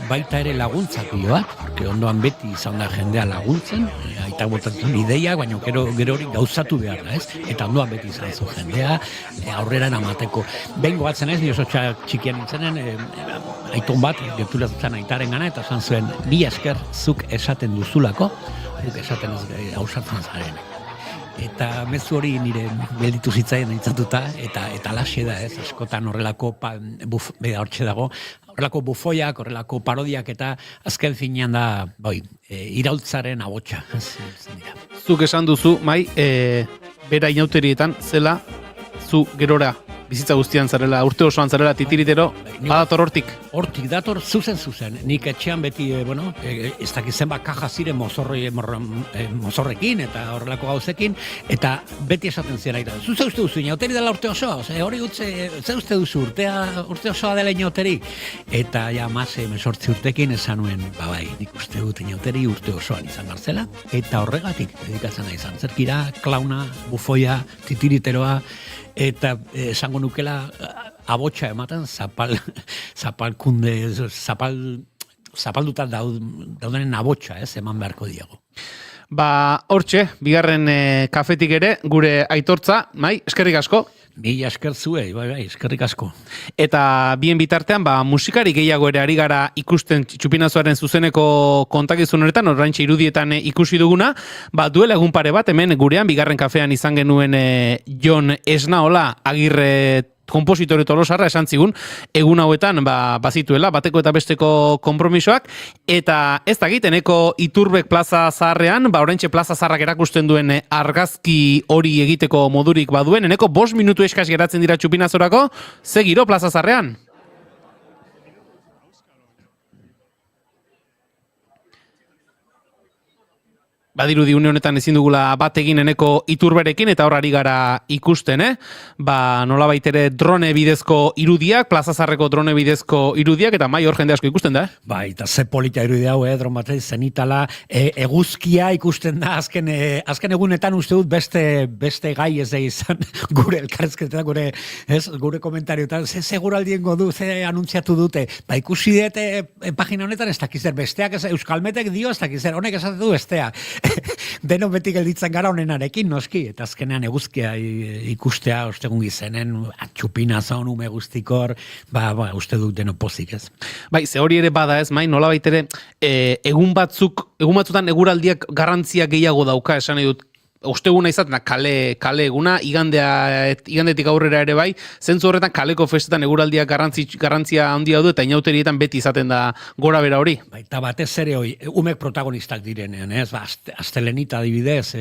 baita ere laguntza pilo bat, porque ondoan beti izan da jendea laguntzen, aita botatzen ideiak, baina gero hori gauzatu behar da, ez? Eta ondoan beti izan zu jendea, aurrera eramateko. Behin goatzen ez, nioz txikian nintzenen, aiton bat, gerturatzen aitaren gana, eta zan zuen, bi esker zuk esaten duzulako, zuk esaten ez hausatzen zaren. Eta mezu hori nire gelditu zitzaien nintzatuta, eta laxe da, ez? Askotan horrelako, hortxe dago, horrelako bufoiak, horrelako parodiak, eta azken finean da, iraultzaren abotsa. Zuk esan duzu, bera inauterietan zela, zu gerora bizitza guztian zarela, urte osoan zarela titiritero, Badator hortik. Hortik dator zuzen. Nik etxean beti, ez dakizen kaja ziren mozorrekin eta horrelako gauzekin, eta beti esaten ziren aira. Zuze uste duzu, inauteri dela urte osoa, hori utze, ze uste duzu, urte osoa dela inauteri. Eta ja, 18 urtekin esan nuen, bai, nik uste dut inauteri urte osoan izan garzela, eta horregatik dedikatzen da izan. Zerkira, klauna, bufoia, titiriteroa, eta esango nukela abotsa ematen, zapalduta daudenen abotsa, eman beharko diago. Hortxe, bigarren kafetik ere, gure aitortza, mai, eskerrik asko. Mila esker zuei, bai, eskerrik asko. Eta bien bitartean, musikari gehiago ere ari gara ikusten Txupinazoaren zuzeneko kontakizun honetan, oraintxe irudietan ikusi duguna, duela egun pare bat, hemen gurean, bigarren kafean izan genuen Jon Esnaola Agirre kompositore Tolosarra esan zigun, egun hauetan bazituela, bateko eta besteko konpromisoak, eta ez da eneko Iturbek plaza zaharrean, oraintxe plaza zaharrak erakusten duen argazki hori egiteko modurik baduen, eneko 5 minutu eskas geratzen dira Txupinazorako, ze giro plaza zaharrean? Badirudi une honetan ezin dugula bat egin eneko Iturberekin, eta horari gara ikusten, nolabait ere drone bidezko irudiak, plazazarreko drone bidezko irudiak, eta mai hor jende asko ikusten da, Bai, eta ze polita irudia hau, dron batez zenitala, eguzkia ikusten da, azken egunetan uste dut beste gai ez da izan, gure elkarrezketan, gure komentarioetan, ze seguraldien godu, ze anuntziatu dute, ikusi dute pagina honetan ez dakizer, besteak, Euskalmetek dio ez dakizer, honek esate du besteak. Deno beti gelditzen gara honenarekin, noski, eta azkenean eguzkia ikustea, ostegun gizenen, Txupinazon, ume guztikor, uste dut deno pozik, ez. Bai, ze hori ere bada ez, mai, nolabait ere, egun batzutan eguraldiak garrantzia gehiago dauka, esan nahi dut, osteguna izaten kale eguna, igandetik aurrera ere bai, zentzu horretan kaleko festetan eguraldiak garrantzia handia du, eta inauterietan beti izaten da gora bera hori. Eta batez ere, umek protagonistak direnean, astelenita adibidez,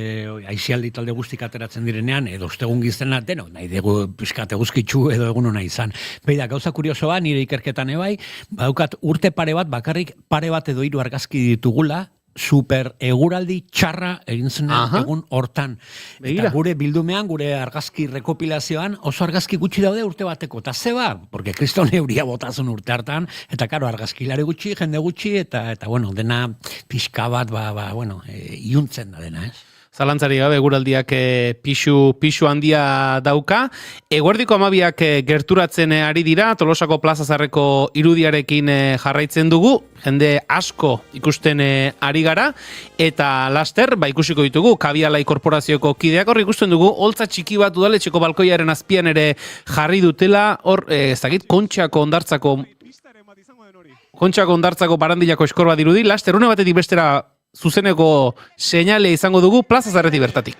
aizialdi talde guztik ateratzen direnean, edo ostegun gizena, nahi dugu pixkat eguzkitzu edo egun hona izan. Beida, gauza kuriosoa, nire ikerketan ebai, badaukat urte pare bat, bakarrik pare bat edo 3 argazki ditugula, super eguraldi txarra egin zen egun hortan. Eta gure bildumean, gure argazki rekopilazioan, oso argazki gutxi daude urte bateko. Eta zeba, porque kriston euria botazun urte hartan, eta karo, argazkilari gutxi, jende gutxi, eta dena pixka bat, iuntzen da dena, ez? Zalantzari gabe eguraldiak pixu handia dauka. Eguerdiko 12ak gerturatzen ari dira, Tolosako plazazarreko irudiarekin jarraitzen dugu, jende asko ikusten ari gara, eta laster, ikusiko ditugu, Kabialai korporazioko kideak, hor ikusten dugu, holtza txiki bat udaletxeko balkoiaren azpian ere jarri dutela, hor, Kontxako ondartzako barandilako eskor bat dirudi, laster, une batetik bestera, zuzeneko seinale izango dugu plaza zarretik bertatik.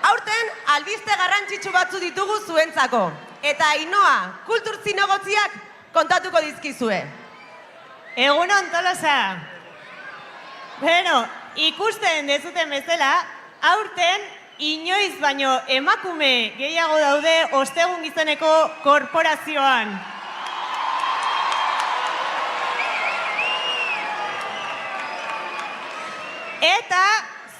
Aurten, albiste garrantzitsu batzu ditugu zuentzako. Eta Ainoa, kultur zinegotziak kontatuko dizkizue. Egunon, Tolosa. Ikusten dezuten bezala, aurten inoiz baino emakume gehiago daude ostegun gizoneko korporazioan. Eta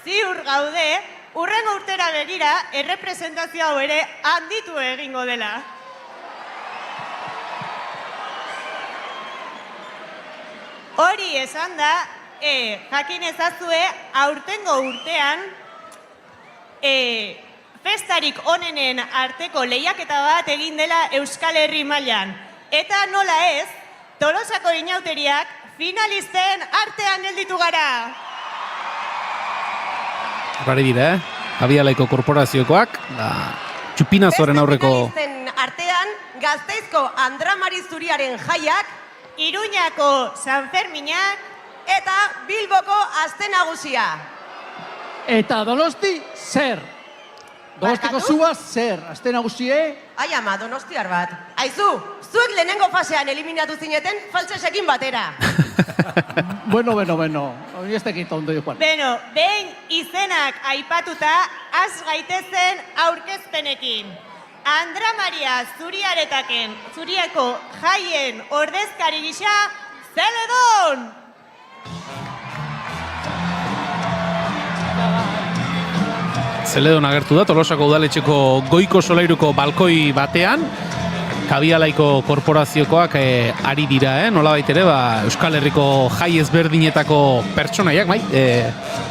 ziur gaude, urrengo urtera begira, errepresentazio hau ere handitu egingo dela. Hori esan da, jakin ezazue, aurtengo urtean, festarik onenen arteko lehiaketa bat egin dela Euskal Herri mailan. Eta nola ez, Tolosako inauteriak finalisten artean gelditu gara. Horari dira, Kabialaiko korporaziokoak, Txupinazoren aurreko... Finalisten artean, Gasteizko Andramari Zuriaren jaiak, Iruñako San Ferminak, eta Bilboko Aste Nagusia. Eta Donosti, zer? Donostiko zua, zer? Aste Nagusie? Ai ama, donostiar bat. Aizu, zuek lehenengo fasean eliminatu zineten, faltsesekin batera. Bueno. Hori ez tekit ondo joan. Behin izenak aipatuta, has gaitezen aurkezpenekin. Andra Maria Zuriako jaien ordezkari gisa, Zeledon! Zeledon agertu da, Tolosako udaletxeko goiko solairuko balkoi batean, Kabialaiko korporaziokoak ari dira, nolabait ere, Euskal Herriko jai ezberdinetako pertsonaiak,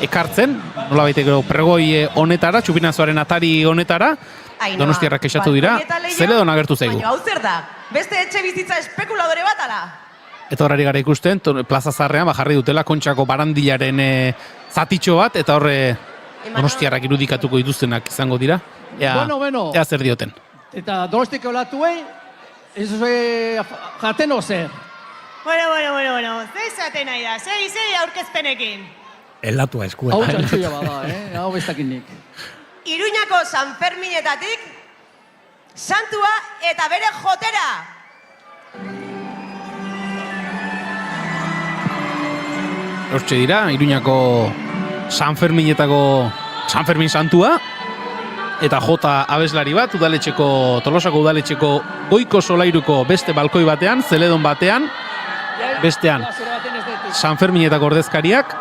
ekartzen, nolabaiteko pregoi honetara, txupinazoaren atari honetara, Donostiarrak esatu dira, Zeledon agertu zaigu. Baina hau zer da, beste etxe bizitza espekuladore bat ala? Eta horari gara ikusten, Plaza Zarrean jarri dutela Kontxako barandilaren zatitxo bat, eta horre Donostiarrak irudikatuko dituztenak izango dira. Ea zer dioten. Eta Donostiko olatuei, ez jaten ozer. Bueno, ze izaten nahi da, zei aurkezpenekin. Elatua eskuela. Hau txantxoia bada, hau bestakin nik. Iruñako San Ferminetatik, santua eta bere jotera. Hortxe dira, Iruñako San Fermin santua, eta jota abeslari bat, Tolosako udaletxeko goiko solairuko beste balkoi batean, Zeledon batean, bestean San Ferminetako ordezkariak.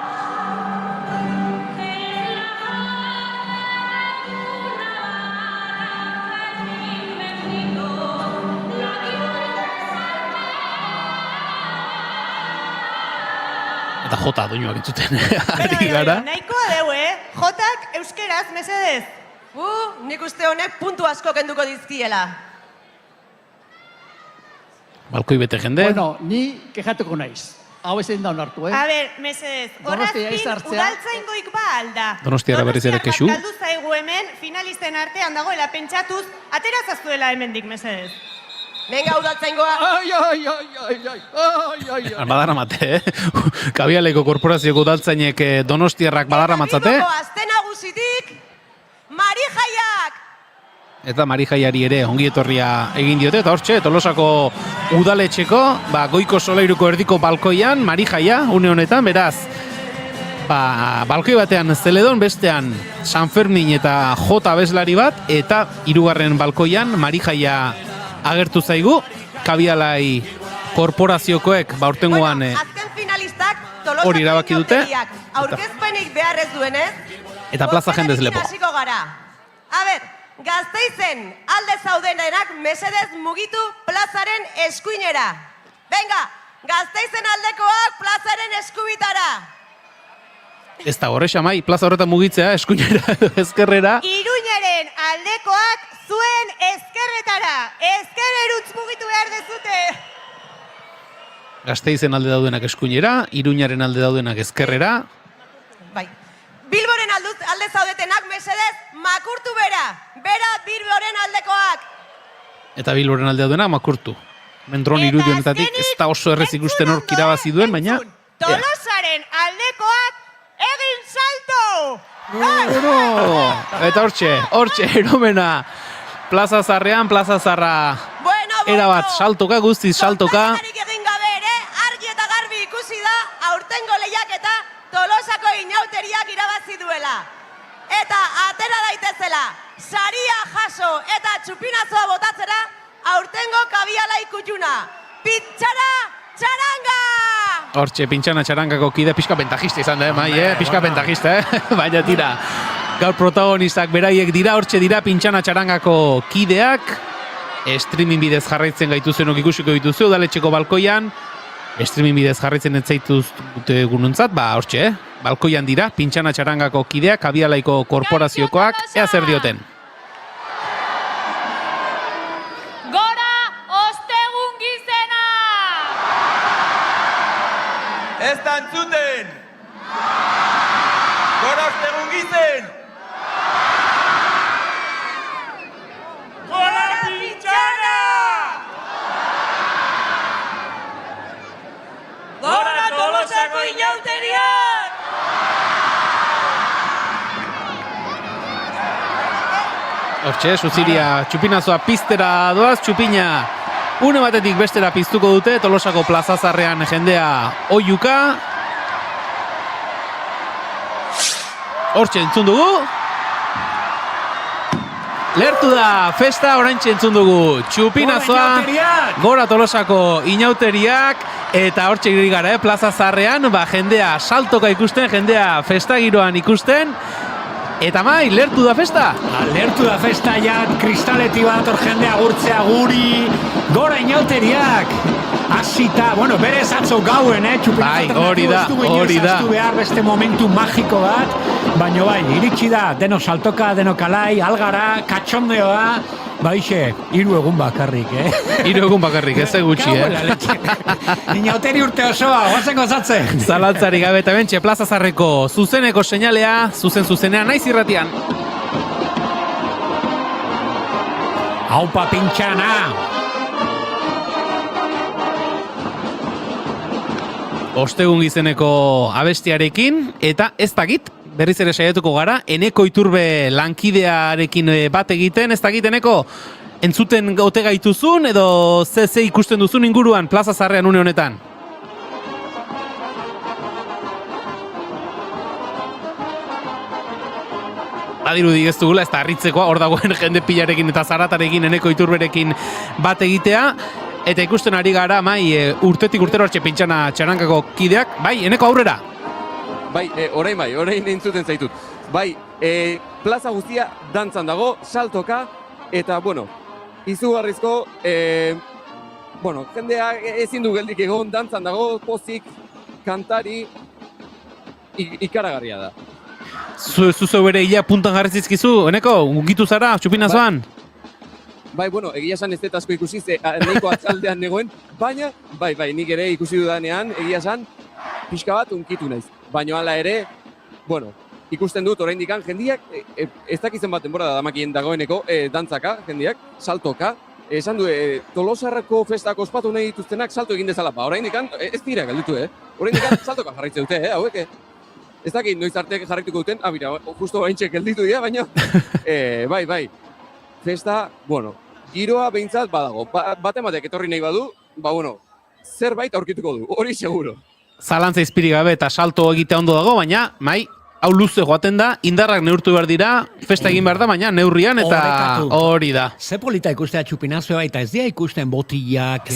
Eta jota doinuak entzuten ari gara. Nahikoa deu, jotak euskeraz, mesedez. Nik uste honek puntu asko kenduko dizkiela. Balkoi bete jende. Bueno, ni kejatuko naiz. Hau ezin da onartu, A ber, mesedez, horrazpin udaltzaingoik ba alda. Donostiara berriz ere kexu. Galdu zaigu hemen, finalisten artean dagoela pentsatuz, aterazazuela hemendik, mesedez. Venga, udaltzaingoa. Badarra mate, Kabialeko korporazioko udaltzainek Donostiarrak badarra matzate. Eta azte nagusitik, Marijaiak! Eta Marijaiari ere ongi etorria egin diote, eta hortxe, Tolosako udaletxeko, goiko solairuko erdiko balkoian, Marijaia, une honetan, beraz, balkoi batean Zeledon, bestean San Fermin eta jota abeslari bat, eta hirugarren balkoian Marijaia agertu zaigu, Kabialai korporaziokoek aurtengoan azken finalistak hori erabaki dute. Aurkezpenik beharrez duenez, eta plaza jendez lepo. Hasiko gara. A ber, Gasteizen alde zaudenenak mesedez mugitu plazaren eskuinera. Venga, Gasteizen aldekoak plazaren eskubitara. Ez da horre xamai, plaza horretan mugitzea, eskuinera edo ezkerrera. Iruñaren aldekoak zuen ezkerretara. Ezkerrerutz mugitu behar dezute. Gasteizen alde daudenak eskuinera, Iruñaren alde daudenak ezkerrera. Bai. Bilboren alde zaudetenak mesedez makurtu bera. Bera Bilboren aldekoak. Eta Bilboren alde daudenak makurtu. Mendron irudionetatik ez da oso errez ikusten hor irabazi duen, baina... Tolosaren aldekoak egin salto! Eta hortxe, eromena. Plaza Zarrean, Plaza Zarra... Erabat, saltoka, guztiz saltoka. Egin gabe ere, argi eta garbi ikusi da, aurtengo lehiaketa Tolosako inauteriak irabazi duela. Eta atera daitezela, saria jaso eta txupinazoa botatzera, aurtengo Kabialai kutxuna. Pintxara txaranga! Hortxe, pintxana txarangako kide pixka pentajista izan da, pixka pentajista, baina tira. Gaur protagonistak beraiek dira, hortxe dira pintxana txarangako kideak. Streaming bidez jarraitzen gaituzenok ikusiko dituzu, udaletxeko balkoian. Streaming bidez jarraitzen ez zaituzte gununtzat, hortxe, balkoian dira, pintxana txarangako kideak, Kabialaiko korporaziokoak, ea zer dioten. Gora ostegun gizena! Ez da entzuten! Gora ostegun gizen! Gora pintxana! Gora Tolosako inauteriak! Hortxe, Suziria txupinazoa piztera doaz, txupina une batetik bestera piztuko dute, Tolosako Plaza Zarrean jendea oiuka. Hortxe, entzun dugu. lertu da festa oraintxe entzun dugu. Txupinazoa, gora Tolosako inauteriak, eta hortxe giri gara, Plaza Zaharrean, jendea saltoka ikusten, jendea festa giroan ikusten, eta mai, lertu da festa? Lertu da festa, ja, kristaleti bat hor jendea gurtzea guri, gora inauteriak! Hasita, bueno, berez atzo gauen, Txupinazo hori da. Ez du behar beste momentu magiko bat, baina bai, iritsi da, deno saltoka, deno kalai, algara, katxondeoa, baixe, 3 egun bakarrik, 3 egun bakarrik, ez gutxi, Inauteri urte osoa, guazen gozatzen. Zalantzari gabe, eta bentxe, Plaza Zaharreko zuzeneko seinalea, zuzenean, naiz irratian. Aupa pintxana! Ostegun gizeneko abestiarekin, eta ez dakit, berriz ere saiatuko gara, Eneko Iturbe lankidearekin bat egiten, ez dakit, Eneko, entzuten ote gaituzun, edo ze ikusten duzun inguruan Plaza Zaharrean une honetan? Badirudi ez dugula, ez da harritzekoa, hor dagoen jende pilarekin eta zaratarekin, Eneko Iturberekin bat egitea, eta ikusten ari gara, urtetik urtero hartxe pintxana txarankako kideak. Bai, Eneko, aurrera? Bai, orain entzuten zaitut. Bai, plaza guztia dantzan dago, saltoka, eta, izugarrizko, jendea ezin du geldik egon, dantzan dago, pozik, kantari, ikaragarria da. Zuzo bere hila puntan jarrizizkizu, Eneko, ungitu zara, Txupinazoan? Bai, egia esan ez dut asko ikusi, ze nahiko atzaldean negoen, baina, nik ere ikusi dudanean, egia esan, pixka bat unkitu naiz. Baina hala ere, ikusten dut oraindik jendiak, ez dakizen bat denbora da damakien dagoeneko, dantzaka, jendiak, saltoka, esan du, Tolosarrako festak ospatu nahi dituztenak salto egin dezala, oraindik ez dira galditu, oraindik saltoka jarraitze dute, hauek, ez dakit noiz arte jarraituko duten, justo haintxe gelditu dira, baina, bai, festa, giroa behintzat badago. Batematek etorri nahi badu, zerbait aurkituko du, hori seguro. Zalantza izpiri gabe eta salto egitea ondo dago, baina, hau luze joaten da, indarrak neurtu behar dira, festa egin behar da, baina neurrian eta hori da. Ze polita ikustea Txupinazoa, eta ez dira ikusten botillak,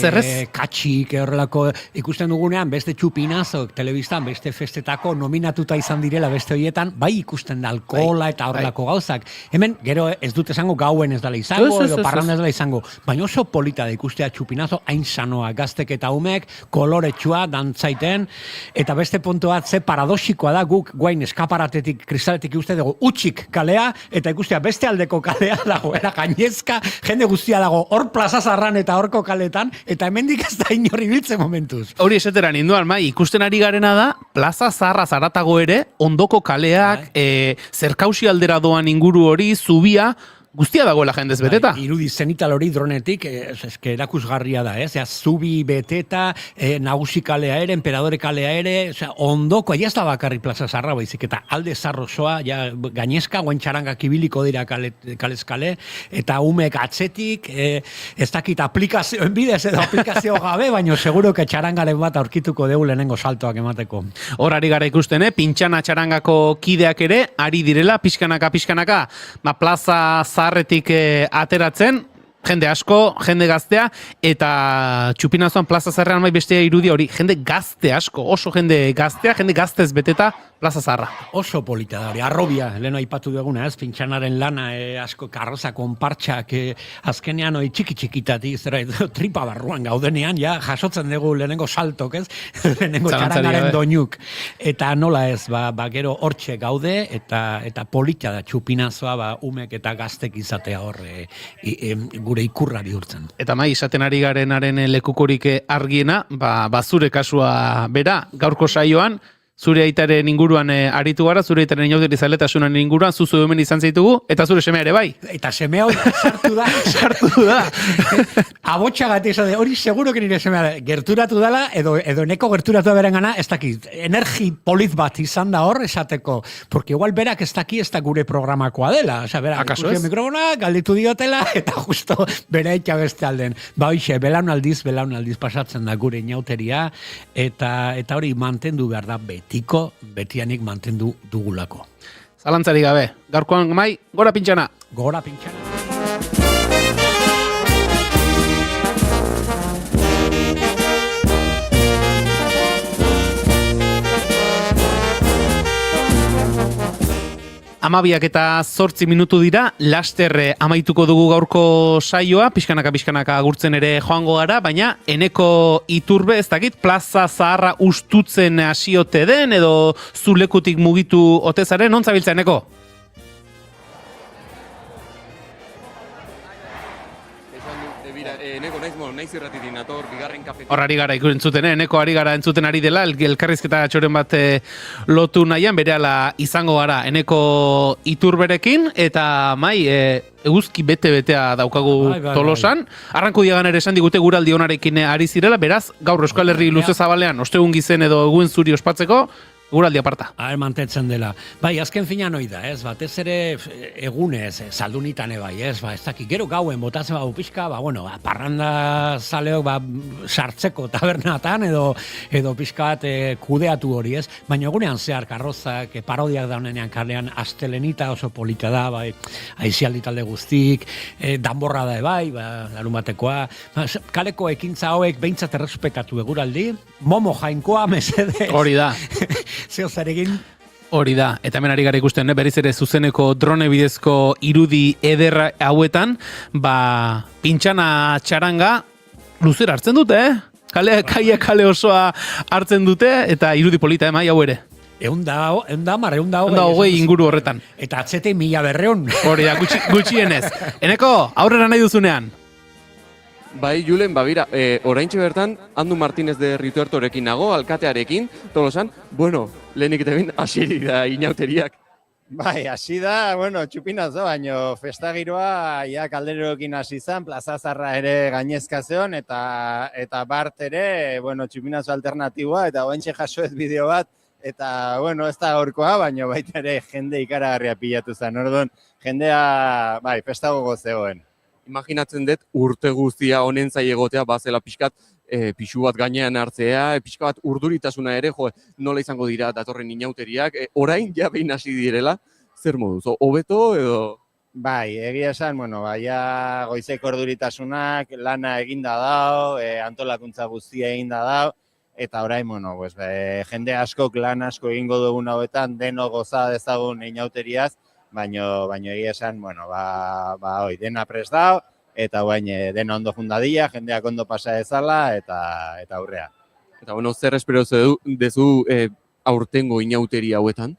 katxik, horrelako, ikusten dugunean beste Txupinazok, telebistan, beste festetako nominatuta izan direla beste horietan, bai ikusten da alkohola eta horrelako gauzak. Hemen, gero ez dut esango gauen ez dela izango, edo parranda ez dela izango, baina oso polita da ikustea Txupinazo, hain sanoa, gaztek eta umek, koloretsua, dantzaiten, eta beste puntu bat, ze paradoxikoa da guk guain eskaparatetik, kristaletik uste dugu utxik kalea, eta ikustea beste aldeko kalea dago, gainezka, jende guztia dago, hor Plaza Zaharran eta horko kaletan, eta hemendik ez da inorri biltzen momentuz. Hori esateran induan, ikusten ari garena da, Plaza Zaharra zaratago ere, ondoko kaleak, zerkausi aldera doan inguru hori, zubia, guztia dagoela jendez beteta. Irudi zenital hori dronetik, eske erakusgarria da, zubi beteta, nagusi kalea ere, emperadore kalea ere, ondoko, ez da bakarri Plaza Zaharra baizik, eta alde zarrosoa, gainezka, guen txarangak ibiliko dira kalez kale, eta umek atzetik, ez dakit aplikazioen bidez edo aplikazio gabe, baina seguro que txarangaren bat aurkituko dugu lehenengo saltoak emateko. Hor ari gara ikusten, pintxana txarangako kideak ere, ari direla, pixkanaka, Plaza Zaharretik ateratzen, jende asko, jende gaztea, eta Txupinazoan Plaza Zaharrean bestea irudia hori, jende gazte asko, oso jende gaztea, jende gaztez beteta Plaza Zaharra. Oso polita da hori, arrobia, leheno aipatu duguna, pintxanaren lana, asko karroza konpartxak, azkenean hori txiki-txikitatik, zera, tripa barruan gaudenean, jasotzen dugu lehenengo saltok, lehenengo txarangaren doinuk. Eta nola ez, gero hortxe gaude, eta polita da Txupinazoa, umek eta gaztek izatea hor, gure ikurra bihurtzen. Eta izaten ari garenaren lekukorik argiena, zure kasua bera, gaurko saioan, zure aitaren inguruan aritu gara, zure aitaren inauderi zaletasunan inguruan, zuzu hemen izan zaitugu, eta zure semea ere bai. Eta semea sartu da. Abotxagatik esate, hori seguro que nire semea gerturatu dela, edo neko gerturatu beren gana, ez dakit, energi poliz bat izan da hor esateko, porque igual berak ez daki ez da gure programakoa dela, oza, berak ikusi mikrofona, galditu diotela, eta justo bere eitxa beste alden. Hoxe, belaunaldiz pasatzen da gure inauteria, eta hori mantendu behar da betianik mantendu dugulako. Zalantzari gabe, gaurkoan gora pintxana. Gora pintxana. 12:08 dira, laster amaituko dugu gaurko saioa, pixkanaka agurtzen ere joango gara, baina Eneko Iturbe, ez dakit, plaza zaharra ustutzen hasiote den, edo zulekutik mugitu otezaren, non zabiltza Eneko? Eneko naiz irratitik nator, bigarren kafetik. Hor ari gara entzuten, Eneko ari gara entzuten ari dela, elkarrizketa txoren bat lotu nahian, berehala izango gara Eneko Iturberekin, eta eguzki bete-betea daukagu Tolosan. Arranko diagan ere esan digute guraldi onarekin ari zirela, beraz, gaur Euskal Herri luze zabalean, ostegun gizen edo eguen zuri ospatzeko, guraldi aparta. Mantetzen dela. Bai, azken finan hoi da, ez, batez ere egunez, saldunitane bai, ez dakik, gero gauen botatzen bau pixka, parranda zaleok, sartzeko tabernatan, edo pixka bat kudeatu hori, ez, baina egunean zehar karrozak, parodiak daunenean kalean, astelenita oso polita da, bai, aizialdi talde guztik, danborra da, bai, larun batekoa, kaleko ekintza hauek behintzat errespetatu eguraldi, momo jainkoa, mesede. Hori da. Zeo zaregin. Hori da, eta hemen ari gara ikusten, berriz ere zuzeneko drone bidezko irudi ederra hauetan, pintxana txaranga luzera hartzen dute, kale osoa hartzen dute, eta irudi polita, mai hau ere. Eunda inguru horretan. Eta atzete 1200. Hori da, gutxienez. Eneko, aurrera nahi duzunean. Bai, Julen, bira, oraintxe bertan, Andu Martínez de Rituertorekin nago, alkatearekin, Tolosan, lehenik eta bin, hasi da inauteriak. Bai, hasi da, txupinazo, baino festagiroa ia kalderoekin hasi zan, Plaza Zarra ere gainezka zeon, eta bart ere, txupinazo alternatiboa, eta oentxe jasoez bideo bat, eta, ez da gaurkoa, baino baita ere jende ikaragarria pilatu zen, orduan, jendea, festago gozeoen. Imaginatzen dut urte guztia honen zai egotea bazela pixkat pixu bat gainean hartzea, pixka bat urduritasuna ere, nola izango dira datorren inauteriak, orain ja behin hasi direla, zer moduz, hobeto edo? Bai, egia esan, baina goizeko urduritasunak lana eginda dao, antolakuntza guztia eginda dao, eta orain, jende askok lan asko egingo dugun hauetan, deno goza dezagun inauteriaz, baina egia esan, dena prest dao, eta dena ondo fundadia, jendeak ondo pasa ezala, eta aurrea. Eta zer espero dezu aurtengo inauteri hauetan?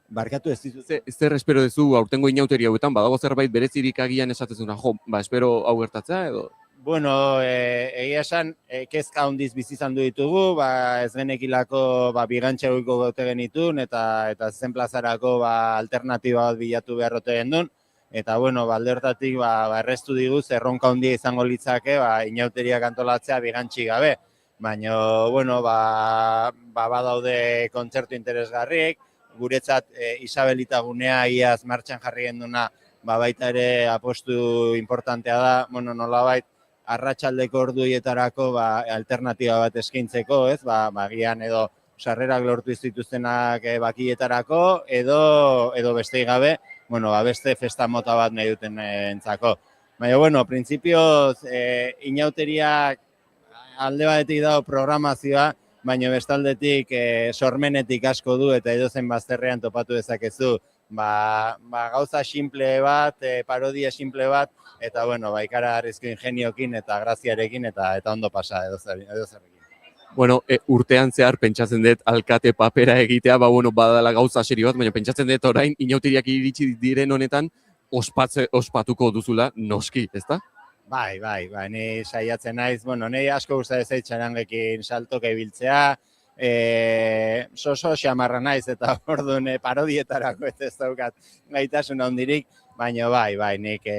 Barkatu ez dizu. Zer espero dezu aurtengo inauteri hauetan, badago zerbait berezirik agian esatezuna, espero hau gertatzea edo? Egia esan, kezka handiz bizizan du ditugu, ez genekilako bigantxe goiko gote genitun, eta zen plazarako alternatiba bat bilatu beharrote gendun, eta alde hortatik erreztu diguz, erronka handia izango litzake, inauteriak antolatzea bigantxi gabe. Baina, badaude kontzertu interesgarriek, guretzat Isabelita gunea iaz martxan jarri genduna, baita ere apostu importantea da, nolabait, arratsaldeko orduietarako alternatiba bat eskaintzeko, ez? Gian edo sarrerak lortu dituztenak bakietarako edo bestei gabe, beste festa mota bat nahi duten entzako. Baina, printzipioz, inauteriak alde batetik dago programazioa, baina bestaldetik sormenetik asko du eta edozen bazterrean topatu dezakezu. Gauza simple bat, parodia simple bat, eta ikaragarrizko ingeniokin eta graziarekin eta ondo pasa edozerrekin. Urtean zehar pentsatzen dut alkate papera egitea, badala gauza serio bat, baina pentsatzen dut orain inauteriak iritsi diren honetan ospatuko duzula noski, ezta? Bai, ni saiatzen naiz, ni asko gustatzen zait txarangekin saltoka ibiltzea, soso xamarra naiz eta orduan parodietarako ez daukat gaitasun handirik, baina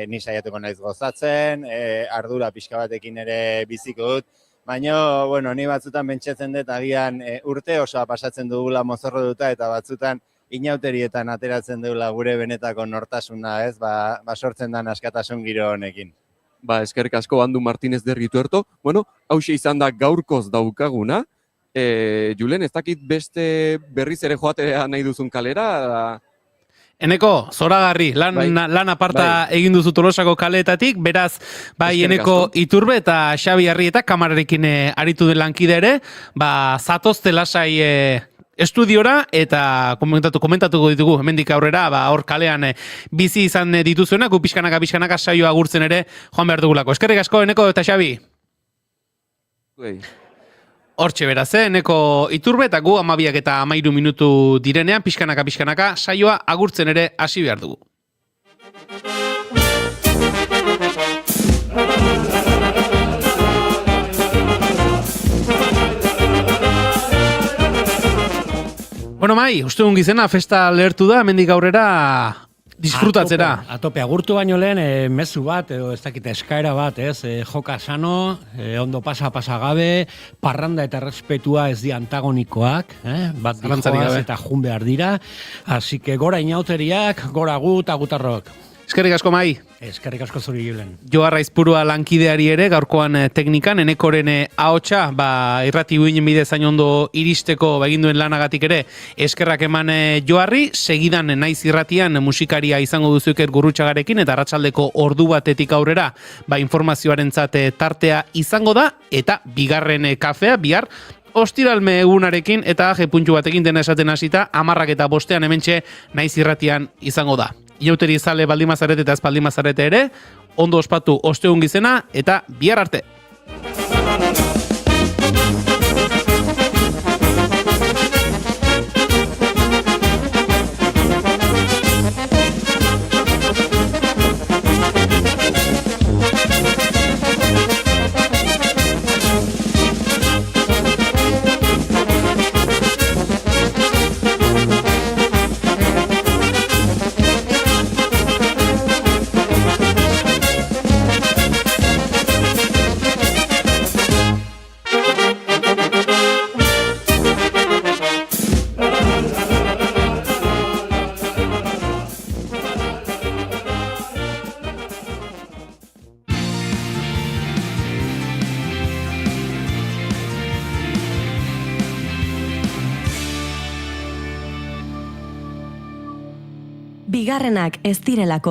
ni saiatuko naiz gozatzen, ardura pixka batekin ere biziko dut, baina ni batzutan pentsatzen dut agian urte osoa pasatzen dugula mozorro duta eta batzutan inauterietan ateratzen dugula gure benetako nortasuna, ez, sortzen den askatasun giro honekin. Eskerrik asko Andu Martínez de Rituerto, hauxe izan da gaurkoz daukaguna, Julen, ez dakit beste berriz ere joatea nahi duzun kalera? Eneko, zoragarri, lan aparta egin duzu Tolosako kaleetatik, beraz, Eneko Iturbe eta Xabi Arrieta kamararekin aritu den lankide ere, zatozte lasai estudiora eta komentatuko ditugu hemendik aurrera, hor kalean bizi izan dituzuenak, pixkanaka saioa agurtzen ere joan behar dugulako. Eskerrik asko, Eneko eta Xabi. Hortxe beraz, Eneko Iturbe eta gu 12 eta 13 minutu direnean, pixkanaka saioa agurtzen ere hasi behar dugu. Bueno, Mai, ustegun gizena, festa lehertu da, hemendik aurrera disfrutatzera. Atope, agurtu baino lehen, mezu bat, edo ez dakite eskaera bat, joka sano, ondo pasa gabe, parranda eta respetua ez di antagonikoak, bat dijoaz eta jun behar dira, así que gora inauteriak, gora gu eta gutarrok. Eskerrik asko, Mai. Eskerrik asko zuri Julen. Joa Raizpurua lankideari ere, gaurkoan teknikan, Enekoren ahotsa, irrati guinen bidez hain ondo iristeko eginduen lanagatik ere, eskerrak eman Joarri, segidan naiz irratian musikaria izango duzuker Gurrutxagarekin, eta arratsaldeko ordu batetik aurrera, informazioarentzat tartea izango da, eta bigarren kafea, bihar, ostiralme egunarekin eta G-puntu batekin dena esaten hasita, 10 eta 5 hementxe naiz irratian izango da. Iauteri zale baldimazarete eta ez baldimazarete ere, ondo ospatu ostegun gizena eta bihar arte. Bigarrenak ez direlako